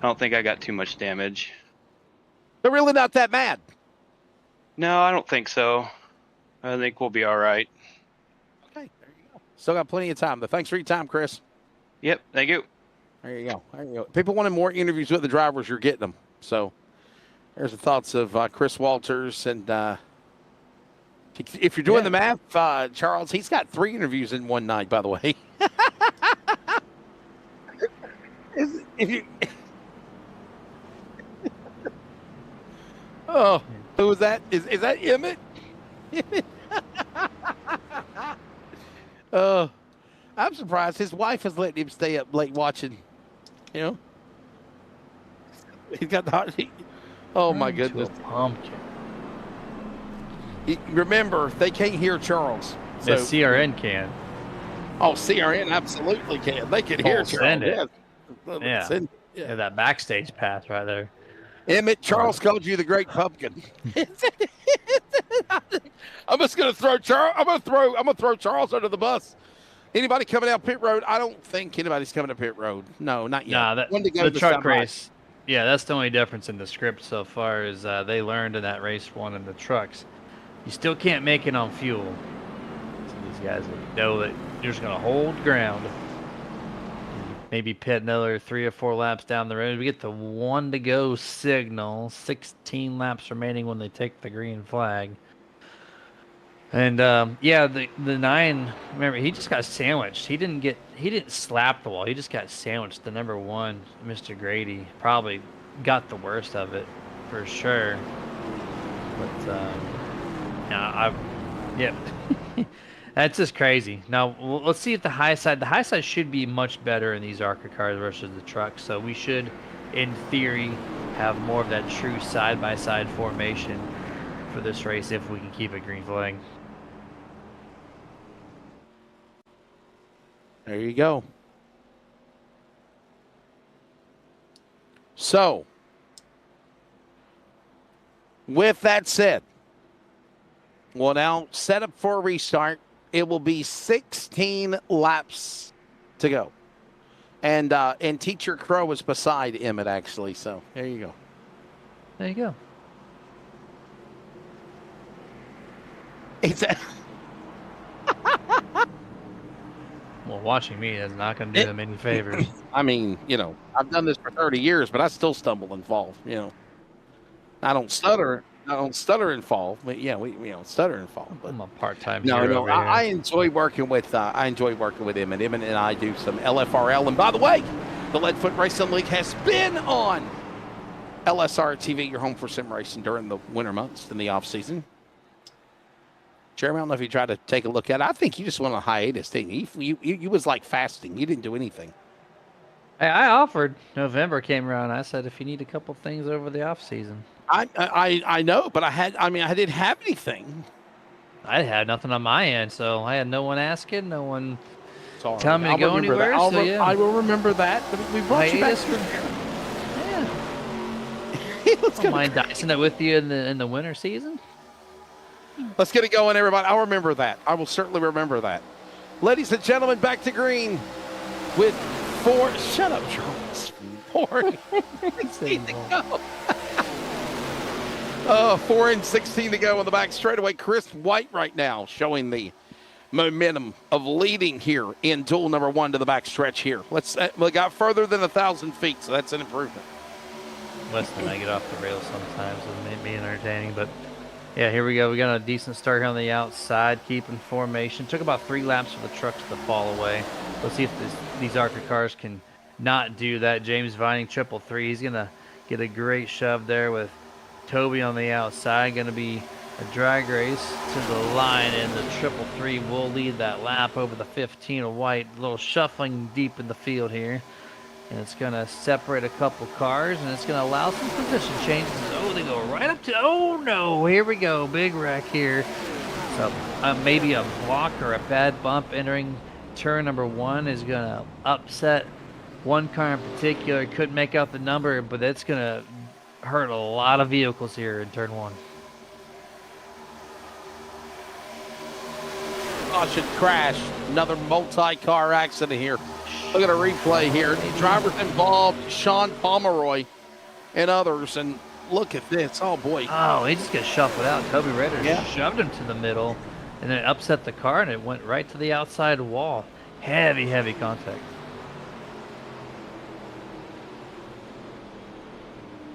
I don't think I got too much damage. They're really not that mad. No, I don't think so. I think we'll be all right. Okay, there you go. Still got plenty of time. But thanks for your time, Chris. Yep, thank you. There you go. There you go. People wanted more interviews with the drivers. You're getting them. So there's the thoughts of Chris Walters. And if you're doing the math, Charles, he's got 3 interviews in one night, by the way. Oh, who was that? Is that Emmett? I'm surprised his wife has let him stay up late watching. You know, he's got the. Oh my goodness! Pumpkin. Remember, they can't hear Charles. So. The CRN can. Oh, CRN absolutely can. They can hear Charles. Send it. Yeah. Yeah, that backstage pass right there. Emmett, Charles called you the Great Pumpkin. I'm just going to throw Charles. I'm going to throw Charles under the bus. Anybody coming out pit road? I don't think anybody's coming to pit road. No, not yet. Nah, the truck race. Yeah, that's the only difference in the script so far is they learned in that race 1 in the trucks. You still can't make it on fuel. So these guys know that you're just going to hold ground. Maybe pit another 3 or 4 laps down the road. We get the 1 to go signal. 16 laps remaining when they take the green flag. And yeah, the 9. Remember, he just got sandwiched. He didn't slap the wall. He just got sandwiched. The number 1, Mr. Grady, probably got the worst of it for sure. But yeah. That's just crazy. Now, let's see if the high side should be much better in these ARCA cars versus the trucks. So we should, in theory, have more of that true side-by-side formation for this race if we can keep a green flag. There you go. So, with that said, we'll now set up for a restart. It will be 16 laps to go. And Teacher Crow is beside Emmett, actually. So there you go. There you go. Well, watching me is not going to do them any favors. I mean, you know, I've done this for 30 years, but I still stumble and fall, you know. I don't stutter and fall, but yeah, we stutter and fall. But I'm a part-time. No, I enjoy working with Emmett. Emmett and I do some LFRL. And by the way, the Leadfoot Racing League has been on LSRTV, your home for sim racing during the winter months in the off season. Jeremy, I don't know if you tried to take a look at it. I think you just went on a hiatus, didn't you? You was like fasting. You didn't do anything. I offered. November came around. I said, if you need a couple things over the off season. I know, but I didn't have anything. I had nothing on my end, so I had no one asking, no one telling me to I'll go anywhere. I will remember that. We brought you back. Yeah. Don't mind dicing it with you in the winter season. Let's get it going, everybody. I'll remember that. I will certainly remember that. Ladies and gentlemen, back to green with 4. Shut up, Charles. 4. Let's need to go. 4 and 16 to go on the back straightaway. Chris White right now showing the momentum of leading here in duel number 1 to the back stretch here. We got further than 1,000 feet, so that's an improvement. Less than I get off the rails sometimes. It may be entertaining, but yeah, here we go. We got a decent start here on the outside, keeping formation. Took about 3 laps for the trucks to fall away. Let's see if these ARCA cars can not do that. James Vining, 333. He's going to get a great shove there with Toby on the outside. Going to be a drag race to the line, and the 333 will lead that lap over the 15 of White. A little shuffling deep in the field here. And it's going to separate a couple cars, and it's going to allow some position changes. Oh, they go right up to, oh no, here we go, big wreck here. So maybe a block or a bad bump entering turn number 1 is going to upset one car in particular. Couldn't make out the number, but it's going to hurt a lot of vehicles here in turn 1. Caution crash, another multi-car accident here. Look at a replay here. The drivers involved, Sean Pomeroy and others, and look at this. Oh, boy. Oh, he just got shuffled out. Toby Redder shoved him to the middle, and then it upset the car, and it went right to the outside wall. Heavy, heavy contact.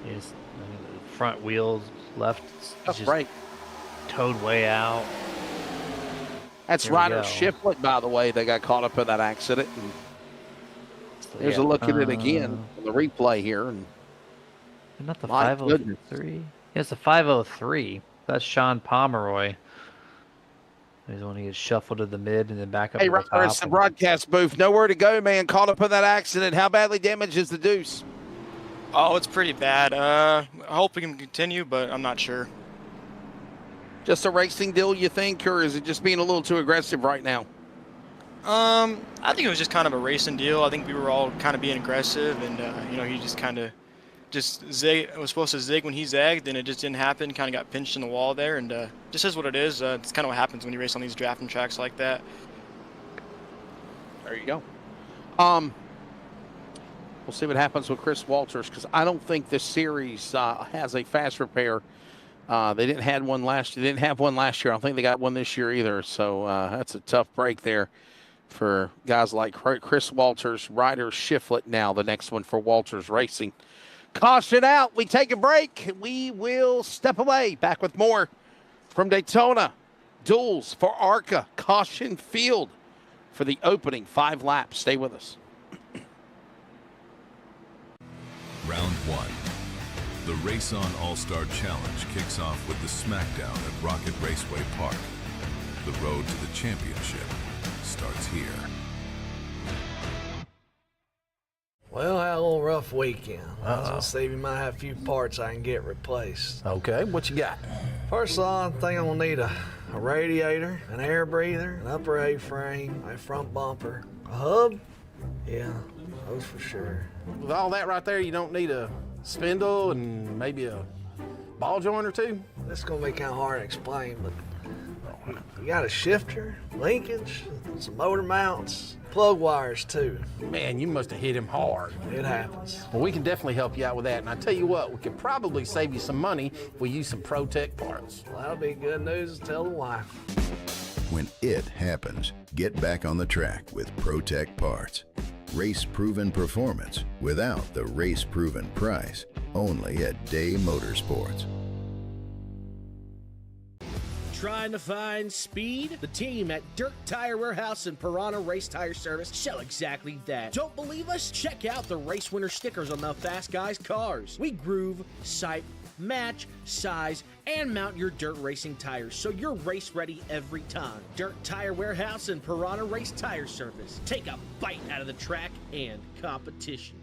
His front wheels left just right. towed way out. That's Ryder Shiflett, by the way. They got caught up in that accident. And there's a look at it again on the replay here. And not the 503. Yeah, it's the 503. That's Sean Pomeroy. He's the one who gets shuffled to the mid and then back up. Hey, to the Ryder, it's the broadcast booth. Nowhere to go, man. Caught up in that accident. How badly damaged is the Deuce? Oh, it's pretty bad. I hope we can continue, but I'm not sure. Just a racing deal, you think, or is it just being a little too aggressive right now? I think it was just kind of a racing deal. I think we were all kind of being aggressive, and he just kind of zig. It was supposed to zig when he zagged, and it just didn't happen. Kind of got pinched in the wall there, and just is what it is. It's kind of what happens when you race on these drafting tracks like that. There you go. We'll see what happens with Chris Walters, because I don't think this series has a fast repair. They didn't have one last year. I don't think they got one this year either. So that's a tough break there for guys like Chris Walters. Ryder Shiflett now the next one for Walters Racing. Caution out. We take a break. We will step away. Back with more from Daytona. Duels for ARCA. Caution field for the opening 5 laps. Stay with us. Round 1. The Race On All-Star Challenge kicks off with the smackdown at Rocket Raceway Park. The road to the championship starts here. Well, I had a little rough weekend. I was gonna say you might have a few parts I can get replaced. Okay, what you got? First of all, I think I'm gonna need a radiator, an air breather, an upper A-frame, a front bumper, a hub. Yeah, those for sure. With all that right there, you don't need a spindle and maybe a ball joint or two? This is gonna be kind of hard to explain, but you got a shifter, linkage, some motor mounts, plug wires too. Man, you must have hit him hard. It happens. Well, we can definitely help you out with that. And I tell you what, we could probably save you some money if we use some ProTech parts. Well, that'll be good news to tell the wife. When it happens, get back on the track with ProTech parts. Race-proven performance without the race-proven price. Only at Day Motorsports. Trying to find speed? The team at Dirt Tire Warehouse and Piranha Race Tire Service shall exactly that. Don't believe us? Check out the race winner stickers on the Fast Guys cars. We groove, sipe, match, size, and mount your dirt racing tires so you're race ready every time. Dirt Tire Warehouse and Piranha Race Tire Service. Take a bite out of the track and competition.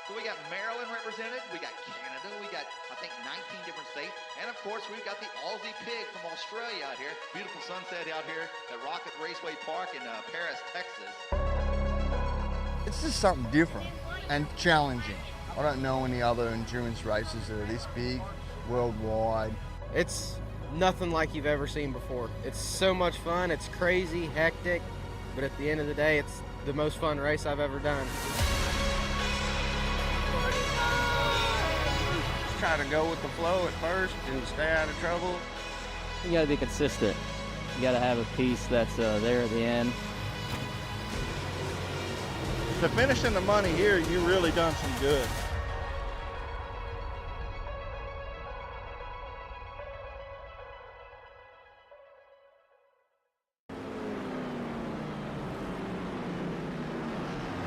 So we got Maryland represented, we got Canada, we got, I think, 19 different states, and of course we've got the Aussie Pig from Australia out here. Beautiful sunset out here at Rocket Raceway Park in Paris, Texas. It's just something different and challenging. I don't know any other endurance races that are this big, worldwide. It's nothing like you've ever seen before. It's so much fun, it's crazy, hectic, but at the end of the day, it's the most fun race I've ever done. Just try to go with the flow at first and stay out of trouble. You got to be consistent. You got to have a piece that's there at the end. To finish in the money here, you really done some good.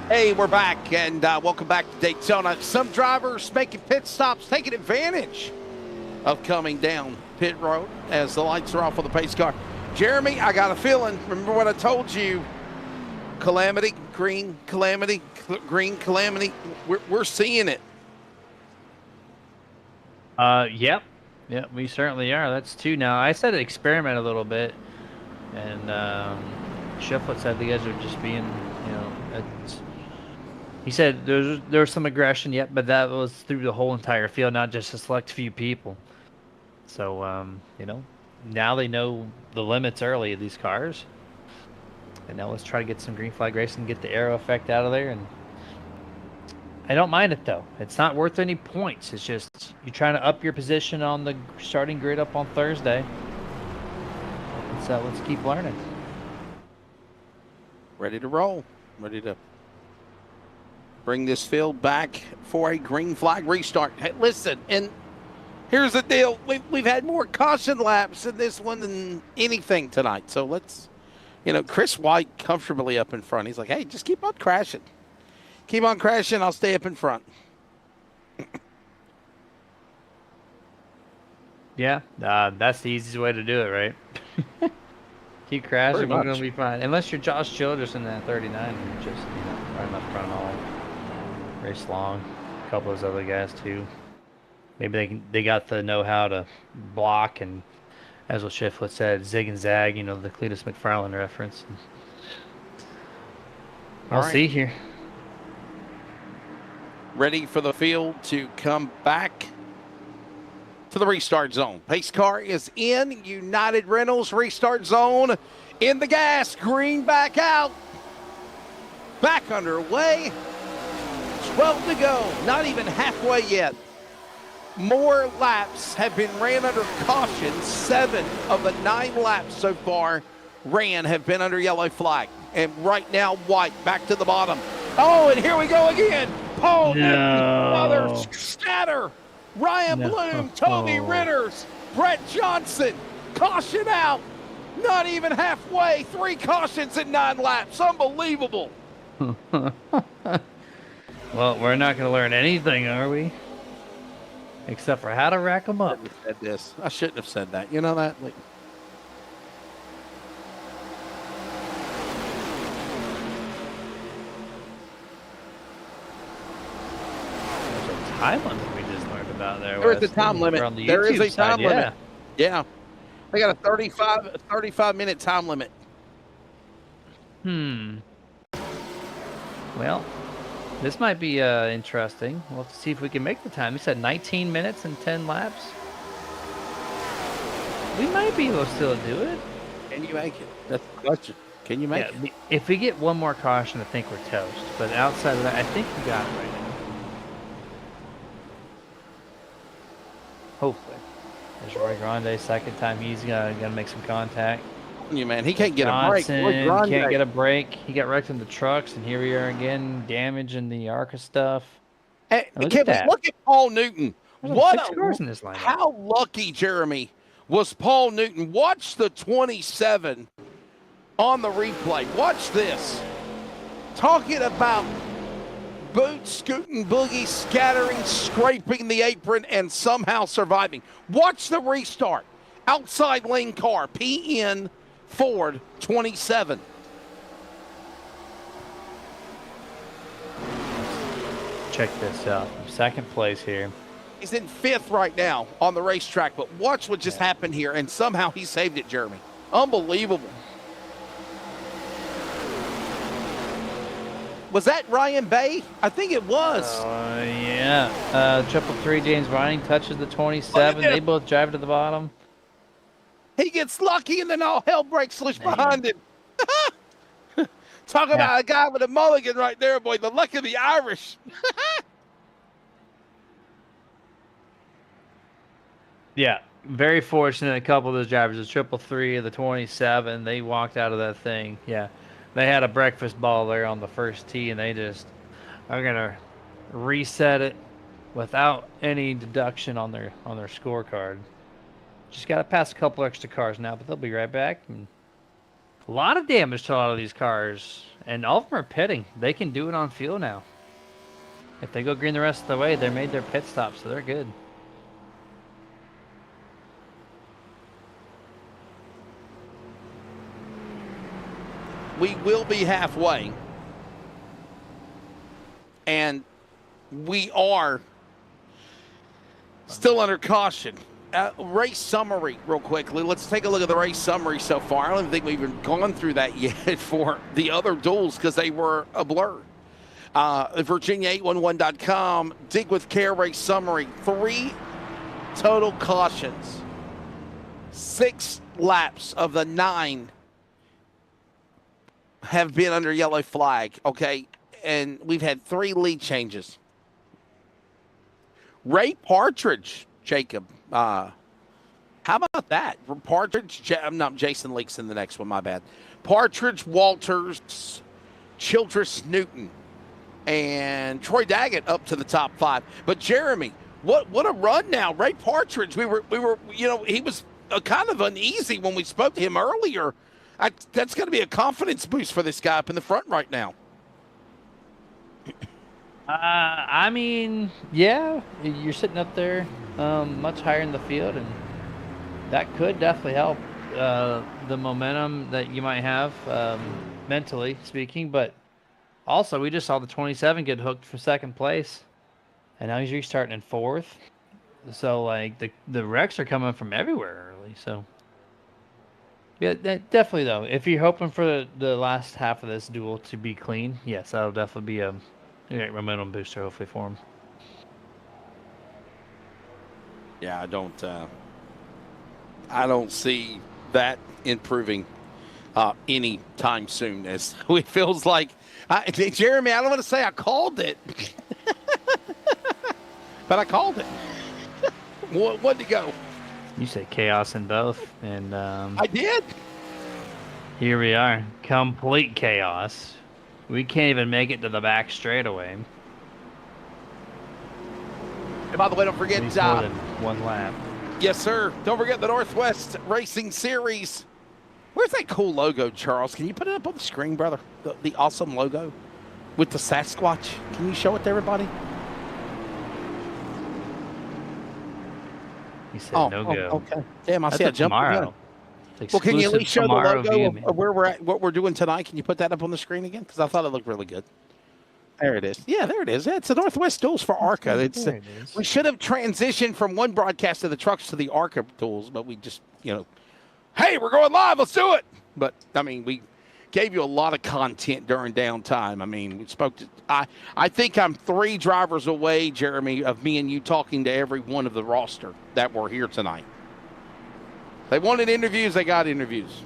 Hey, we're back, and welcome back to Daytona. Some drivers making pit stops, taking advantage of coming down pit road as the lights are off on the pace car. Jeremy, I got a feeling, remember what I told you, calamity, green, calamity, green, calamity. We're seeing it. Yep, we certainly are. That's 2 now. I said experiment a little bit, and Shiflett said the guys are just being, he said there's some aggression, yet, but that was through the whole entire field, not just a select few people. So, now they know the limits early of these cars. And now let's try to get some green flag racing, get the aero effect out of there. And I don't mind it, though. It's not worth any points. It's just you're trying to up your position on the starting grid up on Thursday. So let's keep learning. Ready to roll. Ready to bring this field back for a green flag restart. Hey, listen, and here's the deal. We've had more caution laps in this one than anything tonight. So let's, Chris White comfortably up in front. He's like, hey, just keep on crashing. Keep on crashing. I'll stay up in front. Yeah, that's the easiest way to do it, right? Keep crashing. We're going to be fine. Unless you're Josh Childress in that 39 and just, right up front all race long. A couple of those other guys, too. Maybe they got the know-how to block and, as what Shiflett said, zig and zag, the Cletus McFarland reference. I'll see here. Ready for the field to come back to the restart zone. Pace car is in. United Rentals restart zone in the gas. Green back out. Back underway. 12 to go. Not even halfway yet. More laps have been ran under caution. 7 of the 9 laps so far have been under yellow flag. And right now, White back to the bottom. Oh, and here we go again. Paul Newton, another scatter. Ryan Bloom, Toby Ritters, Brett Johnson, caution out. Not even halfway. 3 cautions in 9 laps. Unbelievable. Well, we're not going to learn anything, are we? Except for how to rack them up. I shouldn't have said that. You know that? Like, time limit we just learned about there. There is a time limit. There is a time limit. Yeah. They got a 35-minute time limit. Well, this might be interesting. We'll have to see if we can make the time. He said 19 minutes and 10 laps. We might be able to still do it. Can you make it? That's the question. Can you make it? If we get one more caution, I think we're toast. But outside of that, I think we got it right now. Hopefully. There's Roy Grande, second time he's gonna make some contact. You man, he can't get a break. Can't get a break. He got wrecked in the trucks, and here we are again, damaging the ARCA stuff. Hey, look at Paul Newton. What cars in this lineup. How lucky, Jeremy, was Paul Newton? Watch the 27 on the replay. Watch this. Talking about boot, scooting, boogie, scattering, scraping the apron, and somehow surviving. Watch the restart. Outside lane car, PN Ford 27. Check this out. Second place here. He's in 5th right now on the racetrack, but watch what just happened here, and somehow he saved it, Jeremy. Unbelievable. Was that Ryan Bay? I think it was. Yeah. 333 James Vining touches the 27. They both drive to the bottom. He gets lucky, and then all hell breaks loose behind him. Talk about a guy with a mulligan right there, boy. The luck of the Irish. Yeah, very fortunate. A couple of those drivers, the 333, the 27, they walked out of that thing. Yeah, they had a breakfast ball there on the first tee, and they just are gonna reset it without any deduction on their scorecard. Just got to pass a couple extra cars now, but they'll be right back. And a lot of damage to a lot of these cars, and all of them are pitting. They can do it on fuel now. If they go green the rest of the way, they made their pit stop, so they're good. We will be halfway. And we are still under caution. Race summary, real quickly. Let's take a look at the race summary so far. I don't think we've even gone through that yet for the other duels because they were a blur. Virginia811.com, dig with care race summary. 3 total cautions. 6 laps of the 9 have been under yellow flag, okay? And we've had 3 lead changes. Ray Partridge, Jacob. How about that? Partridge, not Jason Leaks in the next one, my bad. Partridge, Walters, Childress, Newton, and Troy Daggett up to the top 5. But Jeremy, what a run now. Ray Partridge, we were, he was kind of uneasy when we spoke to him earlier. That's going to be a confidence boost for this guy up in the front right now. I mean, yeah, you're sitting up there much higher in the field, and that could definitely help the momentum that you might have mentally speaking. But also, we just saw the 27 get hooked for second place, and now he's restarting in 4th. So, like, the wrecks are coming from everywhere early. So, yeah, definitely, though, if you're hoping for the last half of this duel to be clean, yes, that'll definitely be a great momentum booster, hopefully, for him. Yeah, I don't see that improving anytime soon. As it feels like, Jeremy, I don't want to say I called it, but I called it. What'd it go? You said chaos in both, and I did. Here we are, complete chaos. We can't even make it to the back straightaway. And by the way, don't forget more than 1 lap. Yes, sir. Don't forget the Northwest Racing Series. Where's that cool logo, Charles? Can you put it up on the screen, brother? The awesome logo with the Sasquatch. Can you show it to everybody? He said no go. Okay. Damn, I see a jump. Tomorrow. Well, can you at least show the logo of where we're at, what we're doing tonight? Can you put that up on the screen again? Because I thought it looked really good. There it is. Yeah, there it is. Yeah, it's the Northwest Duels for ARCA. We should have transitioned from one broadcast of the trucks to the ARCA Duels, but we just, hey, we're going live. Let's do it. But, I mean, we gave you a lot of content during downtime. I mean, we spoke to I think I'm 3 drivers away, Jeremy, of me and you talking to every one of the roster that were here tonight. They wanted interviews. They got interviews.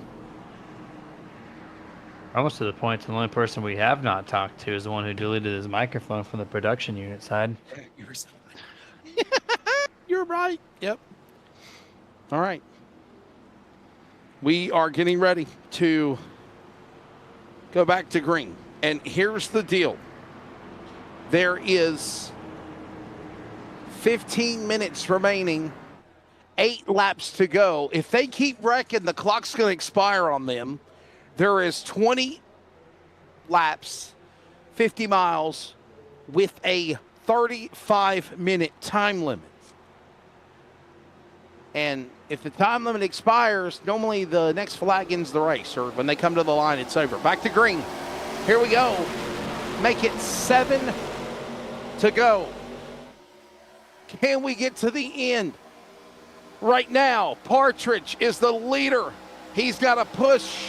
Almost to the point, the only person we have not talked to is the one who deleted his microphone from the production unit side. You're right. Yep. All right. We are getting ready to go back to green. And here's the deal. There is 15 minutes remaining. 8 laps to go. If they keep wrecking, the clock's going to expire on them. There is 20 laps, 50 miles, with a 35-minute time limit. And if the time limit expires, normally the next flag ends the race, or when they come to the line, it's over. Back to green. Here we go. Make it 7 to go. Can we get to the end? Right now, Partridge is the leader. He's got a push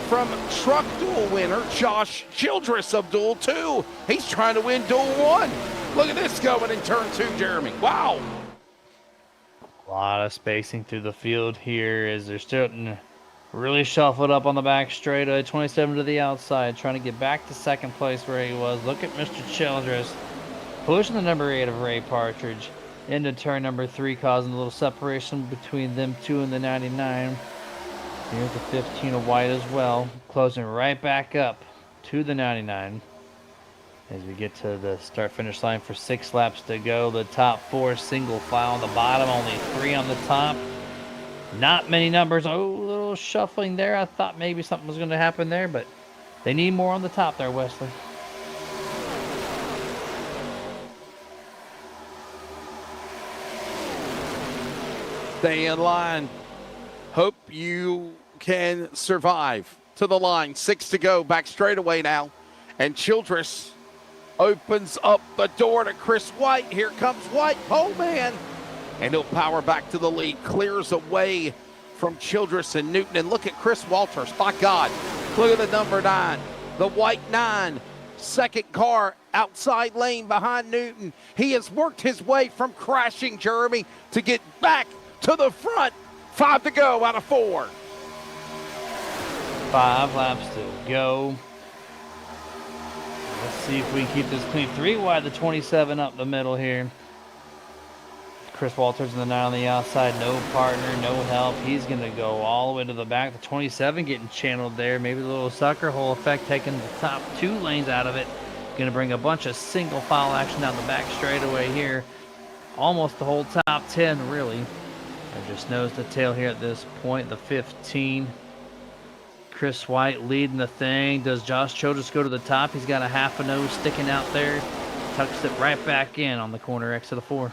from truck duel winner Josh Childress of Duel 2. He's trying to win Duel 1. Look at this going in turn 2, Jeremy. Wow. A lot of spacing through the field here as they're starting to really shuffle it up on the back straightaway. 27 to the outside, trying to get back to second place where he was. Look at Mr. Childress pushing the number 8 of Ray Partridge. into turn number 3, causing a little separation between them two and the 99. Here's the 15 of white as well, closing right back up to the 99. As we get to the start-finish line for 6 laps to go, the top 4 single file on the bottom, only 3 on the top. Not many numbers. Oh, a little shuffling there. I thought maybe something was going to happen there, but they need more on the top there, Wesley. Stay in line. Hope you can survive. To the line, 6 to go, back straightaway now. And Childress opens up the door to Chris White. Here comes White, pole man. And he'll power back to the lead, clears away from Childress and Newton. And look at Chris Walters, my God. Look at the number 9, the white 9. Second car outside lane behind Newton. He has worked his way from crashing, Jeremy, to get back to the front. 5 to go out of 4. 5 laps to go. Let's see if we can keep this clean. 3 wide, the 27 up the middle here. Chris Walters in the 9 on the outside. No partner, no help. He's going to go all the way to the back. The 27 getting channeled there. Maybe the little sucker hole effect taking the top 2 lanes out of it. Going to bring a bunch of single file action down the back straightaway here. Almost the whole top 10, really. I just nose to tail here at this point. The 15. Chris White leading the thing. Does Josh Childress go to the top? He's got a half a nose sticking out there. Tucks it right back in on the corner exit of 4.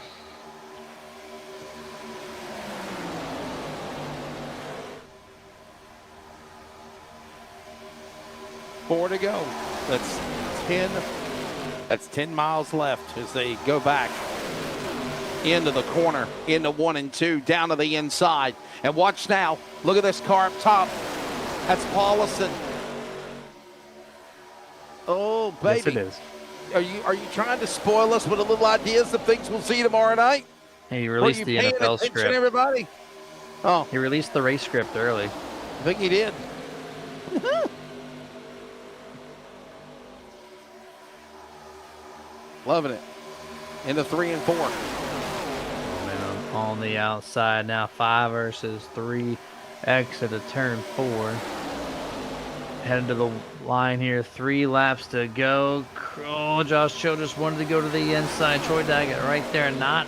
Four to go. That's 10. That's 10 miles left as they go back into the corner, into 1 and 2, down to the inside. And watch now. Look at this car up top. That's Paulison. Oh, baby. Yes, it is. Are you trying to spoil us with a little ideas of things we'll see tomorrow night? Hey, he released the NFL script. Everybody? Oh. He released the race script early. I think he did. Loving it. Into 3 and 4. Momentum on the outside now. 5 versus 3. Exit of turn 4. Heading to the line here. 3 laps to go. Oh, Josh Childress wanted to go to the inside. Troy Daggett right there, not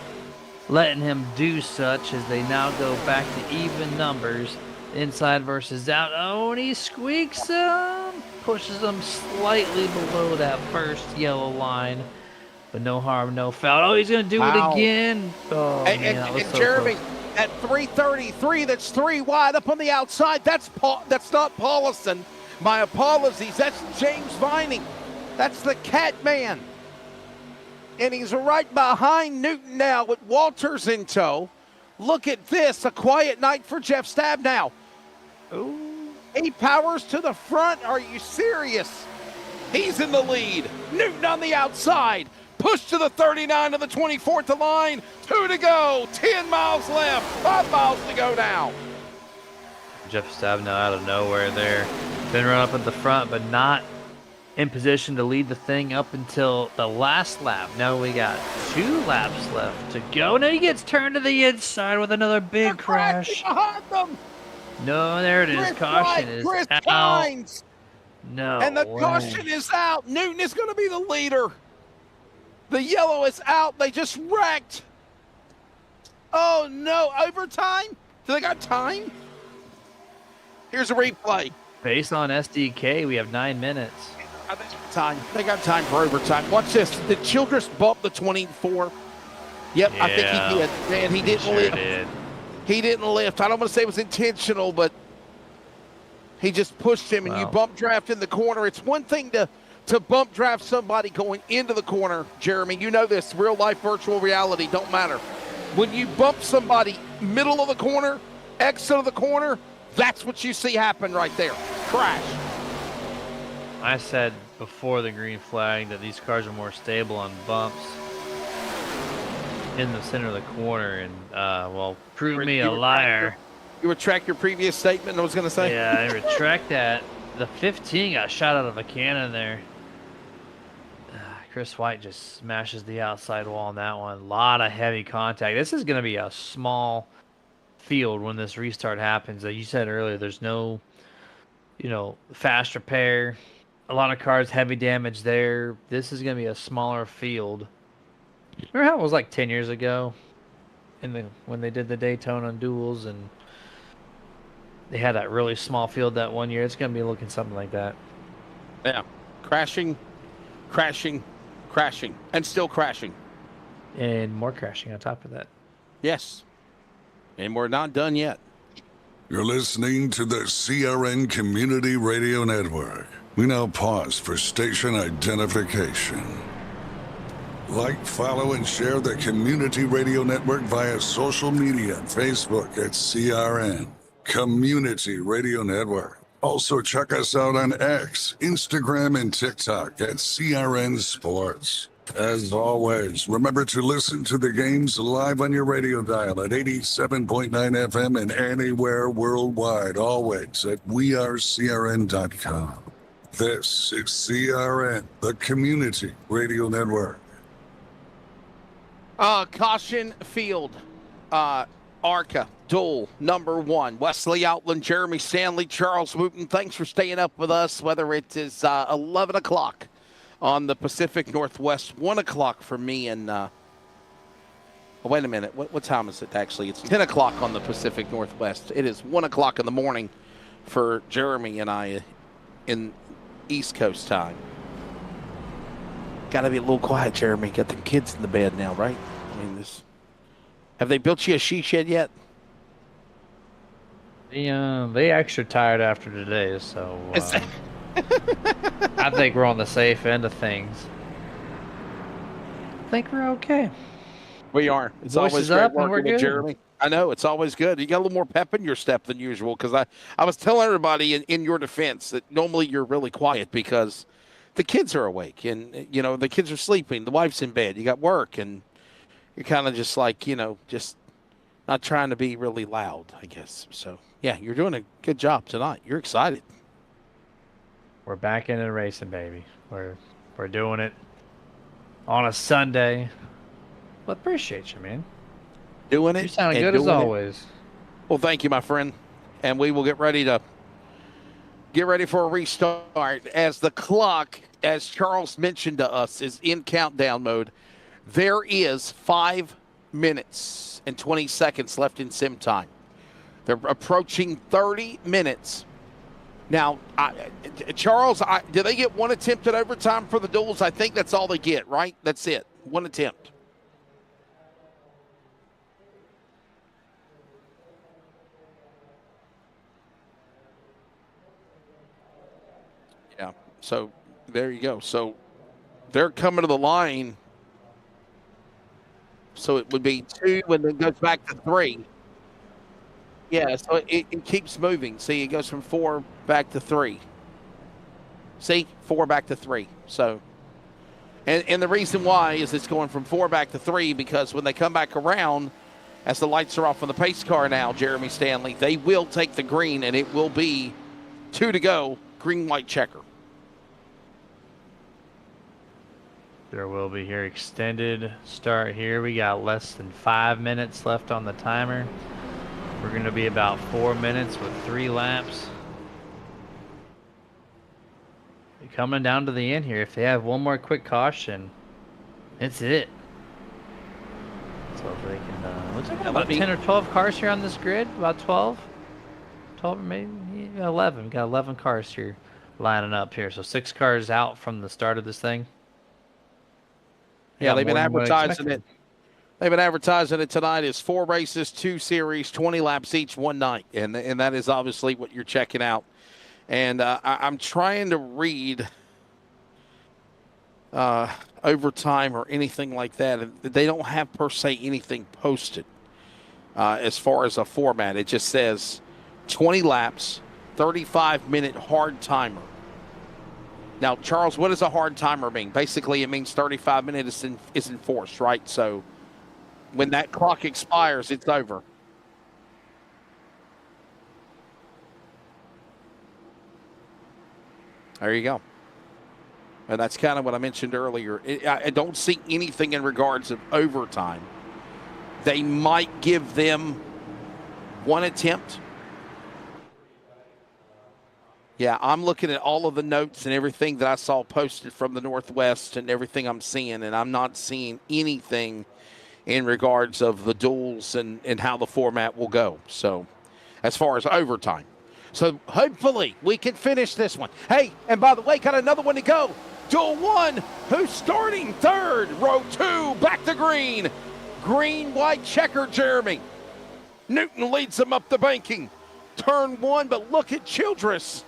letting him do such as they now go back to even numbers. Inside versus out. Oh, and he squeaks him. Pushes him slightly below that first yellow line. But no harm, no foul. Oh, he's going to do it again. Oh, man, and so Jeremy, close. at 333, that's 3 wide up on the outside. That's not Paulison. My apologies. That's James Vining. That's the cat man. And he's right behind Newton now with Walters in tow. Look at this. A quiet night for Jeff Stabnow. Ooh. He powers to the front. Are you serious? He's in the lead. Newton on the outside. Push to the 39 to the 24 to line. 2 to go. 10 miles left. 5 miles to go now. Jeff Stabnow out of nowhere there. Been run up at the front, but not in position to lead the thing up until the last lap. Now we got 2 laps left to go. Now he gets turned to the inside with another big crash. Behind them. No, there it is. Chris Caution White, is Chris out. Kynes. No. And the way. caution is out. Newton is going to be the leader. The yellow is out. They just wrecked. Oh, no. Overtime? Do they got time? Here's a replay. Based on SDK, we have 9 minutes. I think time. They got time for overtime. Watch this. Did Childress bump the 24? Yep, Yeah, I think he did. Man, he didn't lift. Did. He didn't lift. I don't want to say it was intentional, but he just pushed him, and you bump draft in the corner. It's one thing to bump draft somebody going into the corner, Jeremy. You know this. Real life, virtual reality, don't matter. When you bump somebody middle of the corner, exit of the corner, that's what you see happen right there. Crash. I said before the green flag that these cars are more stable on bumps in the center of the corner, and well, prove me a liar. You retract your previous statement, I was going to say? Yeah, I retract that. The 15 got shot out of a cannon there. Chris White just smashes the outside wall on that one. A lot of heavy contact. This is going to be a small field when this restart happens. Like you said earlier, there's no, fast repair. A lot of cars, heavy damage there. This is going to be a smaller field. Remember how it was like 10 years ago when they did the Daytona and Duels, and they had that really small field that one year? It's going to be looking something like that. Yeah. Crashing, and still crashing. And more crashing on top of that. Yes. And we're not done yet. You're listening to the CRN Community Radio Network. We now pause for station identification. Like, follow, and share the Community Radio Network via social media, Facebook at CRN Community Radio Network. Also, check us out on X, Instagram, and TikTok at CRN Sports. As always, remember to listen to the games live on your radio dial at 87.9 FM and anywhere worldwide, always at wearecrn.com. This is CRN, the Community Radio Network. Caution field. ARCA, Duel, number 1. Wesley Outland, Jeremy Stanley, Charles Wooten. Thanks for staying up with us, whether it is 11 o'clock on the Pacific Northwest, 1 o'clock for me, and wait a minute. What time is it, actually? It's 10 o'clock on the Pacific Northwest. It is 1 o'clock in the morning for Jeremy and I in East Coast time. Got to be a little quiet, Jeremy. Got the kids in the bed now, right? I mean, have they built you a she shed yet? They extra tired after today, so I think we're on the safe end of things. I think we're okay. We are. It's Voice always is great up and working we're with good. Jeremy. I know, it's always good. You got a little more pep in your step than usual, because I was telling everybody in your defense that normally you're really quiet because the kids are awake and, the kids are sleeping. The wife's in bed. You got work, and you're kind of just like, just not trying to be really loud, I guess. So, yeah, you're doing a good job tonight. You're excited. We're back into racing, baby. We're doing it on a Sunday. Well, appreciate you, man. Doing it. You sound good as always. Well, thank you, my friend. And we will get ready for a restart as the clock, as Charles mentioned to us, is in countdown mode. There is 5 minutes and 20 seconds left in sim time. They're approaching 30 minutes. Now, Charles, did they get one attempt at overtime for the Duels? I think that's all they get, right? That's it. One attempt. Yeah. So there you go. So they're coming to the line. So it would be 2 and then goes back to 3. Yeah, so it keeps moving. See, it goes from 4 back to 3. See, 4 back to 3. So, and the reason why is it's going from 4 back to 3 because when they come back around, as the lights are off on the pace car now, Jeremy Stanley, they will take the green and it will be 2 to go, green, white checker. There will be here extended start here. We got less than 5 minutes left on the timer. We're going to be about 4 minutes with 3 laps. Coming down to the end here. If they have one more quick caution, it's it. So if they can, looks like about 10 or 12 cars here on this grid. About 12. 12 or maybe 11. We've got 11 cars here lining up here. So 6 cars out from the start of this thing. Yeah, they've been advertising it. They've been advertising it tonight as 4 races, 2 series, 20 laps each, one night. And that is obviously what you're checking out. And I'm trying to read overtime or anything like that. And they don't have per se anything posted as far as a format. It just says 20 laps, 35-minute hard timer. Now, Charles, what does a hard timer mean? Basically, it means 35 minutes is enforced, right? So when that clock expires, it's over. There you go. And that's kind of what I mentioned earlier. I don't see anything in regards of overtime. They might give them one attempt. Yeah, I'm looking at all of the notes and everything that I saw posted from the Northwest and everything I'm seeing, and I'm not seeing anything in regards of the duels and how the format will go. So as far as overtime. So hopefully we can finish this one. Hey, and by the way, got another one to go. Duel 1, who's starting third? Row 2, back to green. Green, white, checker, Jeremy. Newton leads them up the banking. Turn 1, but look at Childress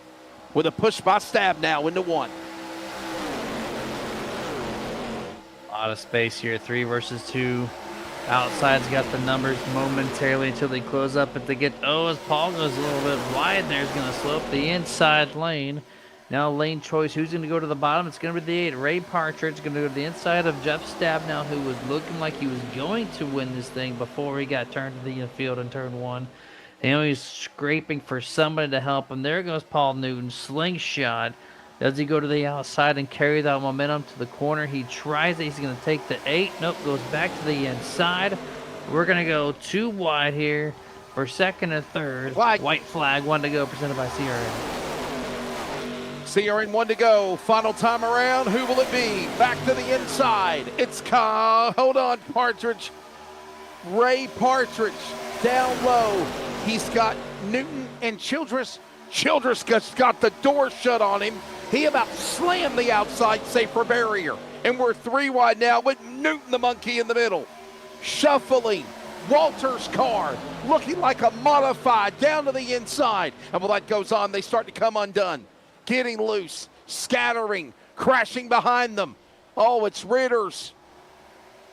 with a push by Stab now into 1. A lot of space here, 3 versus 2. Outside's got the numbers momentarily until they close up, but they get, as Paul goes a little bit wide there, is going to slow up the inside lane. Now lane choice, who's going to go to the bottom? It's going to be the 8. Ray Partridge going to go to the inside of Jeff Stab now, who was looking like he was going to win this thing before he got turned to the infield in turn 1. And he's scraping for somebody to help him. There goes Paul Newton, slingshot. Does he go to the outside and carry that momentum to the corner? He tries it. He's going to take the 8. Nope, goes back to the inside. We're going to go 2 wide here for second and third. White flag, 1 to go, presented by CRN. CRN 1 to go. Final time around. Who will it be? Back to the inside. It's hold on, Partridge. Ray Partridge down low. He's got Newton and Childress. Childress got the door shut on him. He about slammed the outside safer barrier. And we're 3 wide now with Newton the monkey in the middle. Shuffling. Walter's car looking like a modified down to the inside. And while that goes on, they start to come undone. Getting loose, scattering, crashing behind them. Oh, it's Ritters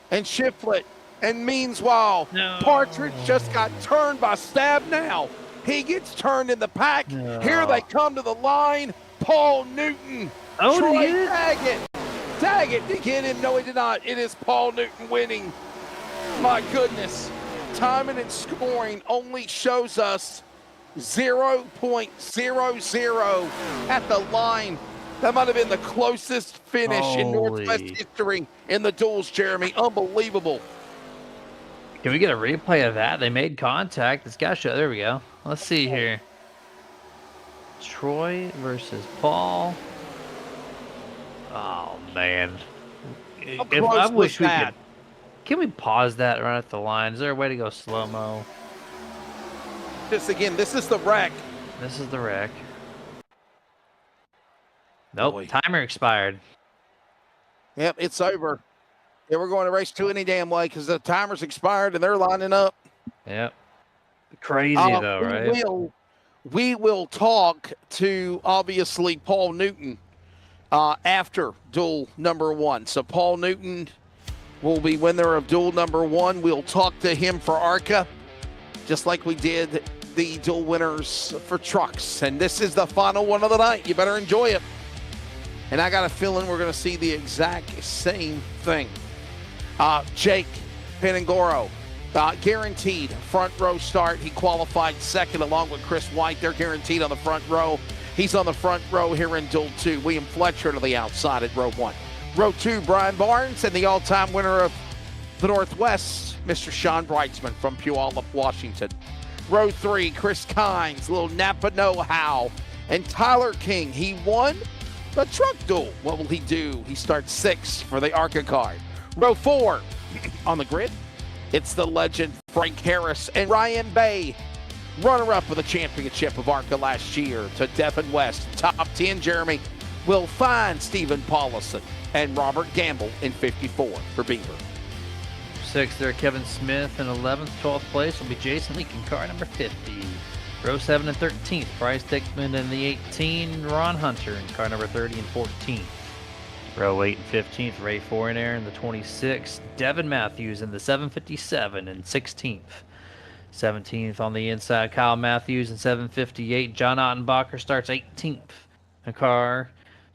and Shiflett. And meanwhile, Partridge just got turned by Stab now. He gets turned in the pack. Here they come to the line. Paul Newton. Troy Daggett. Did he hit him? No, he did not. It is Paul Newton winning. My goodness. Timing and scoring only shows us 0.00 at the line. That might have been the closest finish in Northwest history in the duels, Jeremy. Unbelievable. Can we get a replay of that? They made contact. It's got to show. There we go. Let's see here. Troy versus Paul. Oh, man. I wish we could. Can we pause that right at the line? Is there a way to go slow-mo? This is the wreck. This is the wreck. Nope, timer expired. Yep, it's over. Yeah, we're going to race 2 any damn way because the timer's expired and they're lining up. Yep. Crazy though, right? We will talk to obviously Paul Newton after duel number 1. So Paul Newton will be winner of duel number 1. We'll talk to him for ARCA, just like we did the duel winners for trucks. And this is the final one of the night. You better enjoy it. And I got a feeling we're going to see the exact same thing. Jake Penangoro, guaranteed front row start. He qualified second along with Chris White. They're guaranteed on the front row. He's on the front row here in Duel 2. William Fletcher to the outside at row 1. Row 2, Brian Barnes, and the all-time winner of the Northwest, Mr. Sean Breitzman from Puyallup, Washington. Row 3, Chris Kynes, little Napa know-how, and Tyler King. He won the truck duel. What will he do? He starts 6th for the ARCA card. Row 4, on the grid, it's the legend Frank Harris and Ryan Bay, runner-up of the championship of ARCA last year to Devin West. Top 10, Jeremy, will find Stephen Paulison and Robert Gamble in 54 for Beaver. 6th there, Kevin Smith. In 11th, 12th place will be Jason Leakin, car number 50. Row 7 and 13th, Bryce Dickman in the 18, Ron Hunter in car number 30 and 14th. Row 8 and 15th, Ray Foreignair in the 26th, Devin Matthews in the 757 and 16th. 17th on the inside, Kyle Matthews in 758. John Ottenbacher starts 18th in car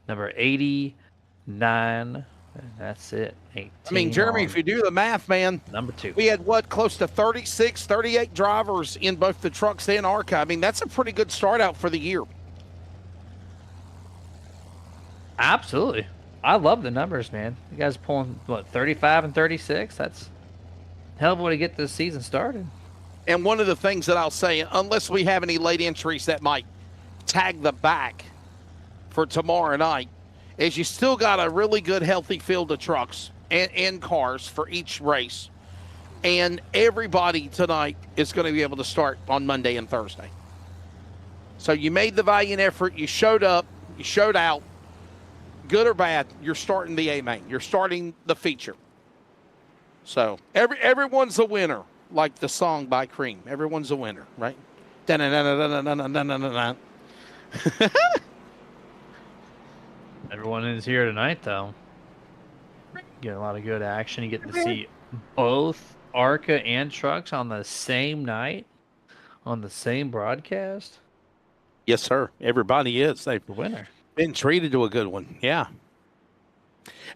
number 89. And that's it. 18. I mean, Jeremy, if you do the math, man, number 2. We had close to 36, 38 drivers in both the trucks and ARCA. I mean, that's a pretty good start out for the year. Absolutely. I love the numbers, man. You guys pulling, what, 35 and 36? That's a hell of a way to get this season started. And one of the things that I'll say, unless we have any late entries that might tag the back for tomorrow night, is you still got a really good, healthy field of trucks and cars for each race. And everybody tonight is going to be able to start on Monday and Thursday. So you made the valiant effort. You showed up. You showed out. Good or bad, you're starting the A-main. You're starting the feature. So everyone's a winner, like the song by Cream. Everyone's a winner, right? Everyone is here tonight, though. Get a lot of good action. You get to see both ARCA and trucks on the same night, on the same broadcast. Yes, sir. Everybody is. They've winner. Been treated to a good one. Yeah.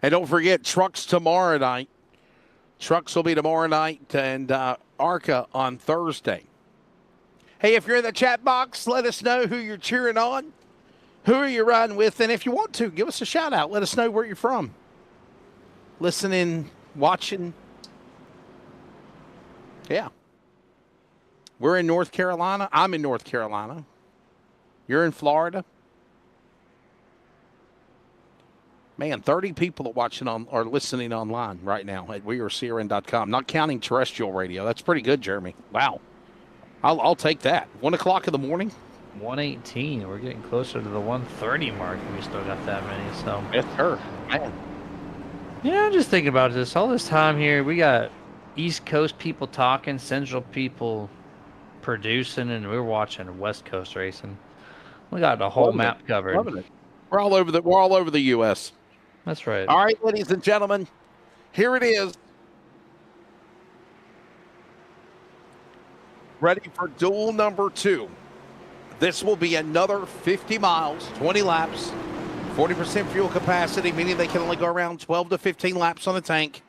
And don't forget, trucks tomorrow night. Trucks will be tomorrow night, and ARCA on Thursday. Hey, if you're in the chat box, let us know who you're cheering on. Who are you riding with? And if you want to, give us a shout out. Let us know where you're from. Listening, watching. Yeah. We're in North Carolina. I'm in North Carolina. You're in Florida. Man, 30 people are watching are listening online right now at wearecrn.com. Not counting terrestrial radio. That's pretty good, Jeremy. Wow. I'll take that. 1 o'clock in the morning. 118. We're getting closer to the 130 mark, and we still got that many. So yes, sir. Man. Yeah, I'm just thinking about this. All this time here, we got East Coast people talking, Central people producing, and we're watching West Coast racing. We got the whole map covered. Loving it. We're all over the U.S. That's right. All right, ladies and gentlemen, here it is. Ready for duel number 2. This will be another 50 miles, 20 laps, 40% fuel capacity, meaning they can only go around 12 to 15 laps on the tank.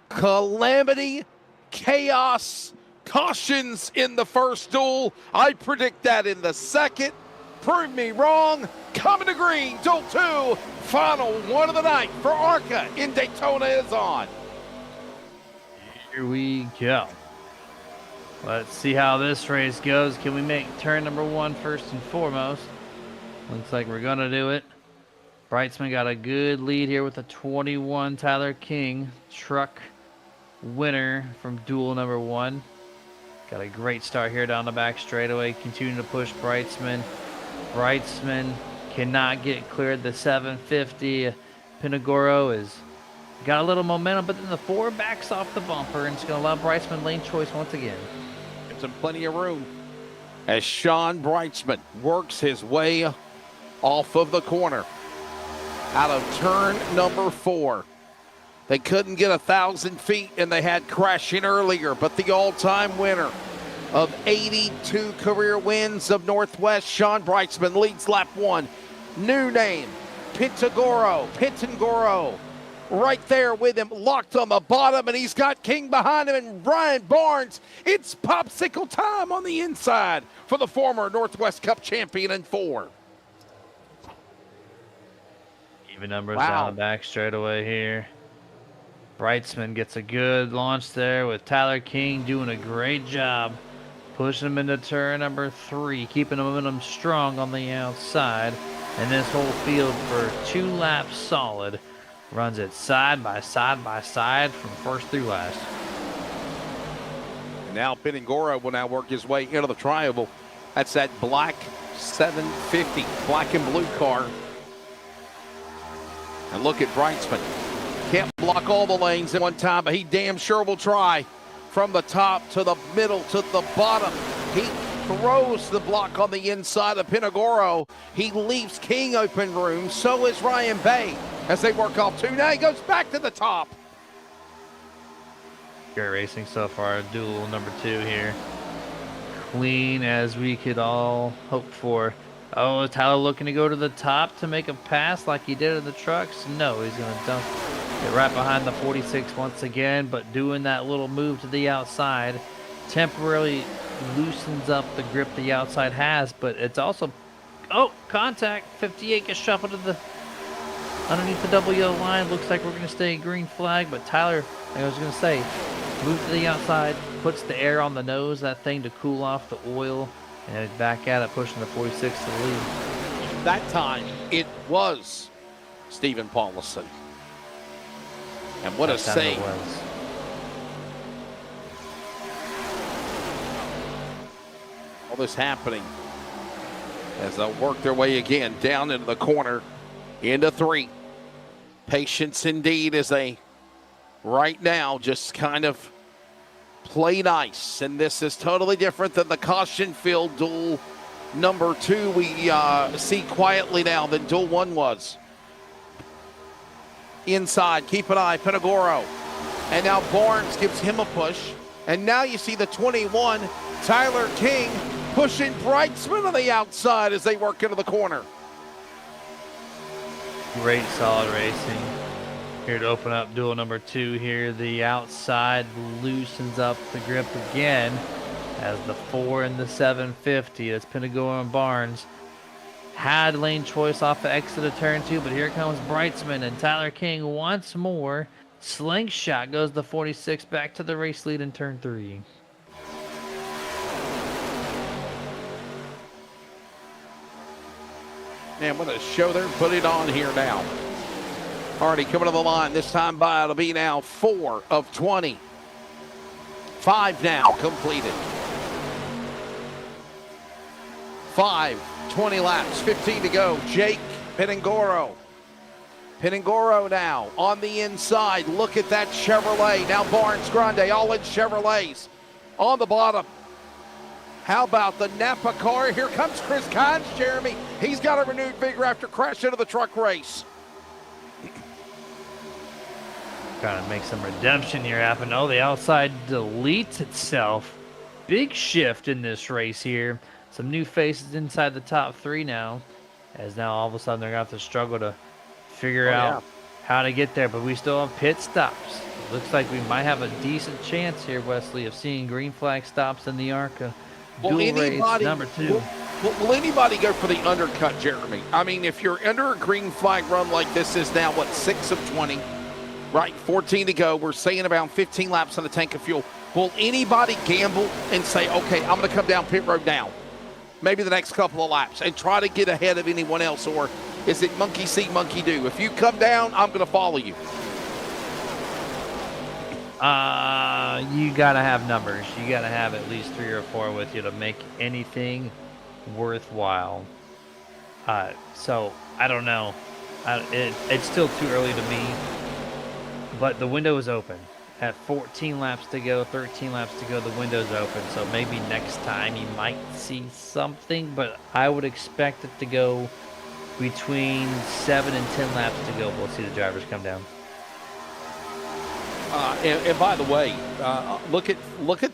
Calamity, chaos, cautions in the first duel. I predict that in the second. Prove me wrong. Coming to green, duel 2, final one of the night for ARCA in Daytona is on. Here we go. Let's see how this race goes. Can we make turn number 1 first and foremost? Looks like we're going to do it. Brightsman got a good lead here with a 21 Tyler King truck winner from duel number 1. Got a great start here down the back straightaway. Continuing to push Brightsman. Brightsman cannot get cleared the 750. Pinagoro is got a little momentum, but then the 4 backs off the bumper, and it's going to allow Brightsman lane choice once again. Gives him plenty of room as Sean Brightsman works his way off of the corner out of turn number 4. They couldn't get 1,000 feet, and they had crashing earlier, but the all-time winner of 82 career wins of Northwest, Sean Brightsman leads lap 1. New name, Pitangoro, right there with him, locked on the bottom, and he's got King behind him and Ryan Barnes. It's popsicle time on the inside for the former Northwest Cup champion in 4. Even numbers down the back straightaway here. Brightsman gets a good launch there with Tyler King doing a great job. Pushing him into turn number 3, keeping the momentum strong on the outside. And this whole field for 2 laps solid runs it side by side by side from first through last. And now Pinagoro will now work his way into the triangle. That's that black 750, black and blue car. And look at Brightsman. Can't block all the lanes at one time, but he damn sure will try. From the top to the middle to the bottom. He throws the block on the inside of Pinagoro. He leaves King open room. So is Ryan Bay as they work off 2. Now he goes back to the top. Great racing so far. Duel number 2 here. Clean as we could all hope for. Oh, Tyler looking to go to the top to make a pass like he did in the trucks? No, he's going to dump it right behind the 46 once again, but doing that little move to the outside temporarily loosens up the grip the outside has, but it's also, oh, contact. 58 gets shuffled to the underneath the double yellow line. Looks like we're going to stay green flag, but Tyler, like I was going to say, moves to the outside, puts the air on the nose, that thing to cool off the oil, and he's back at it, pushing the 46 to the lead. That time, it was Stephen Paulison. And what a save. All this happening as they'll work their way again down into the corner, into 3. Patience indeed as they right now just kind of play nice. And this is totally different than the caution-filled duel number 2 we see quietly now than duel 1 was. Inside, keep an eye, Penagoro. And now Barnes gives him a push. And now you see the 21, Tyler King, pushing Brightsman on the outside as they work into the corner. Great solid racing. Here to open up duel number 2 here. The outside loosens up the grip again as the 4 and the 750. That's Penagoro and Barnes. Had lane choice off the exit of turn 2, but here comes Brightsman and Tyler King once more. Slingshot goes the 46 back to the race lead in turn 3. Man, what a show they're putting on here now. Already coming to the line. This time by, it'll be now 4 of 20. 5 now completed. 5, 20 laps, 15 to go. Jake Penangoro. Penangoro now on the inside. Look at that Chevrolet. Now Barnes Grande, all in Chevrolets. On the bottom. How about the Napa car? Here comes Chris Kynes, Jeremy. He's got a renewed vigor after crashing into the truck race. Trying to make some redemption here happen. Oh, the outside deletes itself. Big shift in this race here. Some new faces inside the top 3 now. As now all of a sudden they're going to have to struggle to figure out how to get there. But we still have pit stops. It looks like we might have a decent chance here, Wesley, of seeing green flag stops in the ARCA. Dual race number 2. Will anybody go for the undercut, Jeremy? I mean, if you're under a green flag run like this is now, what, 6 of 20? Right, 14 to go. We're saying about 15 laps on the tank of fuel. Will anybody gamble and say, okay, I'm going to come down pit road now, maybe the next couple of laps, and try to get ahead of anyone else? Or is it monkey see, monkey do? If you come down, I'm going to follow you. You got to have numbers. You got to have at least 3 or 4 with you to make anything worthwhile. So, I don't know. It's still too early to me. But the window is open. At 14 laps to go, 13 laps to go, the window's open. So maybe next time you might see something, but I would expect it to go between 7 and 10 laps to go. We'll see the drivers come down. And by the way, look at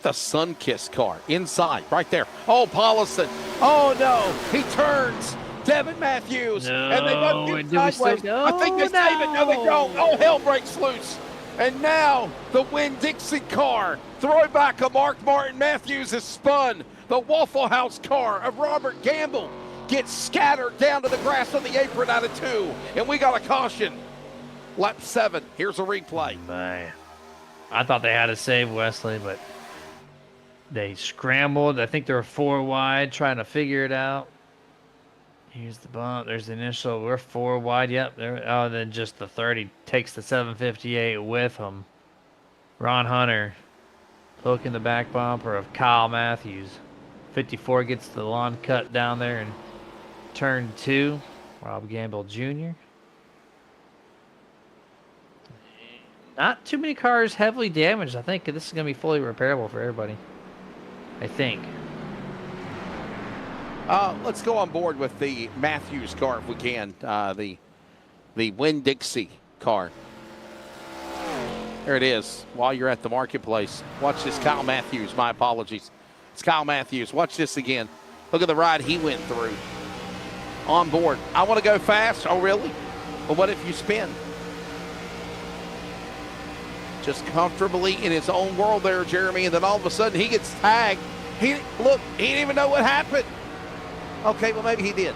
the Sunkist car inside, right there. Oh, Paulison. Oh, no. He turns. Devin Matthews. No, and they both get sideways. I think they save it. No, they don't. Oh, hell breaks loose. And now the Winn-Dixie car. Throwback of Mark Martin Matthews is spun. The Waffle House car of Robert Gamble gets scattered down to the grass on the apron out of 2. And we got a caution. Lap 7. Here's a replay. Man. I thought they had to save Wesley, but they scrambled. I think they were 4 wide trying to figure it out. Here's the bump. There's the initial. We're 4 wide. Yep. There. Oh, then just the 30 takes the 758 with him. Ron Hunter poking the back bumper of Kyle Matthews. 54 gets the lawn cut down there in turn 2. Rob Gamble Jr. Not too many cars heavily damaged. I think this is going to be fully repairable for everybody. I think. Let's go on board with the Matthews car if we can. The Winn-Dixie car. There it is. While you're at the marketplace, watch this. Kyle Matthews. My apologies. It's Kyle Matthews. Watch this again. Look at the ride he went through. On board. I want to go fast. Oh, really? Well, what if you spin? Just comfortably in his own world there, Jeremy, and then all of a sudden he gets tagged. He didn't even know what happened. Okay, well, maybe he did.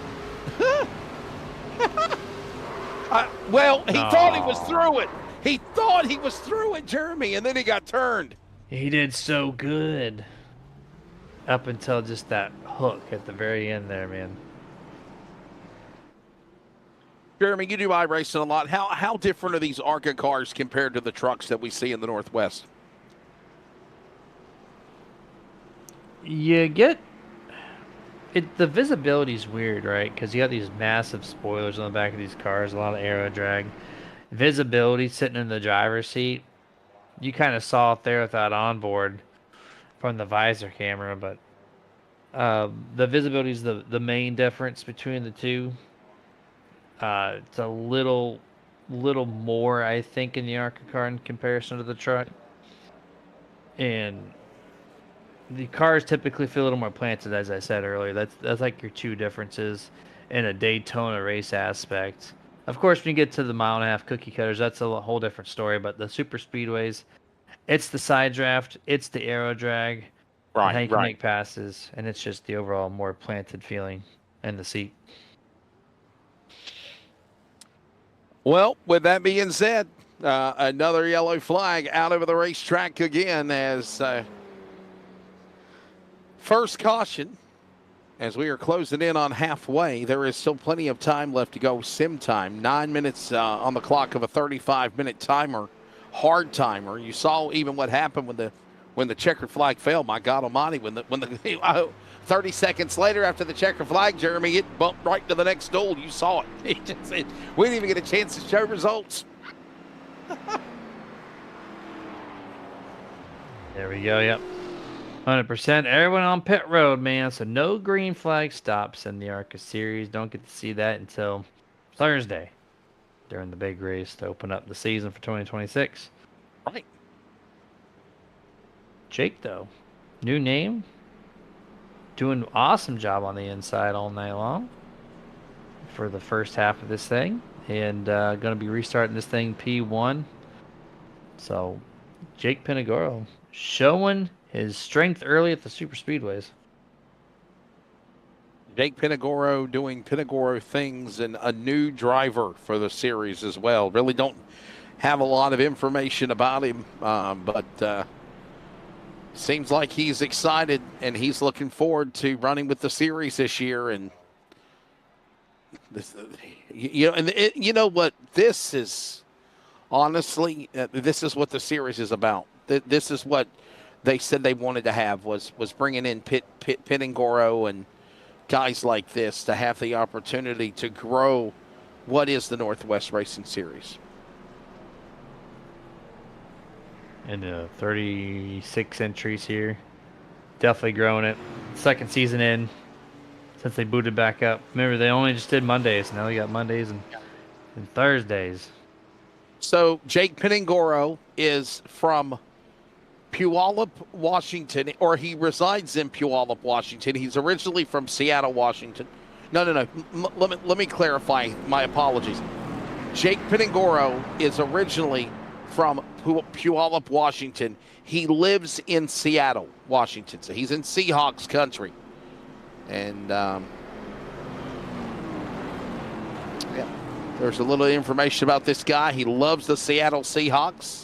Well, he thought he was through it. He thought he was through it, Jeremy, and then he got turned. He did so good. Up until just that hook at the very end there, man. Jeremy, you do iRacing a lot. How different are these ARCA cars compared to the trucks that we see in the Northwest? You get it. The visibility is weird, right? Because you got these massive spoilers on the back of these cars, a lot of aero drag. Visibility sitting in the driver's seat. You kind of saw it there with that onboard from the visor camera, but the visibility is the main difference between the two. It's a little more, I think, in the ARCA car in comparison to the truck. And the cars typically feel a little more planted, as I said earlier. That's like your two differences in a Daytona race aspect. Of course, when you get to the mile-and-a-half cookie cutters, that's a whole different story. But the super speedways, it's the side draft, it's the aero drag, and how you can make passes, and it's just the overall more planted feeling in the seat. Well, with that being said, another yellow flag out over the racetrack again as first caution. As we are closing in on halfway, there is still plenty of time left to go. Sim time, 9 minutes on the clock of a 35-minute timer, hard timer. You saw even what happened when the checkered flag failed. My God Almighty, when the 30 seconds later after the checkered flag, Jeremy, it bumped right to the next duel. You saw it. We didn't even get a chance to show results. There we go. Yep. 100%. Everyone on pit road, man. So no green flag stops in the ARCA series. Don't get to see that until Thursday during the big race to open up the season for 2026. Right. Jake, though, new name. Doing an awesome job on the inside all night long for the first half of this thing. And going to be restarting this thing P1. So Jake Pinagoro showing his strength early at the super speedways. Jake Pinagoro doing Pinagoro things, and a new driver for the series as well. Really don't have a lot of information about him, but seems like he's excited and he's looking forward to running with the series this year. And this, you know what? This is honestly, this is what the series is about. This is what they said they wanted to have was bringing in Pinagoro and guys like this to have the opportunity to grow what is the Northwest Racing Series. And 36 entries here. Definitely growing it. Second season in since they booted back up. Remember, they only just did Mondays. Now they got Mondays and Thursdays. So Jake Pinagoro is from Puyallup, Washington, or he resides in Puyallup, Washington. He's originally from Seattle, Washington. No. Let me clarify. My apologies. Jake Pinagoro is originally from Puyallup, Washington. He lives in Seattle, Washington. So he's in Seahawks country. And there's a little information about this guy. He loves the Seattle Seahawks.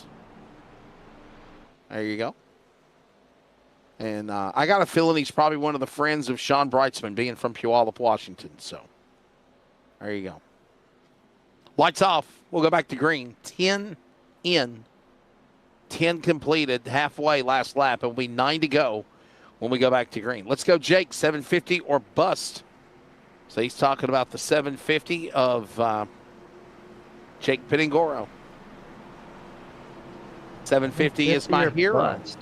There you go. And I got a feeling he's probably one of the friends of Sean Breitzman, being from Puyallup, Washington. So there you go. Lights off. We'll go back to green. 10 in, 10 completed, halfway last lap. It'll be 9 to go when we go back to green. Let's go, Jake. 750 or bust. So he's talking about the 750 of Jake Pinagoro. 750 is my hero. Bust.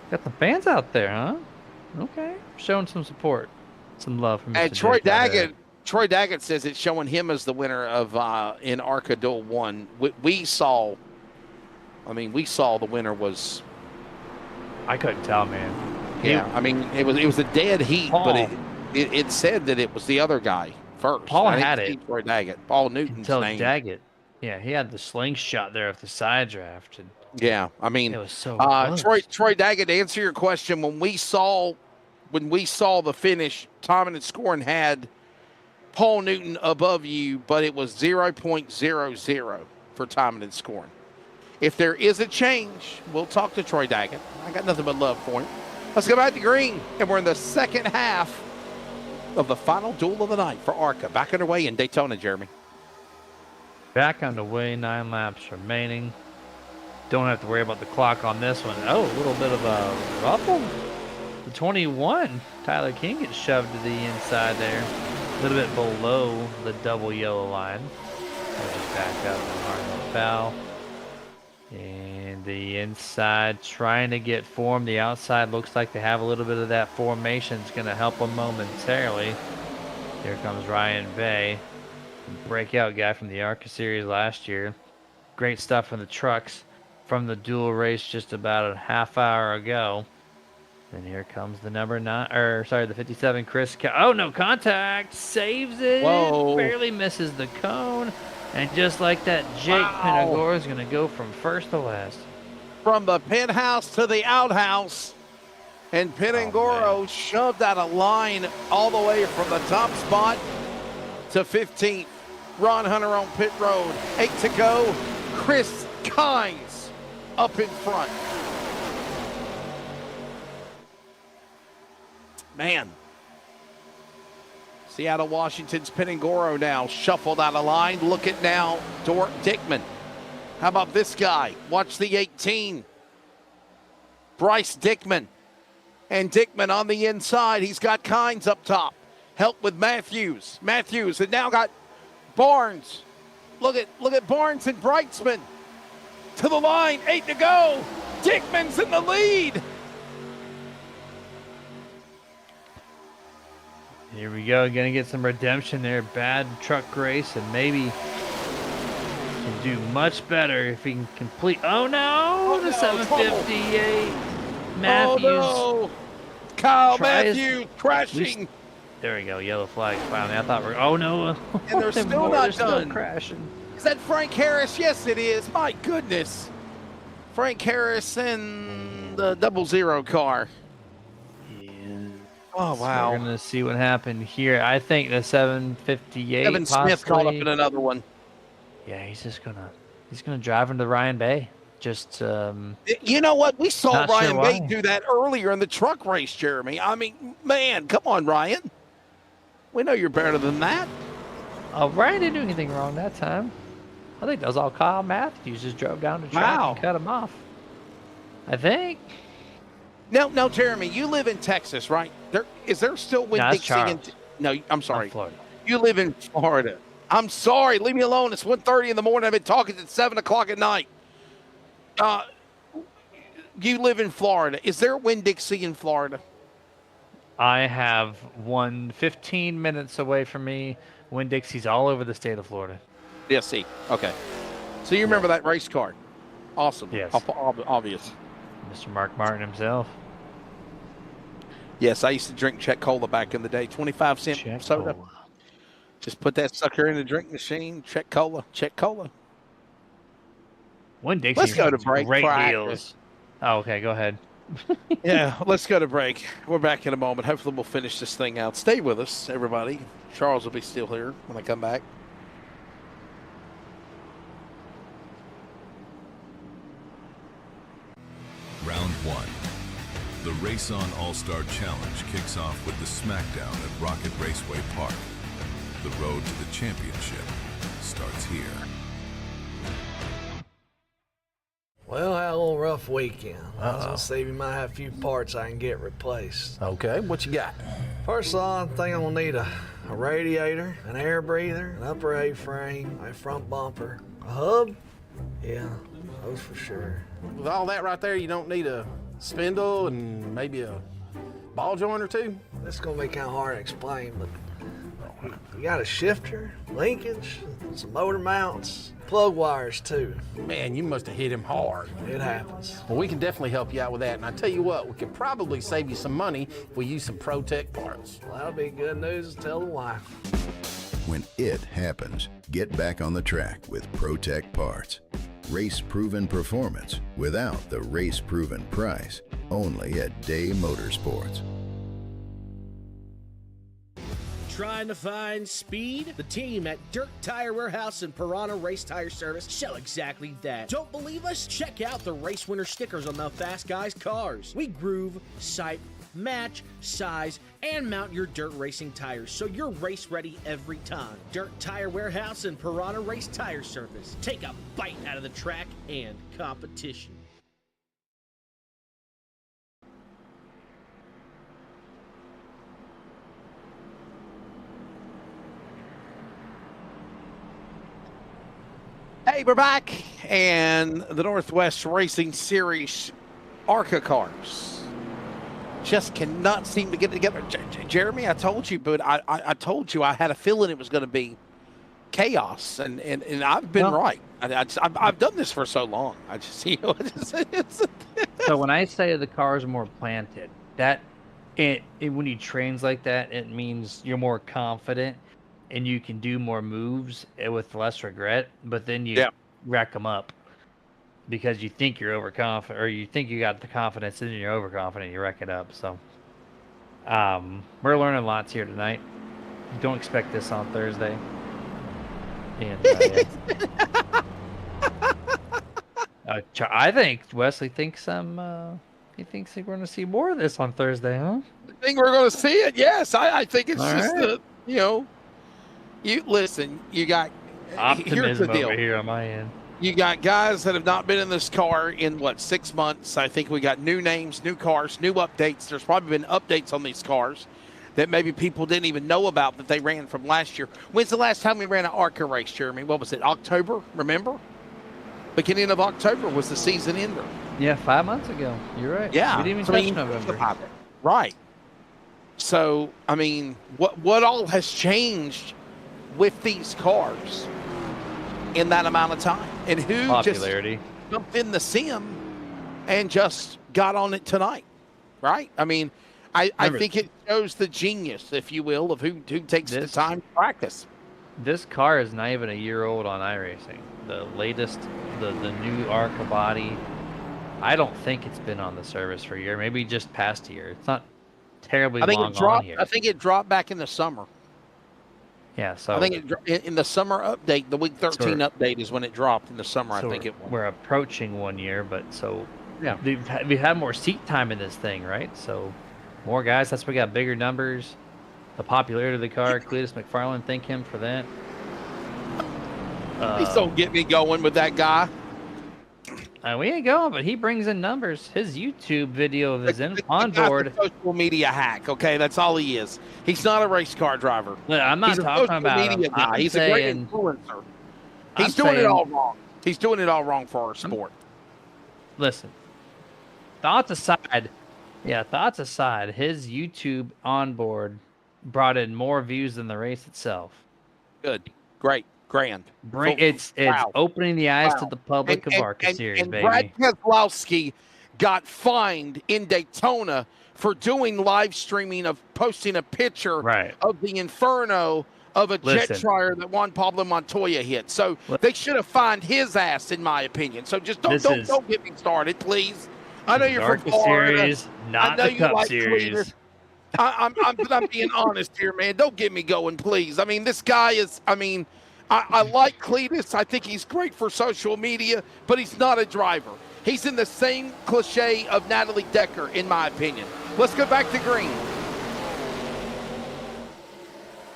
Got the fans out there, huh? Okay. Showing some support. Some love from Mr. And Troy Jake out there. Daggett says it's showing him as the winner of in ARCA Duel 1. We saw the winner was. I couldn't tell, man. Yeah, I mean it was a dead heat, Paul, but it said that it was the other guy first. Paul had it. Troy Daggett, Paul Newton's name. Daggett. Yeah, he had the slingshot there with the side draft. And yeah, I mean it was so Troy Daggett, to answer your question, when we saw the finish, Tom and Scoring had Paul Newton above you, but it was 0.00 for timing and scoring. If there is a change, we'll talk to Troy Daggett. I got nothing but love for him. Let's go back to green, and we're in the second half of the final duel of the night for ARCA. Back underway in Daytona, Jeremy. Back underway, 9 laps remaining. Don't have to worry about the clock on this one. Oh, a little bit of a ruffle. The 21, Tyler King gets shoved to the inside there. A little bit below the double yellow line. I'll just back up and hard no foul. And the inside trying to get formed. The outside looks like they have a little bit of that formation. It's going to help them momentarily. Here comes Ryan Bay, breakout guy from the ARCA series last year. Great stuff in the trucks from the dual race just about a half hour ago. And here comes the the 57, Chris. Oh, no contact. Saves it. Whoa. Barely misses the cone. And just like that, Jake Pinagora is going to go from first to last. From the penthouse to the outhouse. And Pinagora shoved out a line all the way from the top spot to 15th. Ron Hunter on pit road. 8 to go. Chris Kynes up in front. Man. Seattle Washington's Pinagora now shuffled out of line. Look at now, Dort Dickman. How about this guy? Watch the 18. Bryce Dickman. And Dickman on the inside. He's got Kynes up top. Help with Matthews. Matthews and now got Barnes. Look at Barnes and Brightsman. To the line, 8 to go. Dickman's in the lead. Here we go, gonna get some redemption there. Bad truck race, and maybe can do much better if he can complete. Oh no, the 758. Matthews. Oh no, Kyle Matthews crashing. There we go, yellow flag finally. I thought oh no. And they're still not done. Crashing. Is that Frank Harris? Yes, it is. My goodness. Frank Harris in the 00 car. Oh, wow. So we're going to see what happened here. I think the 758 Evan Smith caught up in another one. Yeah, he's gonna drive into Ryan Bay. Just you know what? We saw Ryan Bay sure do that earlier in the truck race, Jeremy. I mean, man, come on, Ryan. We know you're better than that. Ryan didn't do anything wrong that time. I think that was all Kyle Matthews. Just drove down the track and cut him off. I think. No, Jeremy, you live in Texas, right? Is there still Winn-Dixie? No, I'm sorry. Florida. You live in Florida. I'm sorry. Leave me alone. It's 1:30 in the morning. I've been talking since 7 o'clock at night. You live in Florida. Is there Winn-Dixie in Florida? I have one 15 minutes away from me. Winn-Dixie's all over the state of Florida. Yes, see. Okay. So you remember that race car? Awesome. Yes. Obvious. Mr. Mark Martin himself. Yes, I used to drink Czech Cola back in the day. 25-cent Czech soda. Cola. Just put that sucker in the drink machine. Czech Cola. Winn-Dixie. Let's go to break. Great deals. Oh, okay. Go ahead. Yeah, let's go to break. We're back in a moment. Hopefully we'll finish this thing out. Stay with us, everybody. Charles will be still here when I come back. Round 1. The Race On All-Star Challenge kicks off with the smackdown at Rocket Raceway Park. The road to the championship starts here. Well, I had a little rough weekend. I was gonna say we might have a few parts I can get replaced. Okay, what you got? First of all, I think I'm gonna need a radiator, an air breather, an upper A-frame, a front bumper, a hub. Yeah, those for sure. With all that right there, you don't need a spindle and maybe a ball joint or two? That's gonna be kind of hard to explain, but you got a shifter, linkage, some motor mounts, plug wires too. Man, you must have hit him hard. It happens. Well, we can definitely help you out with that. And I tell you what, we could probably save you some money if we use some ProTech parts. Well, that'll be good news to tell the wife. When it happens, get back on the track with ProTech parts. Race-proven performance without the race-proven price. Only at Day Motorsports. Trying to find speed? The team at Dirt Tire Warehouse and Piranha Race Tire Service shall exactly that. Don't believe us? Check out the race winner stickers on the Fast Guys cars. We groove, sipe, match, size, and mount your dirt racing tires so you're race ready every time. Dirt Tire Warehouse and Piranha Race Tire Service. Take a bite out of the track and competition. Hey, we're back, and the Northwest Racing Series ARCA cars just cannot seem to get together. Jeremy, I told you, but I told you I had a feeling it was going to be chaos, and I've been right. I've done this for so long. I just, you know, So when I say the cars are more planted, that when you trains like that, it means you're more confident and you can do more moves with less regret. But then you rack them up because you think you're overconfident, or you think you got the confidence, and you're overconfident. You wreck it up. So we're learning lots here tonight. Don't expect this on Thursday. And I think Wesley thinks he thinks we're going to see more of this on Thursday, huh? I think we're going to see it. Yes, I think it's All just right. you listen. You got here's the Optimism deal. over here on my end. You got guys that have not been in this car in, 6 months. I think we got new names, new cars, new updates. There's probably been updates on these cars that maybe people didn't even know about that they ran from last year. When's the last time we ran an ARCA race, Jeremy? What was it, October? Remember? Beginning of October was the season ender. Yeah, 5 months ago. You're right. Yeah. We didn't even So, touch November. Right. So, I mean, what all has changed with these cars in that amount of time? And who Popularity. just jumped in the sim and just got on it tonight, right? I mean, I think it shows the genius, if you will, of who takes the time to practice. This car is not even a year old on iRacing. The latest, the new ARCA body, I don't think it's been on the service for a year. Maybe just past a year. It's not terribly long on here. I think it dropped back in the summer. Yeah, so I think in the summer update, the week 13 update is when it dropped in the summer. I think it was. We're approaching 1 year, but yeah, we've had more seat time in this thing, right? So more guys. That's why we got bigger numbers. The popularity of the car, Cletus McFarland, thank him for that. Please don't get me going with that guy. We ain't going, but he brings in numbers. His YouTube video of his onboard. Social media hack, okay? That's all he is. He's not a race car driver. Look, I'm not talking about a media guy. He's a great influencer. He's doing it all wrong. He's doing it all wrong for our sport. Listen, thoughts aside, his YouTube onboard brought in more views than the race itself. Good, great, grand. It's opening the eyes to the public of ARCA Series, and baby. Brad Keselowski got fined in Daytona for doing live streaming of posting a picture of the inferno of a jet dryer that Juan Pablo Montoya hit. So they should have fined his ass, in my opinion. So just don't get me started, please. I know you're from ARCA Florida. Series, not the Cup Series. I'm being honest here, man. Don't get me going, please. I mean, this guy is, I like Cletus. I think he's great for social media, but he's not a driver. He's in the same cliche of Natalie Decker, in my opinion. Let's go back to green.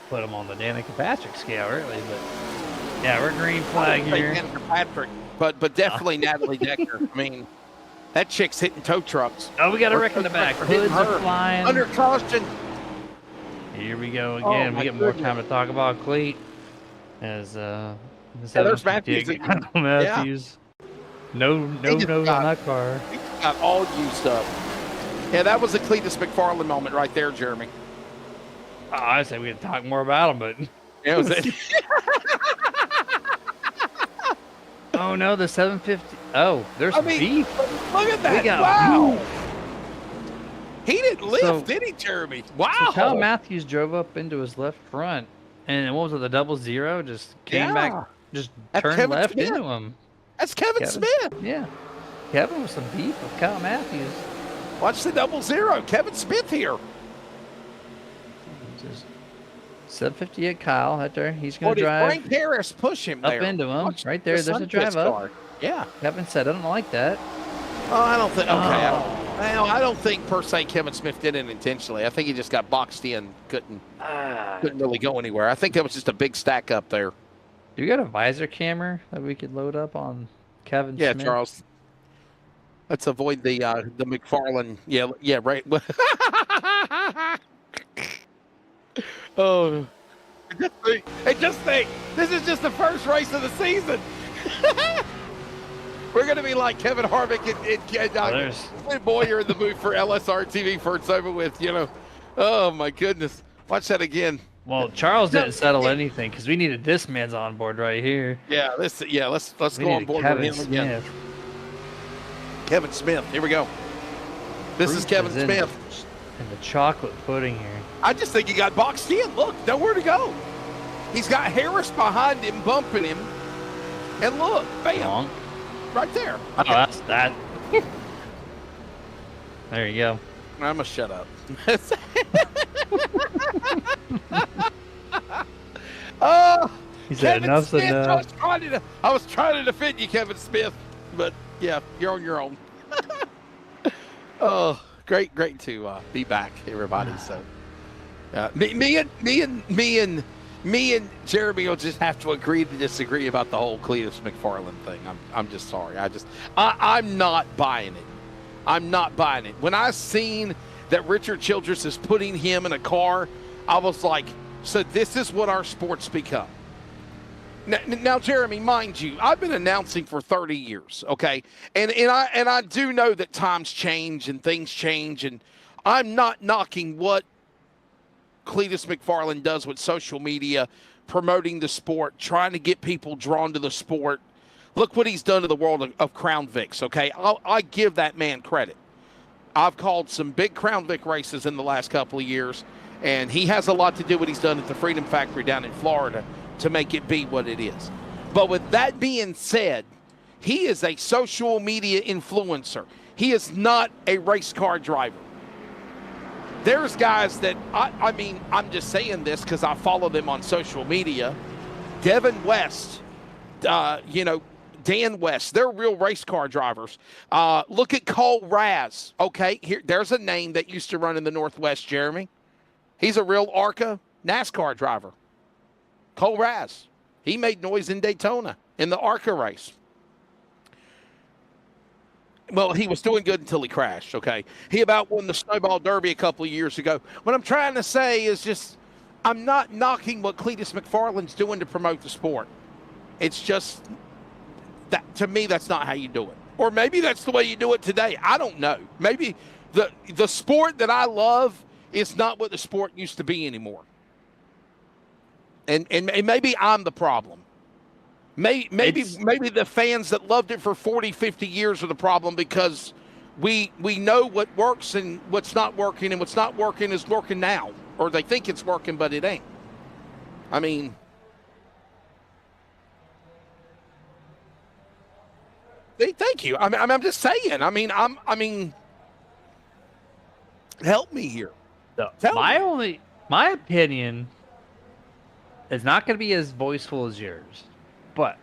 Put him on the Danica Patrick scale, really, but yeah, we're green flag here. Danica Patrick, but definitely Natalie Decker. I mean, that chick's hitting tow trucks. Oh, we got a wreck in the back. Hoods are flying. Under caution. Here we go again. We get more time to talk about Cleat. As there's Matthews. Matthews. No on that car. He got all used up. Yeah, that was a Cletus McFarland moment right there, Jeremy. Oh, I say we could talk more about him, but yeah, was it? Oh no, the 750. Oh, there's beef. Look at that! We got wow. beef. He didn't lift, did he, Jeremy? Wow. So Kyle Matthews drove up into his left front, and what was it? The 00 just came back, just turned Kevin left Smith. into him. That's Kevin Smith. Yeah, Kevin with some beef with Kyle Matthews. Watch the 00. Kevin Smith here. Just 758 Kyle right there. He's going to Did drive Frank Harris push him up there? into him. Watch Right there. the There's a drive Sunkist up. car. Yeah. Kevin said, I don't like that. Oh, I don't think. Okay. I don't think per se Kevin Smith did it intentionally. I think he just got boxed in. Couldn't really go anywhere. I think that was just a big stack up there. Do you got a visor camera that we could load up on Kevin Smith? Yeah, Charles. Let's avoid the McFarland. Yeah, right. Oh, just think, this is just the first race of the season. We're going to be like Kevin Harvick and Clint Boyer in the booth for LSRTV for it's over with, Oh, my goodness. Watch that again. Well, Charles didn't settle anything because we needed this man's on board right here. Yeah, let's go on board with him again. Kevin Smith, here we go. This is Kevin Smith. And the chocolate pudding here. I just think he got boxed in. Look, nowhere to go. He's got Harris behind him, bumping him. And look, bam. Right there. Oh, that's that. There you go. I'm going to shut up. He said enough's enough. I was trying to defend you, Kevin Smith. But, yeah, you're on your own. Oh, great to be back, everybody. So, me and Jeremy will just have to agree to disagree about the whole Cletus McFarland thing. I'm just sorry. I'm not buying it. I'm not buying it. When I seen that Richard Childress is putting him in a car, I was like, so this is what our sports become. Now, Jeremy, mind you, I've been announcing for 30 years, okay? And I do know that times change and things change, and I'm not knocking what Cletus McFarland does with social media, promoting the sport, trying to get people drawn to the sport. Look what he's done to the world of Crown Vics, okay? I give that man credit. I've called some big Crown Vic races in the last couple of years, and he has a lot to do what he's done at the Freedom Factory down in Florida to make it be what it is. But with that being said, he is a social media influencer. He is not a race car driver. There's guys that, I'm just saying this because I follow them on social media. Devin West, Dan West, they're real race car drivers. Look at Cole Raz. Okay, there's a name that used to run in the Northwest, Jeremy. He's a real ARCA NASCAR driver. Cole Raz. He made noise in Daytona in the ARCA race. Well, he was doing good until he crashed, okay? He about won the Snowball Derby a couple of years ago. What I'm trying to say is just I'm not knocking what Cletus McFarland's doing to promote the sport. It's just that to me, that's not how you do it. Or maybe that's the way you do it today. I don't know. Maybe the sport that I love is not what the sport used to be anymore. And maybe I'm the problem. Maybe the fans that loved it for 40, 50 years are the problem because we know what works and what's not working, and what's not working is working now. Or they think it's working, but it ain't. I mean, thank you. I'm just saying. I mean, help me here. My opinion is not going to be as voiceful as yours, but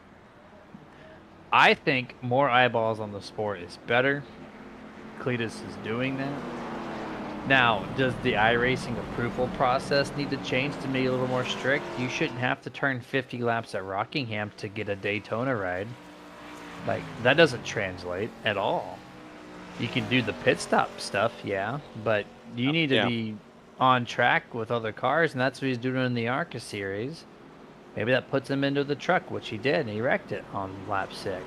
I think more eyeballs on the sport is better. Cletus is doing that. Now, does the iRacing approval process need to change to be a little more strict? You shouldn't have to turn 50 laps at Rockingham to get a Daytona ride. Like, that doesn't translate at all. You can do the pit stop stuff, yeah, but you need to be on track with other cars, and that's what he's doing in the ARCA series. Maybe that puts him into the truck, which he did, and he wrecked it on lap 6.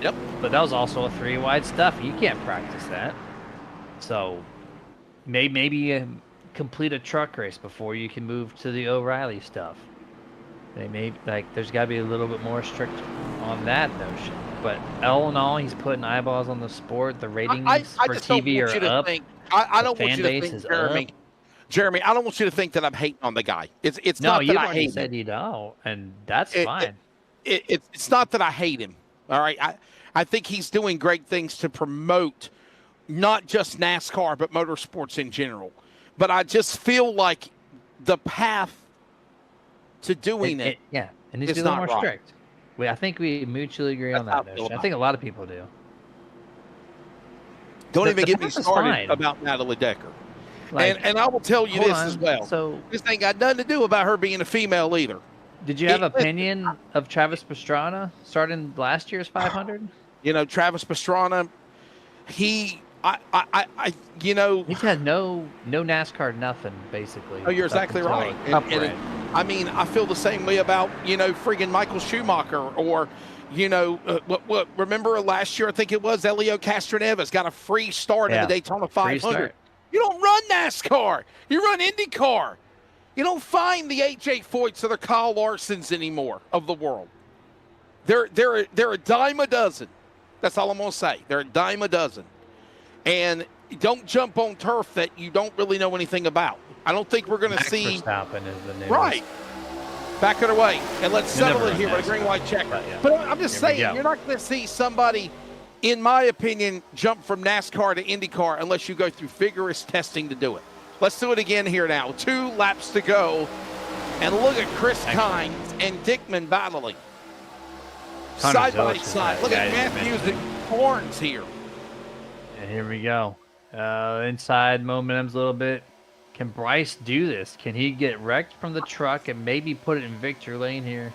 Yep. But that was also a 3-wide stuff. You can't practice that. So maybe complete a truck race before you can move to the O'Reilly stuff. There's got to be a little bit more strict on that notion. But all in all, he's putting eyeballs on the sport. The ratings for TV are up. I don't want you to think, Jeremy, I don't want you to think that I'm hating on the guy. It's not that I hate him. You said you don't, and that's fine. It's not that I hate him. All right, I think he's doing great things to promote not just NASCAR but motorsports in general. But I just feel like the path to doing it. Yeah, it needs to be a little more strict. I think we mutually agree on that notion. I think a lot of people do. Don't even get me started about Natalie Decker. And I will tell you this as well. So this ain't got nothing to do about her being a female either. Did you have opinion of Travis Pastrana starting last year's 500? You know, Travis Pastrana, he's had no NASCAR nothing basically. Oh, you're exactly right. And I mean, I feel the same way about, friggin' Michael Schumacher or, remember last year, I think it was Elio Castroneves got a free start in the Daytona 500. You don't run NASCAR. You run IndyCar. You don't find the AJ Foyts or the Kyle Larsons anymore of the world. They're a dime a dozen. That's all I'm going to say. They're a dime a dozen. And don't jump on turf that you don't really know anything about. I don't think we're going to see. Verstappen is the news. Right. Back it away. And let's settle it here with a green white check. But I'm just saying, you're not going to see somebody, in my opinion, jump from NASCAR to IndyCar unless you go through vigorous testing to do it. Let's do it again here now. 2 laps to go. And look at Chris Kynes and Dickman battling. Side by side. Look at Matthews and Horns here. And here we go. Inside momentum's a little bit. Can Bryce do this? Can he get wrecked from the truck and maybe put it in victory lane here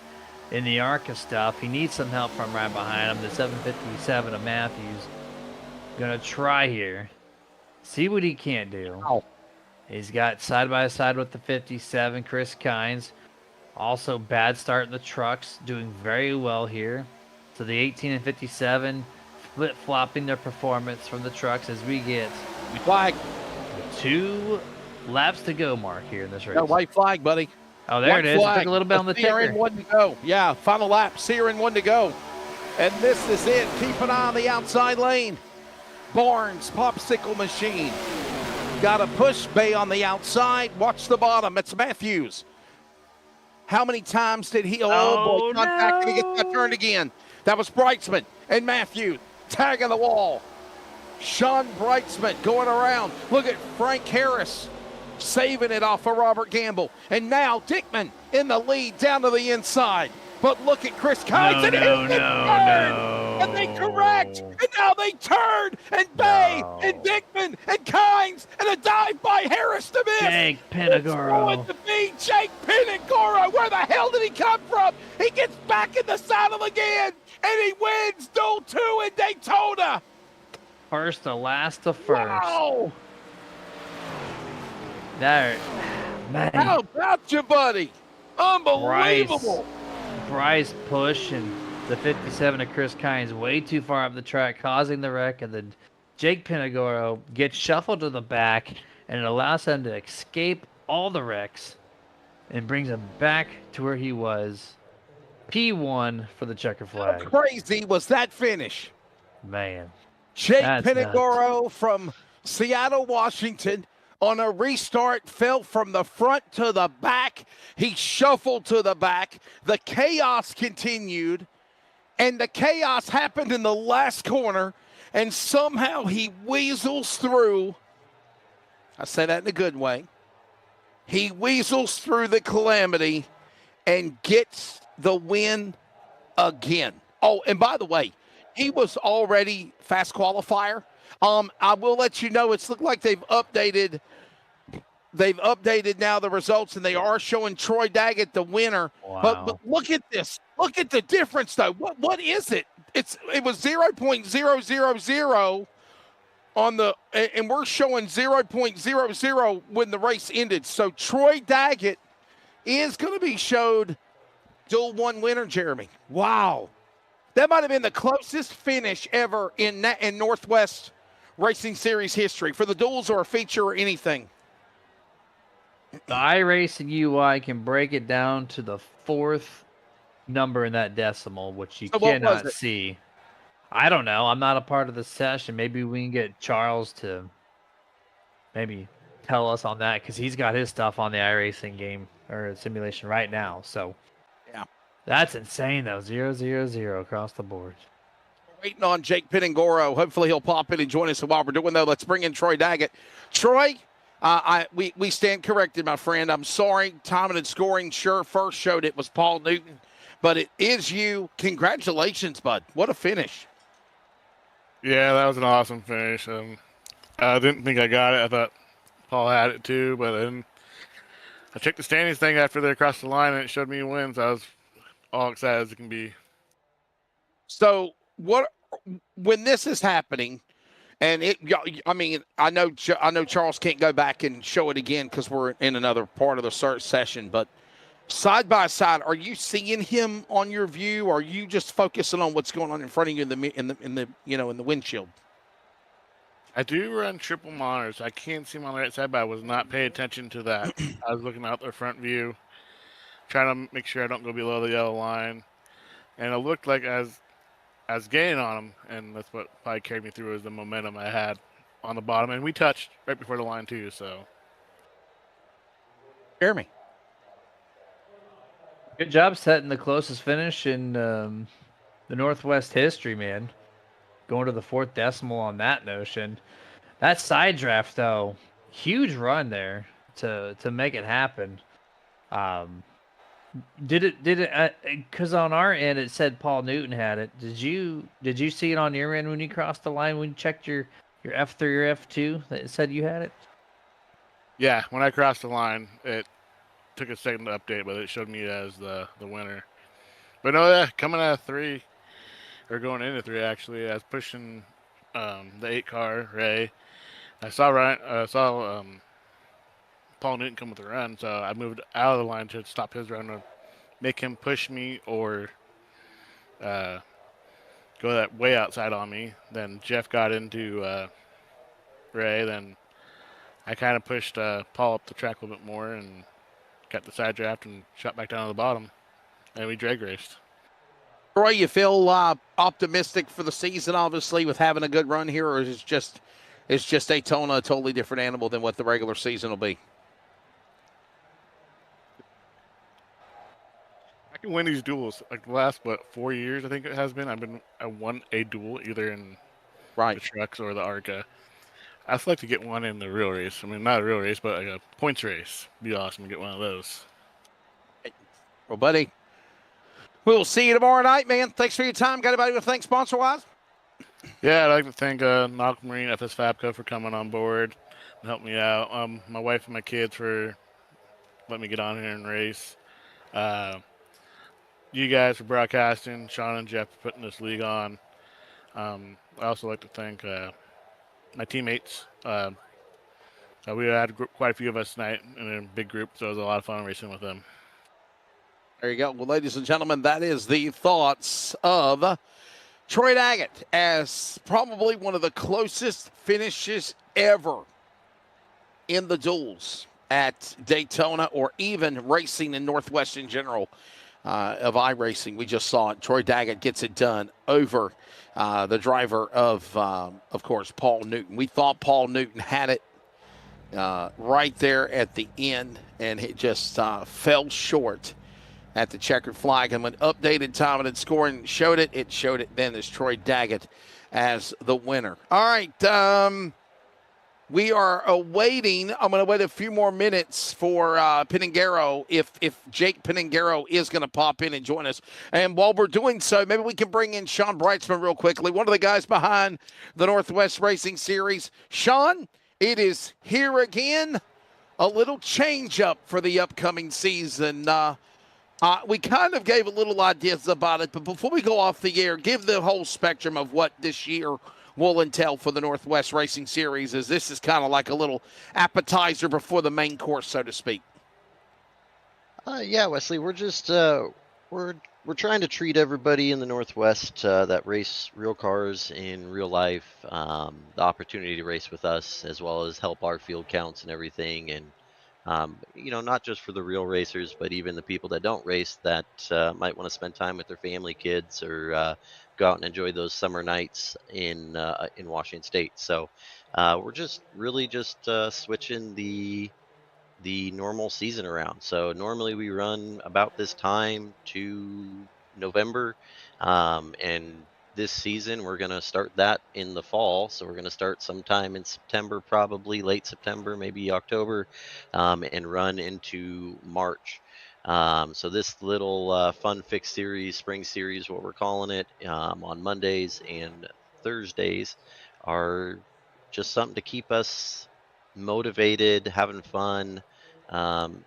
in the ARCA stuff? He needs some help from right behind him. The 757 of Matthews. Gonna try here. See what he can't do. He's got side by side with the 57, Chris Kynes. Also bad start in the trucks, doing very well here. So the 18 and 57 flip-flopping their performance from the trucks as we get flag. 2 laps to go mark here in this race. Got a white flag, buddy. Oh, there it is. It took a little bit on the ticker. One to go. Yeah, final lap. Searing 1 to go. And this is it. Keep an eye on the outside lane. Barnes, popsicle machine. Got a push bay on the outside. Watch the bottom. It's Matthews. How many times did he? Oh boy, contact. No. He gets that turned again. That was Breitzman and Matthews tagging the wall. Sean Breitzman going around. Look at Frank Harris saving it off of Robert Gamble. And now Dickman in the lead down to the inside. But look at Chris Kynes. And they correct. And now they turn. And Bay and Dickman and Kynes. And a dive by Harris to miss. Jake Pinagoro. To be Jake Pinagoro. Where the hell did he come from? He gets back in the saddle again. And he wins Duel 2 in Daytona. First to last to first. Wow. There. Man. How about you, buddy? Unbelievable. Bryce push and the 57 of Chris Kynes way too far up the track, causing the wreck, and then Jake Pinagoro gets shuffled to the back, and it allows him to escape all the wrecks and brings him back to where he was. P1 for the checker flag. How crazy was that finish? Man. Jake Pinagoro from Seattle, Washington, on a restart, fell from the front to the back. He shuffled to the back. The chaos continued, and the chaos happened in the last corner, and somehow he weasels through. I say that in a good way. He weasels through the calamity and gets the win again. Oh, and by the way, he was already fast qualifier. I will let you know it's looked like they've updated now the results, and they are showing Troy Daggett the winner. Wow. But look at this. Look at the difference, though. What is it? It was 0.000 on the, and we're showing 0.00 when the race ended. So Troy Daggett is going to be showed Duel 1 winner, Jeremy. Wow. That might have been the closest finish ever in Northwest Racing Series history for the duels or a feature or anything. The iRacing UI can break it down to the 4th number in that decimal, which you cannot see. I don't know. I'm not a part of the session. Maybe we can get Charles to maybe tell us on that, because he's got his stuff on the iRacing game or simulation right now. So yeah, that's insane though. 0-0-0 across the board. Waiting on Jake Pinagoro. Hopefully he'll pop in and join us while we're doing that. Let's bring in Troy Daggett. Troy, We stand corrected, my friend. I'm sorry. Timing and scoring sure first showed it was Paul Newton, but it is you. Congratulations, bud. What a finish. Yeah, that was an awesome finish. I didn't think I got it. I thought Paul had it too, but then I checked the standings thing after they crossed the line and it showed me a win, so I was all excited as it can be. So when this is happening, and I know Charles can't go back and show it again because we're in another part of the search session, but side by side, are you seeing him on your view, or are you just focusing on what's going on in front of you in the windshield? I do run triple monitors. I can't see him on the right side, but I was not paying attention to that. I was looking out the front view, trying to make sure I don't go below the yellow line, and it looked like I was gaining on him, and that's what probably carried me through, was the momentum I had on the bottom, and we touched right before the line too. So, Jeremy, good job setting the closest finish in the Northwest history, man. Going to the fourth decimal on that notion. That side draft, though, huge run there to make it happen. Did it? Because on our end it said Paul Newton had it. Did you see it on your end when you crossed the line, when you checked your F3 or F2 that it said you had it? yeah, when I crossed the line, it took a second to update, but it showed me as the winner. But no, yeah, coming out of 3, or going into 3 actually, I was pushing the 8 car Ray. I saw Paul Newton come with a run, so I moved out of the line to stop his run, to make him push me or go that way outside on me. Then Jeff got into Ray. Then I kind of pushed Paul up the track a little bit more and got the side draft and shot back down to the bottom, and we drag raced. Troy, you feel optimistic for the season, obviously, with having a good run here, or is it's just Daytona a totally different animal than what the regular season will be? I can win these duels. Like the last 4 years, I think it has been. I won a duel either in the trucks or the ARCA. I'd like to get one in the real race. I mean, not a real race, but like a points race. Be awesome to get one of those. Well, buddy, we'll see you tomorrow night, man. Thanks for your time. Got anybody to thank sponsor-wise? Yeah, I'd like to thank Malcolm Marine, FS Fabco, for coming on board and helping me out. My wife and my kids for letting me get on here and race. You guys for broadcasting, Sean and Jeff for putting this league on. I also like to thank my teammates. We had quite a few of us tonight in a big group, so it was a lot of fun racing with them. There you go. Well, ladies and gentlemen, that is the thoughts of Troy Daggett as probably one of the closest finishes ever in the duels at Daytona, or even racing in Northwest in general of iRacing. We just saw it. Troy Daggett gets it done over the driver of course, Paul Newton. We thought Paul Newton had it right there at the end, and it just fell short at the checkered flag. And when updated time and scoring showed it then as Troy Daggett as the winner. All right, we are awaiting. I'm going to wait a few more minutes for Piningaro, if Jake Piningaro is going to pop in and join us. And while we're doing so, maybe we can bring in Sean Brightsman real quickly, one of the guys behind the Northwest Racing Series. Sean, it is here again. A little change up for the upcoming season. We kind of gave a little ideas about it, but before we go off the air, give the whole spectrum of what this year will entail for the Northwest Racing Series, as this is kind of like a little appetizer before the main course, so to speak. Yeah, Wesley, we're just we're trying to treat everybody in the Northwest that race real cars in real life the opportunity to race with us, as well as help our field counts and everything, and not just for the real racers, but even the people that don't race that might want to spend time with their family, kids, or go out and enjoy those summer nights in Washington State. So we're just really switching the normal season around. So normally we run about this time to November, and this season. We're going to start that in the fall. So we're going to start sometime in September, probably late September, maybe October, and run into March. So this little fun fix series, spring series, what we're calling it, on Mondays and Thursdays are just something to keep us motivated, having fun, and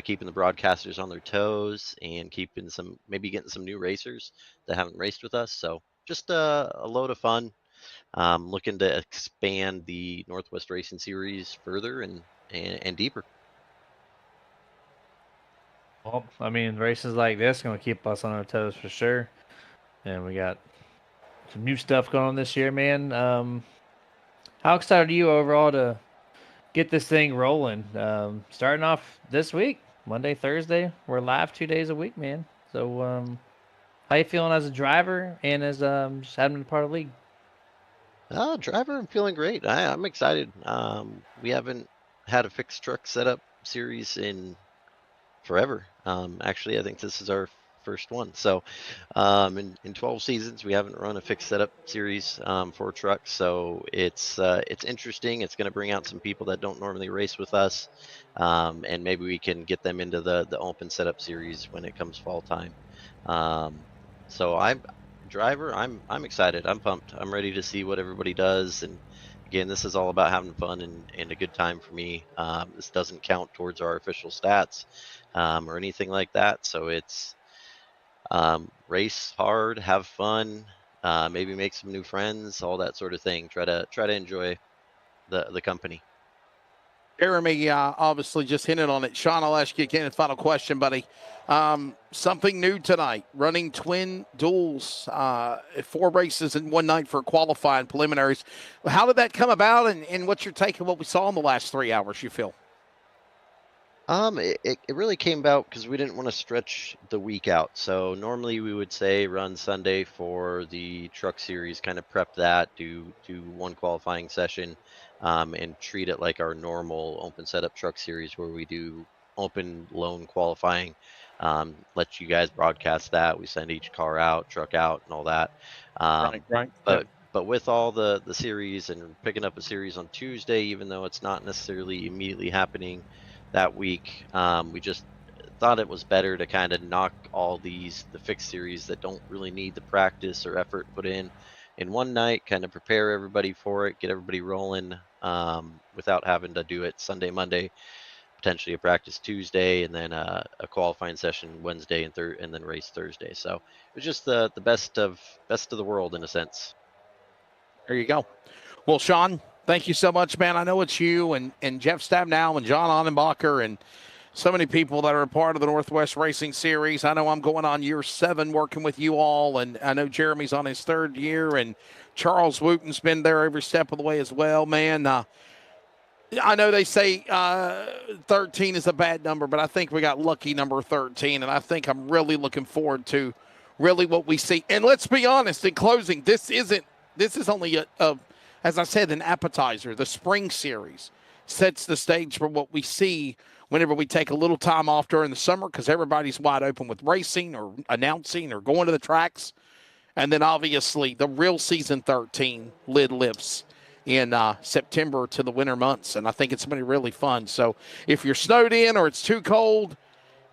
keeping the broadcasters on their toes, and keeping maybe getting some new racers that haven't raced with us. So just a load of fun. Looking to expand the Northwest Racing Series further and deeper. Well, I mean, races like this going to keep us on our toes for sure. And we got some new stuff going on this year, man. How excited are you overall to get this thing rolling? Starting off this week, Monday, Thursday. We're live 2 days a week, man. So, how you feeling as a driver and as just having been part of the league? Driver, I'm feeling great. I'm excited. We haven't had a fixed truck setup series in forever. Actually, I think this is our first one. So in 12 seasons, we haven't run a fixed setup series for trucks. So it's interesting. It's going to bring out some people that don't normally race with us, and maybe we can get them into the open setup series when it comes fall time. So I'm excited. I'm pumped. I'm ready to see what everybody does. And again, this is all about having fun and a good time for me. This doesn't count towards our official stats or anything like that. So it's race hard, have fun, maybe make some new friends, all that sort of thing. Try to enjoy the company. Jeremy obviously just hinted on it. Sean, I'll ask you again a final question, buddy. Something new tonight, running twin duels, 4 races in one night for qualifying preliminaries. How did that come about, and what's your take on what we saw in the last 3 hours, you feel? It really came about because we didn't want to stretch the week out. So normally we would say run Sunday for the truck series, kind of prep that, do one qualifying session, and treat it like our normal open setup truck series where we do open lone qualifying, let you guys broadcast that. We send each car out, truck out, and all that. Right. But with all the series and picking up a series on Tuesday, even though it's not necessarily immediately happening that week, we just thought it was better to kind of knock all the fixed series that don't really need the practice or effort put in one night, kind of prepare everybody for it, get everybody rolling, without having to do it Sunday, Monday, potentially a practice Tuesday, and then a qualifying session Wednesday and then race Thursday. So it was just the best of the world in a sense. There you go. Well, Sean, thank you so much, man. I know it's you and Jeff Stabnow and John Annenbacher and so many people that are a part of the Northwest Racing Series. I know I'm going on year 7 working with you all, and I know Jeremy's on his 3rd year, and Charles Wooten's been there every step of the way as well, man. I know they say 13 is a bad number, but I think we got lucky number 13, and I think I'm really looking forward to really what we see. And let's be honest, in closing, this is only as I said, an appetizer. The spring series sets the stage for what we see whenever we take a little time off during the summer, because everybody's wide open with racing or announcing or going to the tracks. And then obviously the real season 13 lid lifts in September to the winter months. And I think it's going to be really fun. So if you're snowed in or it's too cold,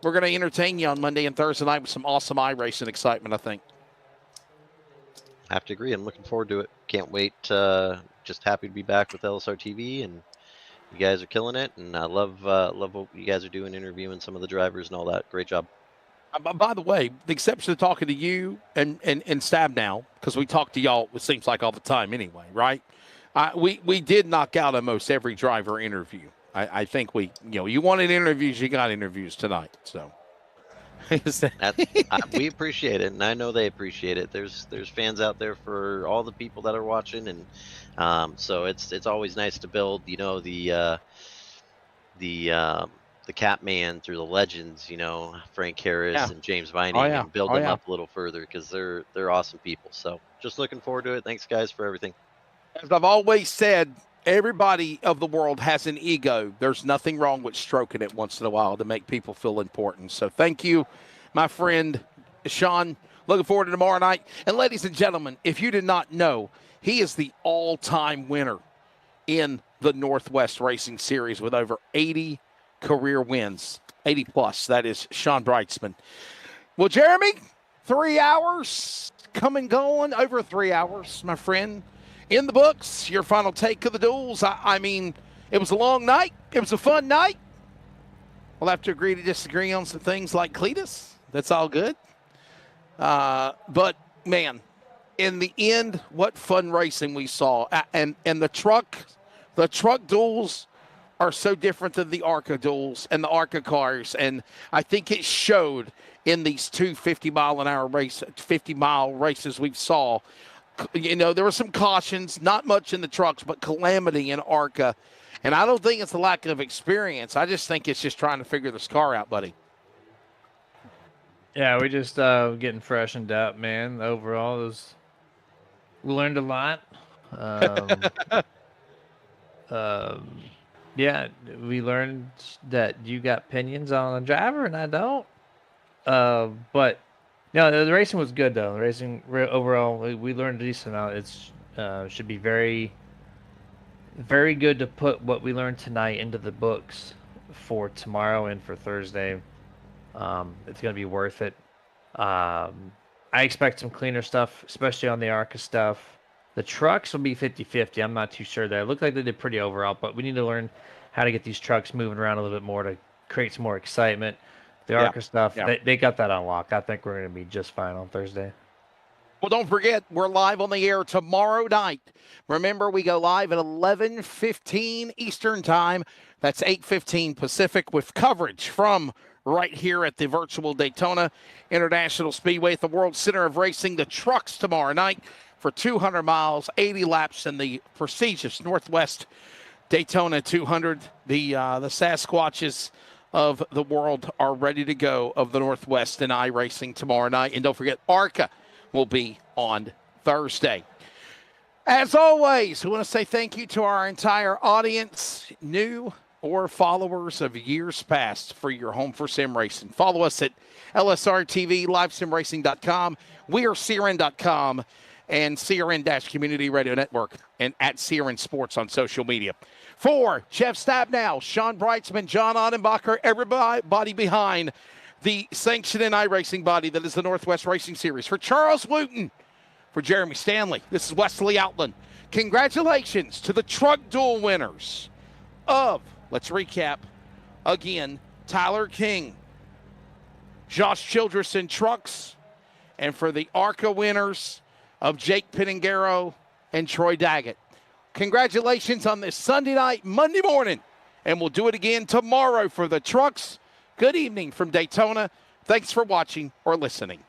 we're going to entertain you on Monday and Thursday night with some awesome iRacing excitement, I think. I have to agree. I'm looking forward to it. Can't wait. Just happy to be back with LSRTV, and you guys are killing it. And I love what you guys are doing, interviewing some of the drivers and all that. Great job. By the way, the exception of talking to you and Stabnow, because we talk to y'all, it seems like all the time anyway, right? We did knock out almost every driver interview. I think you wanted interviews, you got interviews tonight. So we appreciate it, and I know they appreciate it. There's fans out there for all the people that are watching, and so it's always nice to build, the Cap Man through the legends, Frank Harris and James Vining, and build them up a little further, because they're awesome people. So just looking forward to it. Thanks, guys, for everything. As I've always said, everybody of the world has an ego. There's nothing wrong with stroking it once in a while to make people feel important. So thank you, my friend Sean. Looking forward to tomorrow night. And ladies and gentlemen, if you did not know, he is the all-time winner in the Northwest Racing Series with over 80 career wins. 80 plus, that is Sean Brightsman. Well, Jeremy, 3 hours come and going, over 3 hours, my friend. In the books, your final take of the duels. I mean, it was a long night. It was a fun night. We'll have to agree to disagree on some things like Cletus. That's all good. But, man, in the end, what fun racing we saw. And the truck duels are so different than the ARCA duels and the ARCA cars. And I think it showed in these two 50-mile races we saw. You know, there were some cautions, not much in the trucks, but calamity in ARCA. And I don't think it's a lack of experience. I just think it's just trying to figure this car out, buddy. Yeah, we just getting freshened up, man. Overall, we learned a lot. Yeah, we learned that you got opinions on the driver and I don't. But no, the racing was good though. The racing overall, we learned a decent amount. It's should be very, very good to put what we learned tonight into the books for tomorrow and for Thursday. It's going to be worth it. I expect some cleaner stuff, especially on the ARCA stuff. The trucks will be 50-50. I'm not too sure there. It looked like they did pretty overall, but we need to learn how to get these trucks moving around a little bit more to create some more excitement. The ARCA stuff, they got that on lock. I think we're going to be just fine on Thursday. Well, don't forget, we're live on the air tomorrow night. Remember, we go live at 11:15 Eastern Time. That's 8:15 Pacific with coverage from right here at the virtual Daytona International Speedway at the World Center of Racing. The trucks tomorrow night for 200 miles, 80 laps in the prestigious Northwest Daytona 200. The Sasquatches of the world are ready to go of the Northwest in iRacing tomorrow night. And don't forget, ARCA will be on Thursday. As always, we want to say thank you to our entire audience, new or followers of years past, for your home for sim racing. Follow us at LSRTV, livesimracing.com, wearecrn.com, and CRN-Community Radio Network, and at CRN Sports on social media. For Jeff Stabnow, Sean Brightsman, John Odenbacher, everybody behind the sanctioned and iRacing body that is the Northwest Racing Series. For Charles Wooten, for Jeremy Stanley, this is Wesley Outland. Congratulations to the truck duel winners of, let's recap again, Tyler King, Josh Childress in trucks, and for the ARCA winners of Jake Piningaro and Troy Daggett. Congratulations on this Sunday night, Monday morning, and we'll do it again tomorrow for the trucks. Good evening from Daytona. Thanks for watching or listening.